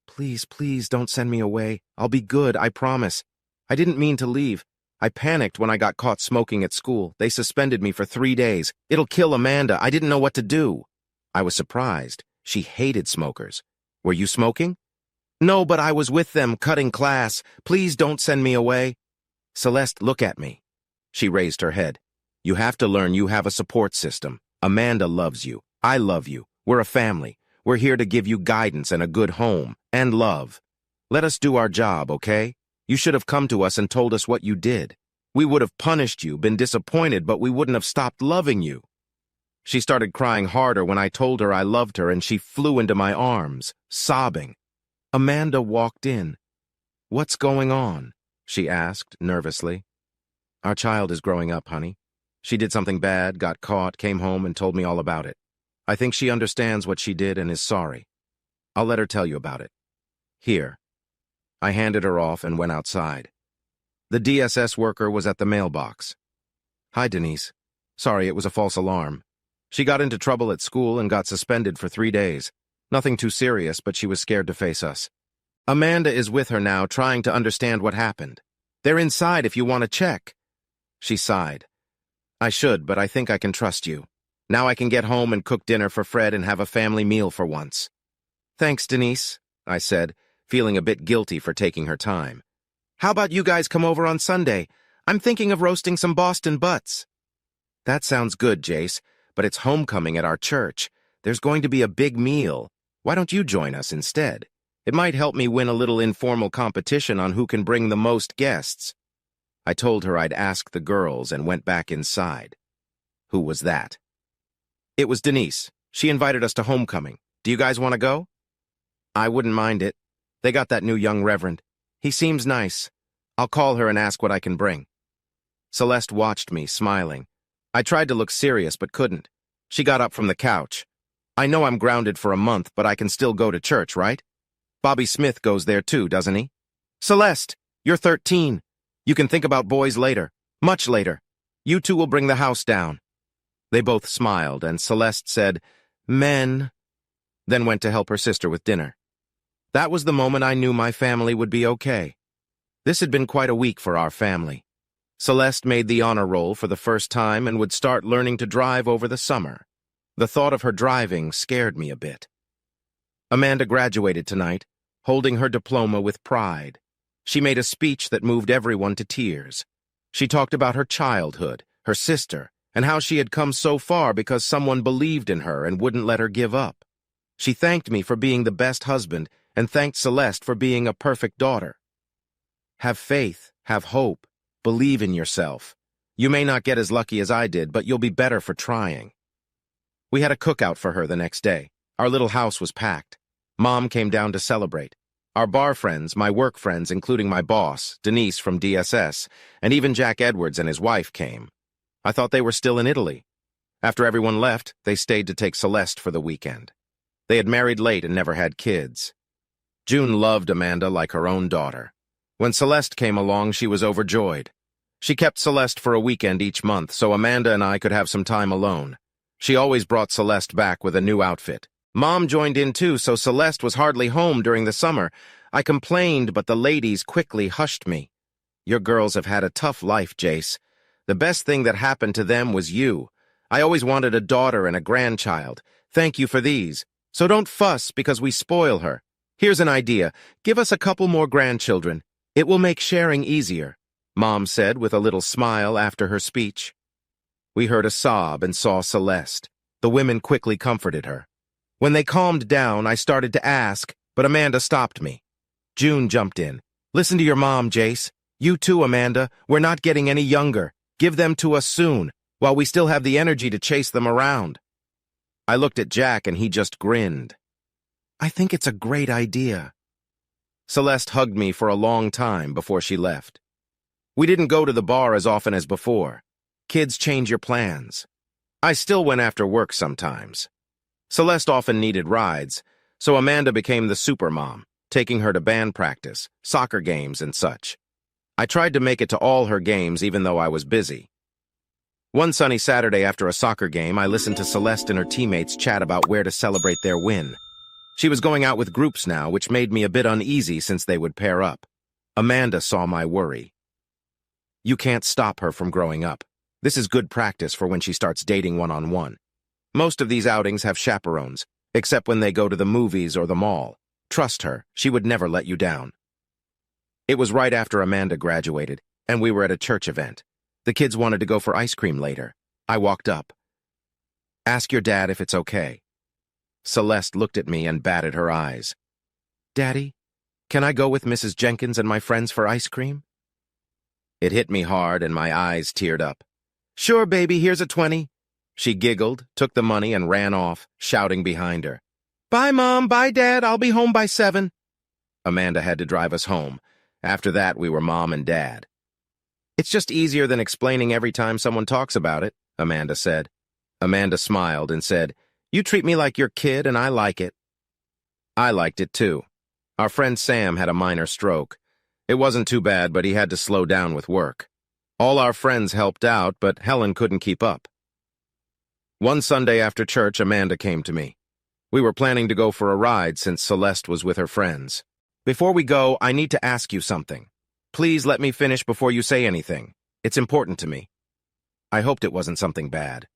Please, please don't send me away. I'll be good, I promise. I didn't mean to leave. I panicked when I got caught smoking at school. They suspended me for 3 days. It'll kill Amanda. I didn't know what to do. I was surprised. She hated smokers. Were you smoking? No, but I was with them, cutting class. Please don't send me away. Celeste, look at me. She raised her head. You have to learn you have a support system. Amanda loves you. I love you. We're a family. We're here to give you guidance and a good home, and love. Let us do our job, okay? You should have come to us and told us what you did. We would have punished you, been disappointed, but we wouldn't have stopped loving you. She started crying harder when I told her I loved her, and she flew into my arms, sobbing. Amanda walked in. What's going on? She asked, nervously. Our child is growing up, honey. She did something bad, got caught, came home, and told me all about it. I think she understands what she did and is sorry. I'll let her tell you about it. Here. I handed her off and went outside. The DSS worker was at the mailbox. Hi, Denise. Sorry, it was a false alarm. She got into trouble at school and got suspended for 3 days. Nothing too serious, but she was scared to face us. Amanda is with her now, trying to understand what happened. They're inside if you want to check. She sighed. I should, but I think I can trust you. Now I can get home and cook dinner for Fred and have a family meal for once. Thanks, Denise, I said, feeling a bit guilty for taking her time. How about you guys come over on Sunday? I'm thinking of roasting some Boston butts. That sounds good, Jace, but it's homecoming at our church. There's going to be a big meal. Why don't you join us instead? It might help me win a little informal competition on who can bring the most guests. I told her I'd ask the girls and went back inside. Who was that? It was Denise. She invited us to homecoming. Do you guys want to go? I wouldn't mind it. They got that new young reverend. He seems nice. I'll call her and ask what I can bring. Celeste watched me, smiling. I tried to look serious, but couldn't. She got up from the couch. I know I'm grounded for a month, but I can still go to church, right? Bobby Smith goes there too, doesn't he? Celeste, you're 13. You can think about boys later, much later. You two will bring the house down. They both smiled, and Celeste said, Men, then went to help her sister with dinner. That was the moment I knew my family would be okay. This had been quite a week for our family. Celeste made the honor roll for the first time and would start learning to drive over the summer. The thought of her driving scared me a bit. Amanda graduated tonight, holding her diploma with pride. She made a speech that moved everyone to tears. She talked about her childhood, her sister, and how she had come so far because someone believed in her and wouldn't let her give up. She thanked me for being the best husband and thanked Celeste for being a perfect daughter. Have faith, have hope, believe in yourself. You may not get as lucky as I did, but you'll be better for trying. We had a cookout for her the next day. Our little house was packed. Mom came down to celebrate. Our bar friends, my work friends, including my boss, Denise from DSS, and even Jack Edwards and his wife came. I thought they were still in Italy. After everyone left, they stayed to take Celeste for the weekend. They had married late and never had kids. June loved Amanda like her own daughter. When Celeste came along, she was overjoyed. She kept Celeste for a weekend each month, so Amanda and I could have some time alone. She always brought Celeste back with a new outfit. Mom joined in too, so Celeste was hardly home during the summer. I complained, but the ladies quickly hushed me. Your girls have had a tough life, Jace. The best thing that happened to them was you. I always wanted a daughter and a grandchild. Thank you for these. So don't fuss because we spoil her. Here's an idea. Give us a couple more grandchildren. It will make sharing easier, Mom said with a little smile after her speech. We heard a sob and saw Celeste. The women quickly comforted her. When they calmed down, I started to ask, but Amanda stopped me. June jumped in. Listen to your mom, Jace. You too, Amanda. We're not getting any younger. Give them to us soon, while we still have the energy to chase them around. I looked at Jack and he just grinned. I think it's a great idea. Celeste hugged me for a long time before she left. We didn't go to the bar as often as before. Kids change your plans. I still went after work sometimes. Celeste often needed rides, so Amanda became the supermom, taking her to band practice, soccer games, and such. I tried to make it to all her games even though I was busy. One sunny Saturday after a soccer game, I listened to Celeste and her teammates chat about where to celebrate their win. She was going out with groups now, which made me a bit uneasy since they would pair up. Amanda saw my worry. You can't stop her from growing up. This is good practice for when she starts dating one-on-one. Most of these outings have chaperones, except when they go to the movies or the mall. Trust her, she would never let you down. It was right after Amanda graduated, and we were at a church event. The kids wanted to go for ice cream later. I walked up. Ask your dad if it's okay. Celeste looked at me and batted her eyes. Daddy, can I go with Mrs. Jenkins and my friends for ice cream? It hit me hard and my eyes teared up. Sure, baby, here's a 20. She giggled, took the money, and ran off, shouting behind her. Bye, Mom. Bye, Dad. I'll be home by 7. Amanda had to drive us home. After that, we were Mom and Dad. It's just easier than explaining every time someone talks about it, Amanda said. Amanda smiled and said, You treat me like your kid, and I like it. I liked it, too. Our friend Sam had a minor stroke. It wasn't too bad, but he had to slow down with work. All our friends helped out, but Helen couldn't keep up. One Sunday after church, Amanda came to me. We were planning to go for a ride since Celeste was with her friends. Before we go, I need to ask you something. Please let me finish before you say anything. It's important to me. I hoped it wasn't something bad.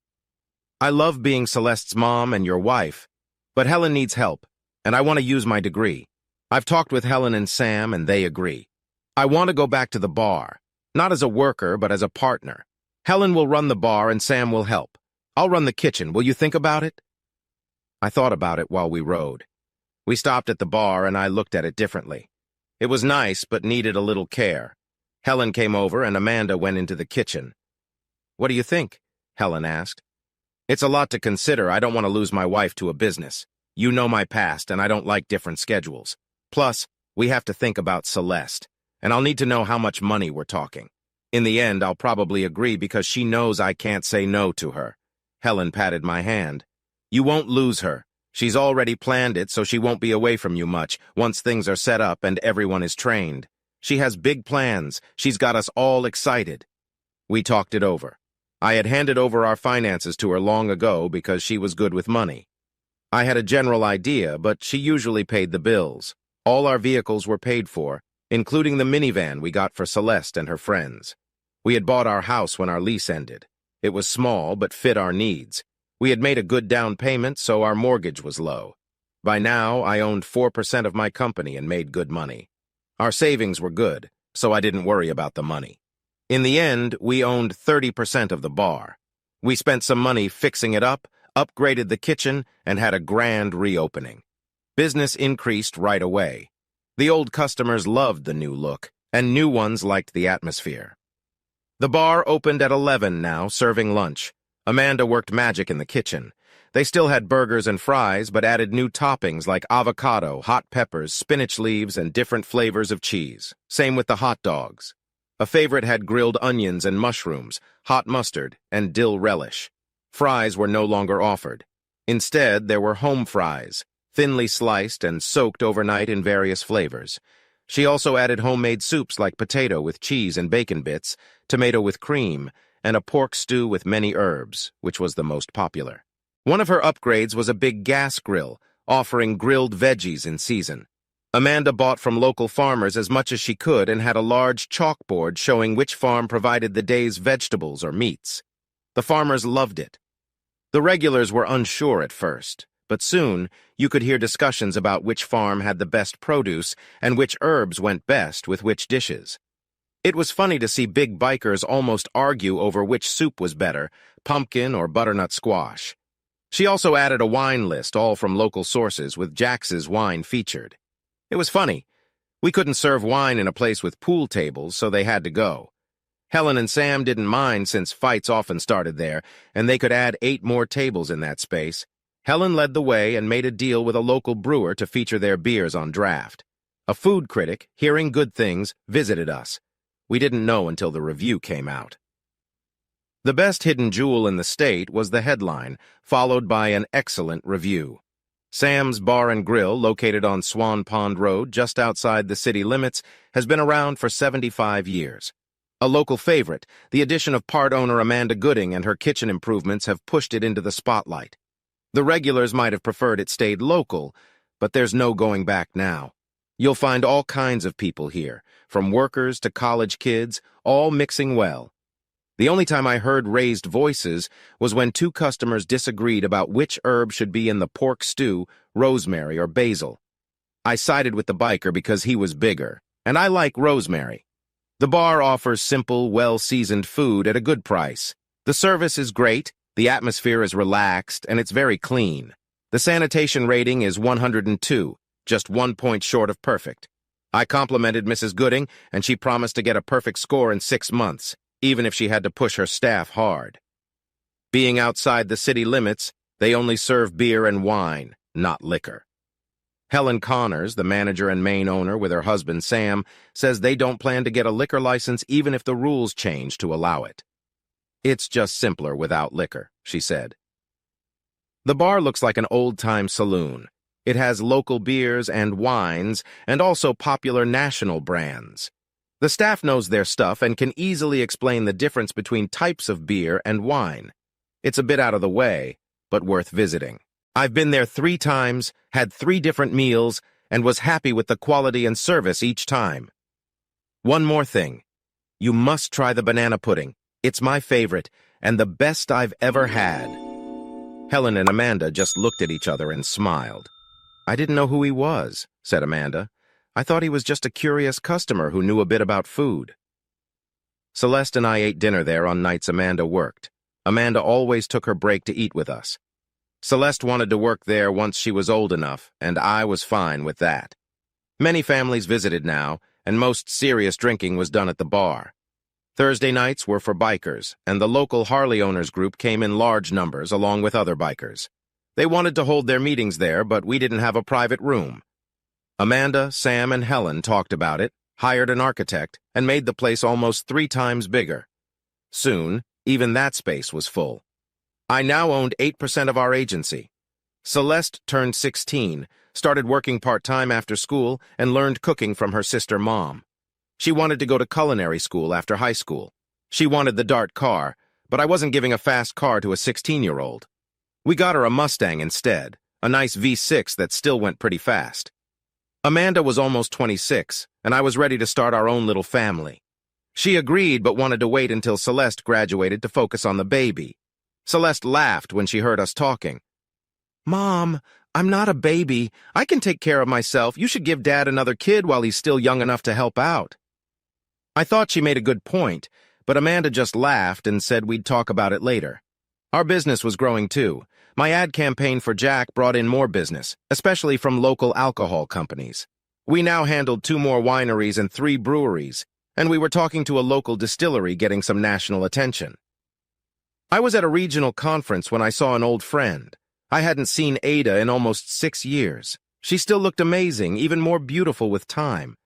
I love being Celeste's mom and your wife, but Helen needs help, and I want to use my degree. I've talked with Helen and Sam, and they agree. I want to go back to the bar, not as a worker, but as a partner. Helen will run the bar and Sam will help. I'll run the kitchen. Will you think about it? I thought about it while we rode. We stopped at the bar and I looked at it differently. It was nice, but needed a little care. Helen came over and Amanda went into the kitchen. What do you think? Helen asked. It's a lot to consider. I don't want to lose my wife to a business. You know my past and I don't like different schedules. Plus, we have to think about Celeste, and I'll need to know how much money we're talking. In the end, I'll probably agree because she knows I can't say no to her. Helen patted my hand. You won't lose her. She's already planned it, so she won't be away from you much once things are set up and everyone is trained. She has big plans. She's got us all excited. We talked it over. I had handed over our finances to her long ago because she was good with money. I had a general idea, but she usually paid the bills. All our vehicles were paid for, including the minivan we got for Celeste and her friends. We had bought our house when our lease ended. It was small, but fit our needs. We had made a good down payment, so our mortgage was low. By now, I owned 4% of my company and made good money. Our savings were good, so I didn't worry about the money. In the end, we owned 30% of the bar. We spent some money fixing it up, upgraded the kitchen, and had a grand reopening. Business increased right away. The old customers loved the new look, and new ones liked the atmosphere. The bar opened at 11 now, serving lunch. Amanda worked magic in the kitchen. They still had burgers and fries, but added new toppings like avocado, hot peppers, spinach leaves, and different flavors of cheese. Same with the hot dogs. A favorite had grilled onions and mushrooms, hot mustard, and dill relish. Fries were no longer offered. Instead, there were home fries, thinly sliced and soaked overnight in various flavors. She also added homemade soups like potato with cheese and bacon bits, tomato with cream, and a pork stew with many herbs, which was the most popular. One of her upgrades was a big gas grill, offering grilled veggies in season. Amanda bought from local farmers as much as she could and had a large chalkboard showing which farm provided the day's vegetables or meats. The farmers loved it. The regulars were unsure at first, but soon you could hear discussions about which farm had the best produce and which herbs went best with which dishes. It was funny to see big bikers almost argue over which soup was better, pumpkin or butternut squash. She also added a wine list, all from local sources, with Jax's wine featured. It was funny. We couldn't serve wine in a place with pool tables, so they had to go. Helen and Sam didn't mind since fights often started there, and they could add 8 more tables in that space. Helen led the way and made a deal with a local brewer to feature their beers on draft. A food critic, hearing good things, visited us. We didn't know until the review came out. The best hidden jewel in the state was the headline, followed by an excellent review. Sam's Bar and Grill, located on Swan Pond Road, just outside the city limits, has been around for 75 years. A local favorite, the addition of part owner Amanda Gooding and her kitchen improvements have pushed it into the spotlight. The regulars might have preferred it stayed local, but there's no going back now. You'll find all kinds of people here, from workers to college kids, all mixing well. The only time I heard raised voices was when 2 customers disagreed about which herb should be in the pork stew, rosemary or basil. I sided with the biker because he was bigger, and I like rosemary. The bar offers simple, well-seasoned food at a good price. The service is great, the atmosphere is relaxed, and it's very clean. The sanitation rating is 102, just 1 point short of perfect. I complimented Mrs. Gooding, and she promised to get a perfect score in 6 months. Even if she had to push her staff hard. Being outside the city limits, they only serve beer and wine, not liquor. Helen Connors, the manager and main owner with her husband Sam, says they don't plan to get a liquor license even if the rules change to allow it. It's just simpler without liquor, she said. The bar looks like an old-time saloon. It has local beers and wines, and also popular national brands. The staff knows their stuff and can easily explain the difference between types of beer and wine. It's a bit out of the way, but worth visiting. I've been there 3 times, had 3 different meals, and was happy with the quality and service each time. One more thing. You must try the banana pudding. It's my favorite, and the best I've ever had. Helen and Amanda just looked at each other and smiled. I didn't know who he was, said Amanda. I thought he was just a curious customer who knew a bit about food. Celeste and I ate dinner there on nights Amanda worked. Amanda always took her break to eat with us. Celeste wanted to work there once she was old enough, and I was fine with that. Many families visited now, and most serious drinking was done at the bar. Thursday nights were for bikers, and the local Harley owners group came in large numbers along with other bikers. They wanted to hold their meetings there, but we didn't have a private room. Amanda, Sam, and Helen talked about it, hired an architect, and made the place almost 3 times bigger. Soon, even that space was full. I now owned 8% of our agency. Celeste turned 16, started working part-time after school, and learned cooking from her sister Mom. She wanted to go to culinary school after high school. She wanted the Dart car, but I wasn't giving a fast car to a 16-year-old. We got her a Mustang instead, a nice V6 that still went pretty fast. Amanda was almost 26, and I was ready to start our own little family. She agreed but wanted to wait until Celeste graduated to focus on the baby. Celeste laughed when she heard us talking. Mom, I'm not a baby. I can take care of myself. You should give Dad another kid while he's still young enough to help out. I thought she made a good point, but Amanda just laughed and said we'd talk about it later. Our business was growing too. My ad campaign for Jack brought in more business, especially from local alcohol companies. We now handled 2 more wineries and 3 breweries, and we were talking to a local distillery getting some national attention. I was at a regional conference when I saw an old friend. I hadn't seen Ada in almost 6 years. She still looked amazing, even more beautiful with time.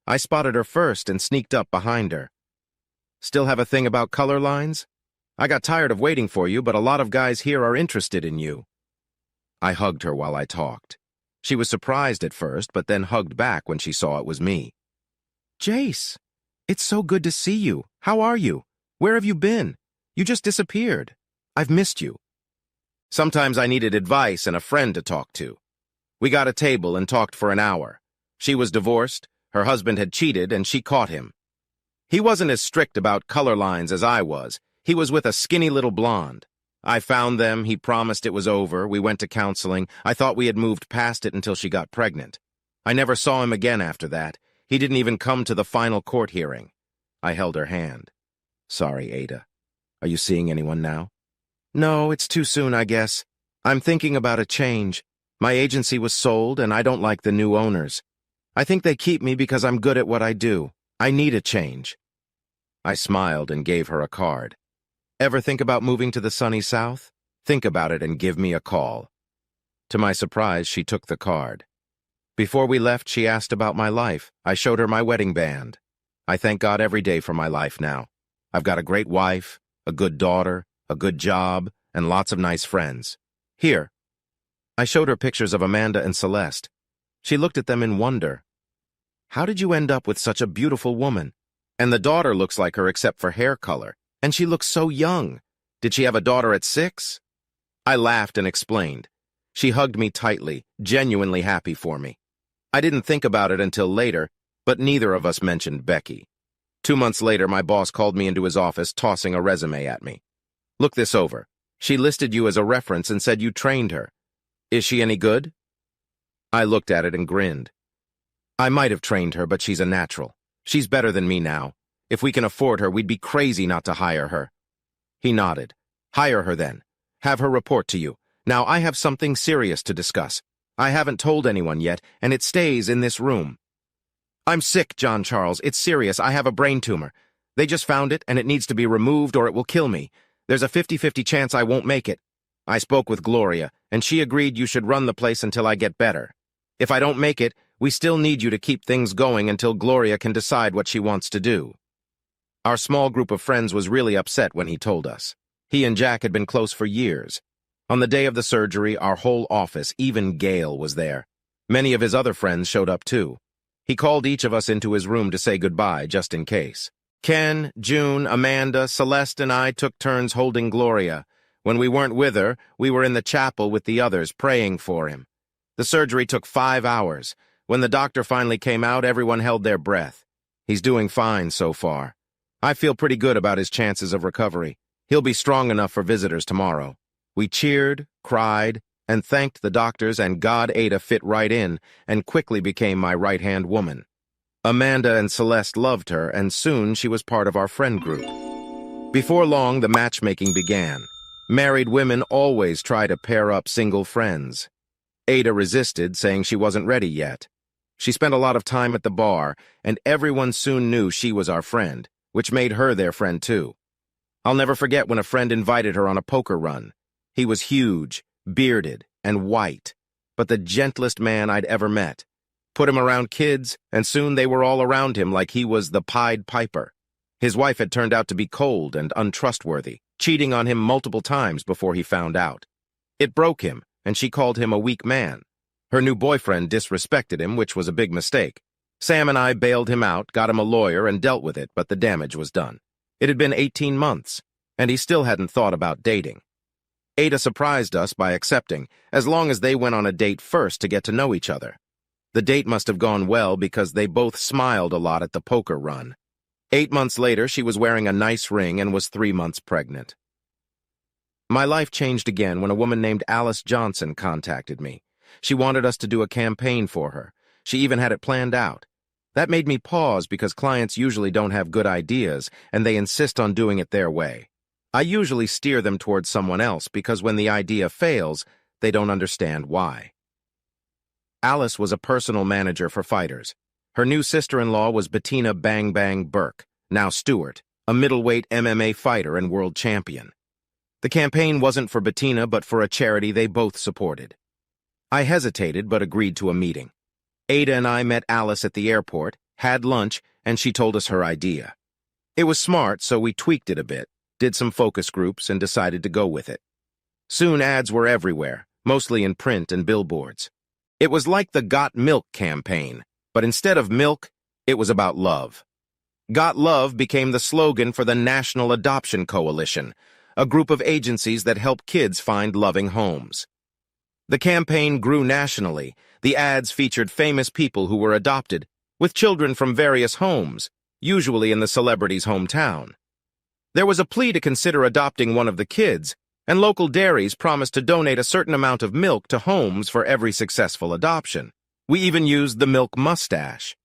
I spotted her first and sneaked up behind her. Still have a thing about color lines? I got tired of waiting for you, but a lot of guys here are interested in you. I hugged her while I talked. She was surprised at first, but then hugged back when she saw it was me. Jace, it's so good to see you. How are you? Where have you been? You just disappeared. I've missed you. Sometimes I needed advice and a friend to talk to. We got a table and talked for an hour. She was divorced, her husband had cheated, and she caught him. He wasn't as strict about color lines as I was. He was with a skinny little blonde. I found them, he promised it was over, we went to counseling. I thought we had moved past it until she got pregnant. I never saw him again after that. He didn't even come to the final court hearing. I held her hand. Sorry, Ada. Are you seeing anyone now? No, it's too soon, I guess. I'm thinking about a change. My agency was sold, and I don't like the new owners. I think they keep me because I'm good at what I do. I need a change. I smiled and gave her a card. Ever think about moving to the sunny South? Think about it and give me a call. To my surprise, she took the card. Before we left, she asked about my life. I showed her my wedding band. I thank God every day for my life now. I've got a great wife, a good daughter, a good job, and lots of nice friends. Here. I showed her pictures of Amanda and Celeste. She looked at them in wonder. How did you end up with such a beautiful woman? And the daughter looks like her except for hair color. And she looks so young. Did she have a daughter at 6? I laughed and explained. She hugged me tightly, genuinely happy for me. I didn't think about it until later, but neither of us mentioned Becky. 2 months later, my boss called me into his office, tossing a resume at me. Look this over. She listed you as a reference and said you trained her. Is she any good? I looked at it and grinned. I might have trained her, but she's a natural. She's better than me now. If we can afford her, we'd be crazy not to hire her. He nodded. Hire her then. Have her report to you. Now I have something serious to discuss. I haven't told anyone yet, and it stays in this room. I'm sick, John Charles. It's serious. I have a brain tumor. They just found it, and it needs to be removed or it will kill me. There's a 50-50 chance I won't make it. I spoke with Gloria, and she agreed you should run the place until I get better. If I don't make it, we still need you to keep things going until Gloria can decide what she wants to do. Our small group of friends was really upset when he told us. He and Jack had been close for years. On the day of the surgery, our whole office, even Gail, was there. Many of his other friends showed up too. He called each of us into his room to say goodbye, just in case. Ken, June, Amanda, Celeste, and I took turns holding Gloria. When we weren't with her, we were in the chapel with the others, praying for him. The surgery took 5 hours. When the doctor finally came out, everyone held their breath. He's doing fine so far. I feel pretty good about his chances of recovery. He'll be strong enough for visitors tomorrow. We cheered, cried, and thanked the doctors, and God Ada fit right in and quickly became my right-hand woman. Amanda and Celeste loved her, and soon she was part of our friend group. Before long, the matchmaking began. Married women always try to pair up single friends. Ada resisted, saying she wasn't ready yet. She spent a lot of time at the bar, and everyone soon knew she was our friend, which made her their friend too. I'll never forget when a friend invited her on a poker run. He was huge, bearded, and white, but the gentlest man I'd ever met. Put him around kids, and soon they were all around him like he was the Pied Piper. His wife had turned out to be cold and untrustworthy, cheating on him multiple times before he found out. It broke him, and she called him a weak man. Her new boyfriend disrespected him, which was a big mistake. Sam and I bailed him out, got him a lawyer, and dealt with it, but the damage was done. It had been 18 months, and he still hadn't thought about dating. Ada surprised us by accepting, as long as they went on a date first to get to know each other. The date must have gone well because they both smiled a lot at the poker run. 8 months later, she was wearing a nice ring and was 3 months pregnant. My life changed again when a woman named Alice Johnson contacted me. She wanted us to do a campaign for her. She even had it planned out. That made me pause because clients usually don't have good ideas and they insist on doing it their way. I usually steer them towards someone else because when the idea fails, they don't understand why. Alice was a personal manager for fighters. Her new sister-in-law was Bettina Bang Bang Burke, now Stewart, a middleweight MMA fighter and world champion. The campaign wasn't for Bettina, but for a charity they both supported. I hesitated, but agreed to a meeting. Ada and I met Alice at the airport, had lunch, and she told us her idea. It was smart, so we tweaked it a bit, did some focus groups, and decided to go with it. Soon ads were everywhere, mostly in print and billboards. It was like the Got Milk campaign, but instead of milk, it was about love. Got Love became the slogan for the National Adoption Coalition, a group of agencies that help kids find loving homes. The campaign grew nationally. The ads featured famous people who were adopted, with children from various homes, usually in the celebrity's hometown. There was a plea to consider adopting one of the kids, and local dairies promised to donate a certain amount of milk to homes for every successful adoption. We even used the milk mustache.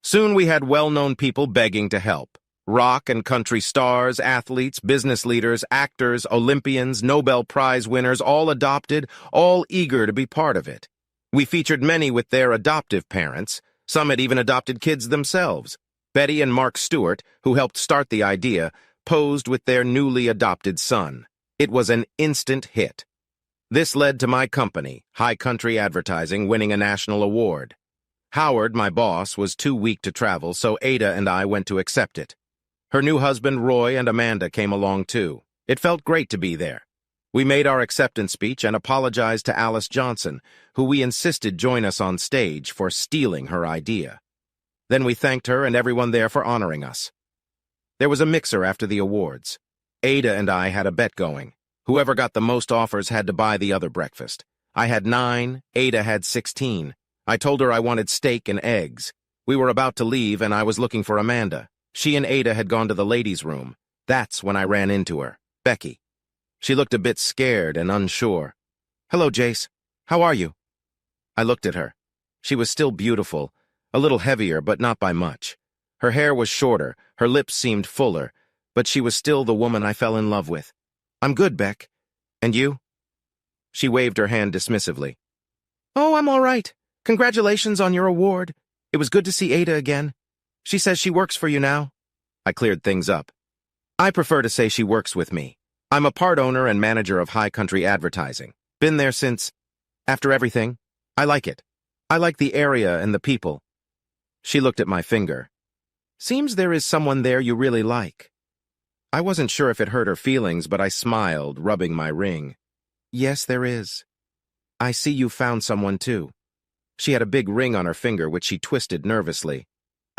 Soon we had well-known people begging to help. Rock and country stars, athletes, business leaders, actors, Olympians, Nobel Prize winners, all adopted, all eager to be part of it. We featured many with their adoptive parents. Some had even adopted kids themselves. Betty and Mark Stewart, who helped start the idea, posed with their newly adopted son. It was an instant hit. This led to my company, High Country Advertising, winning a national award. Howard, my boss, was too weak to travel, so Ada and I went to accept it. Her new husband, Roy, and Amanda came along too. It felt great to be there. We made our acceptance speech and apologized to Alice Johnson, who we insisted join us on stage for stealing her idea. Then we thanked her and everyone there for honoring us. There was a mixer after the awards. Ada and I had a bet going. Whoever got the most offers had to buy the other breakfast. I had 9, Ada had 16. I told her I wanted steak and eggs. We were about to leave and I was looking for Amanda. She and Ada had gone to the ladies' room. That's when I ran into her, Becky. She looked a bit scared and unsure. "Hello, Jace. How are you?" I looked at her. She was still beautiful, a little heavier, but not by much. Her hair was shorter, her lips seemed fuller, but she was still the woman I fell in love with. "I'm good, Beck. And you?" She waved her hand dismissively. "Oh, I'm all right. Congratulations on your award. It was good to see Ada again. She says she works for you now." I cleared things up. "I prefer to say she works with me. I'm a part owner and manager of High Country Advertising. Been there since... After everything, I like it. I like the area and the people." She looked at my finger. "Seems there is someone there you really like." I wasn't sure if it hurt her feelings, but I smiled, rubbing my ring. "Yes, there is. I see you found someone too." She had a big ring on her finger, which she twisted nervously.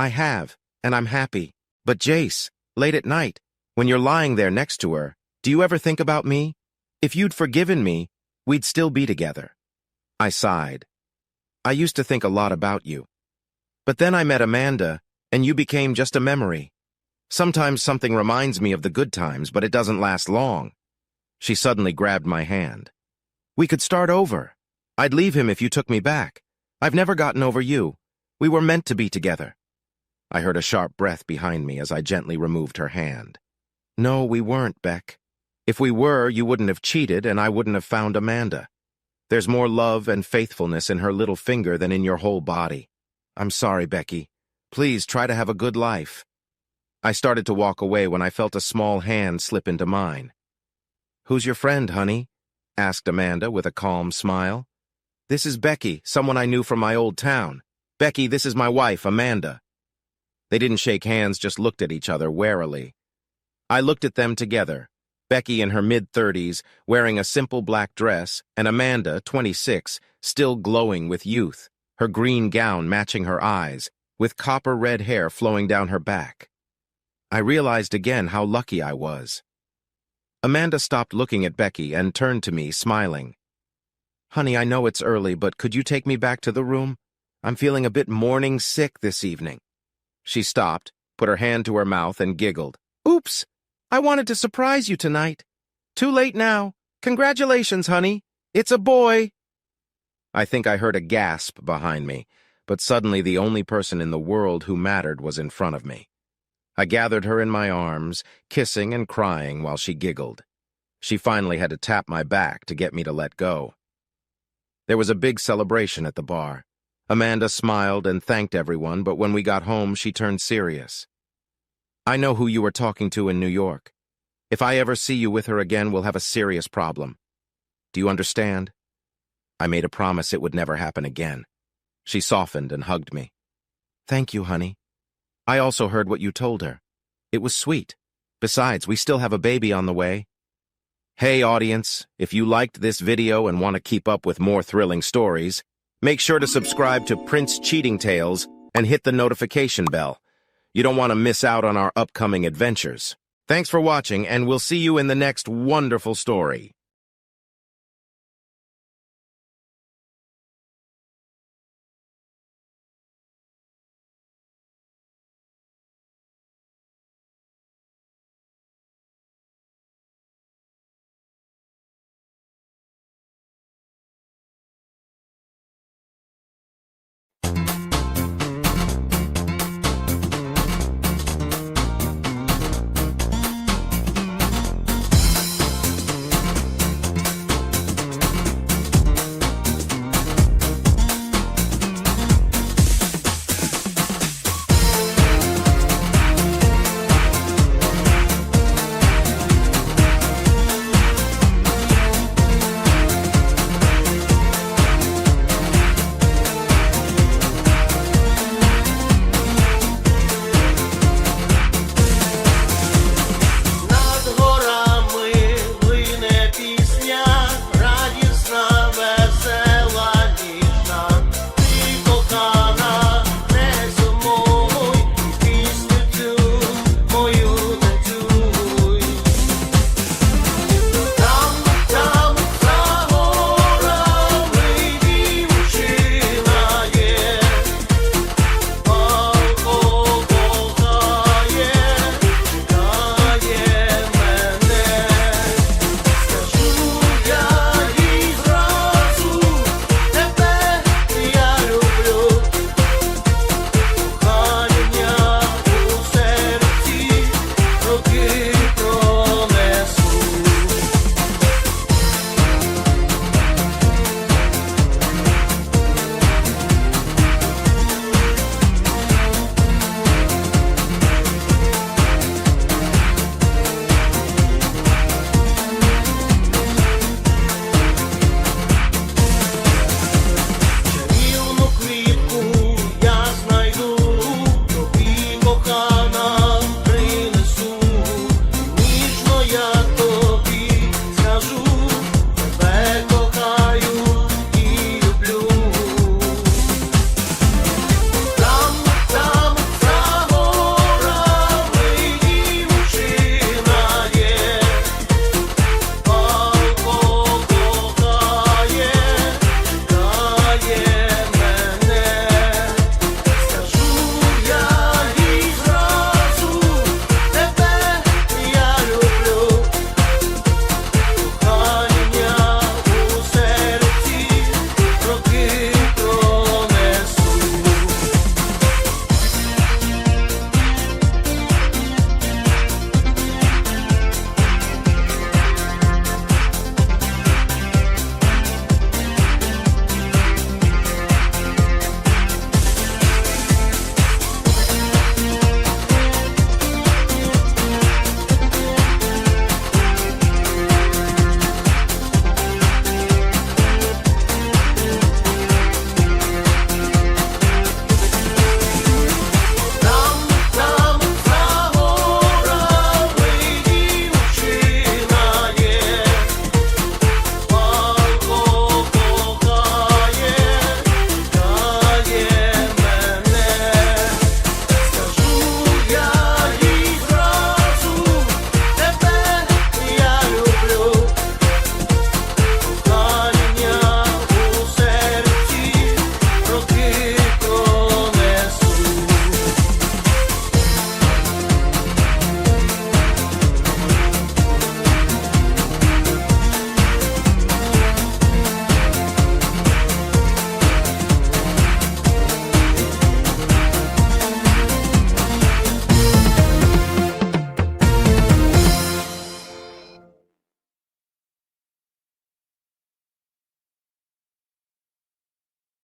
"I have, and I'm happy. But Jace, late at night, when you're lying there next to her, do you ever think about me? If you'd forgiven me, we'd still be together." I sighed. "I used to think a lot about you. But then I met Amanda, and you became just a memory. Sometimes something reminds me of the good times, but it doesn't last long." She suddenly grabbed my hand. "We could start over. I'd leave him if you took me back. I've never gotten over you. We were meant to be together." I heard a sharp breath behind me as I gently removed her hand. "No, we weren't, Beck. If we were, you wouldn't have cheated, and I wouldn't have found Amanda. There's more love and faithfulness in her little finger than in your whole body. I'm sorry, Becky. Please try to have a good life." I started to walk away when I felt a small hand slip into mine. "Who's your friend, honey?" asked Amanda with a calm smile. "This is Becky, someone I knew from my old town. Becky, this is my wife, Amanda." They didn't shake hands, just looked at each other warily. I looked at them together, Becky in her mid-30s, wearing a simple black dress, and Amanda, 26, still glowing with youth, her green gown matching her eyes, with copper-red hair flowing down her back. I realized again how lucky I was. Amanda stopped looking at Becky and turned to me, smiling. "Honey, I know it's early, but could you take me back to the room? I'm feeling a bit morning sick this evening." She stopped, put her hand to her mouth, and giggled. "Oops! I wanted to surprise you tonight. Too late now. Congratulations, honey. It's a boy." I think I heard a gasp behind me, but suddenly the only person in the world who mattered was in front of me. I gathered her in my arms, kissing and crying while she giggled. She finally had to tap my back to get me to let go. There was a big celebration at the bar. Amanda smiled and thanked everyone, but when we got home, she turned serious. "I know who you were talking to in New York. If I ever see you with her again, we'll have a serious problem. Do you understand? I made a promise it would never happen again. She softened and hugged me. Thank you, honey. I also heard what you told her. It was sweet. Besides, we still have a baby on the way. Hey, audience, if you liked this video and want to keep up with more thrilling stories, make sure to subscribe to Prince Cheating Tales and hit the notification bell. You don't want to miss out on our upcoming adventures. Thanks for watching, and we'll see you in the next wonderful story.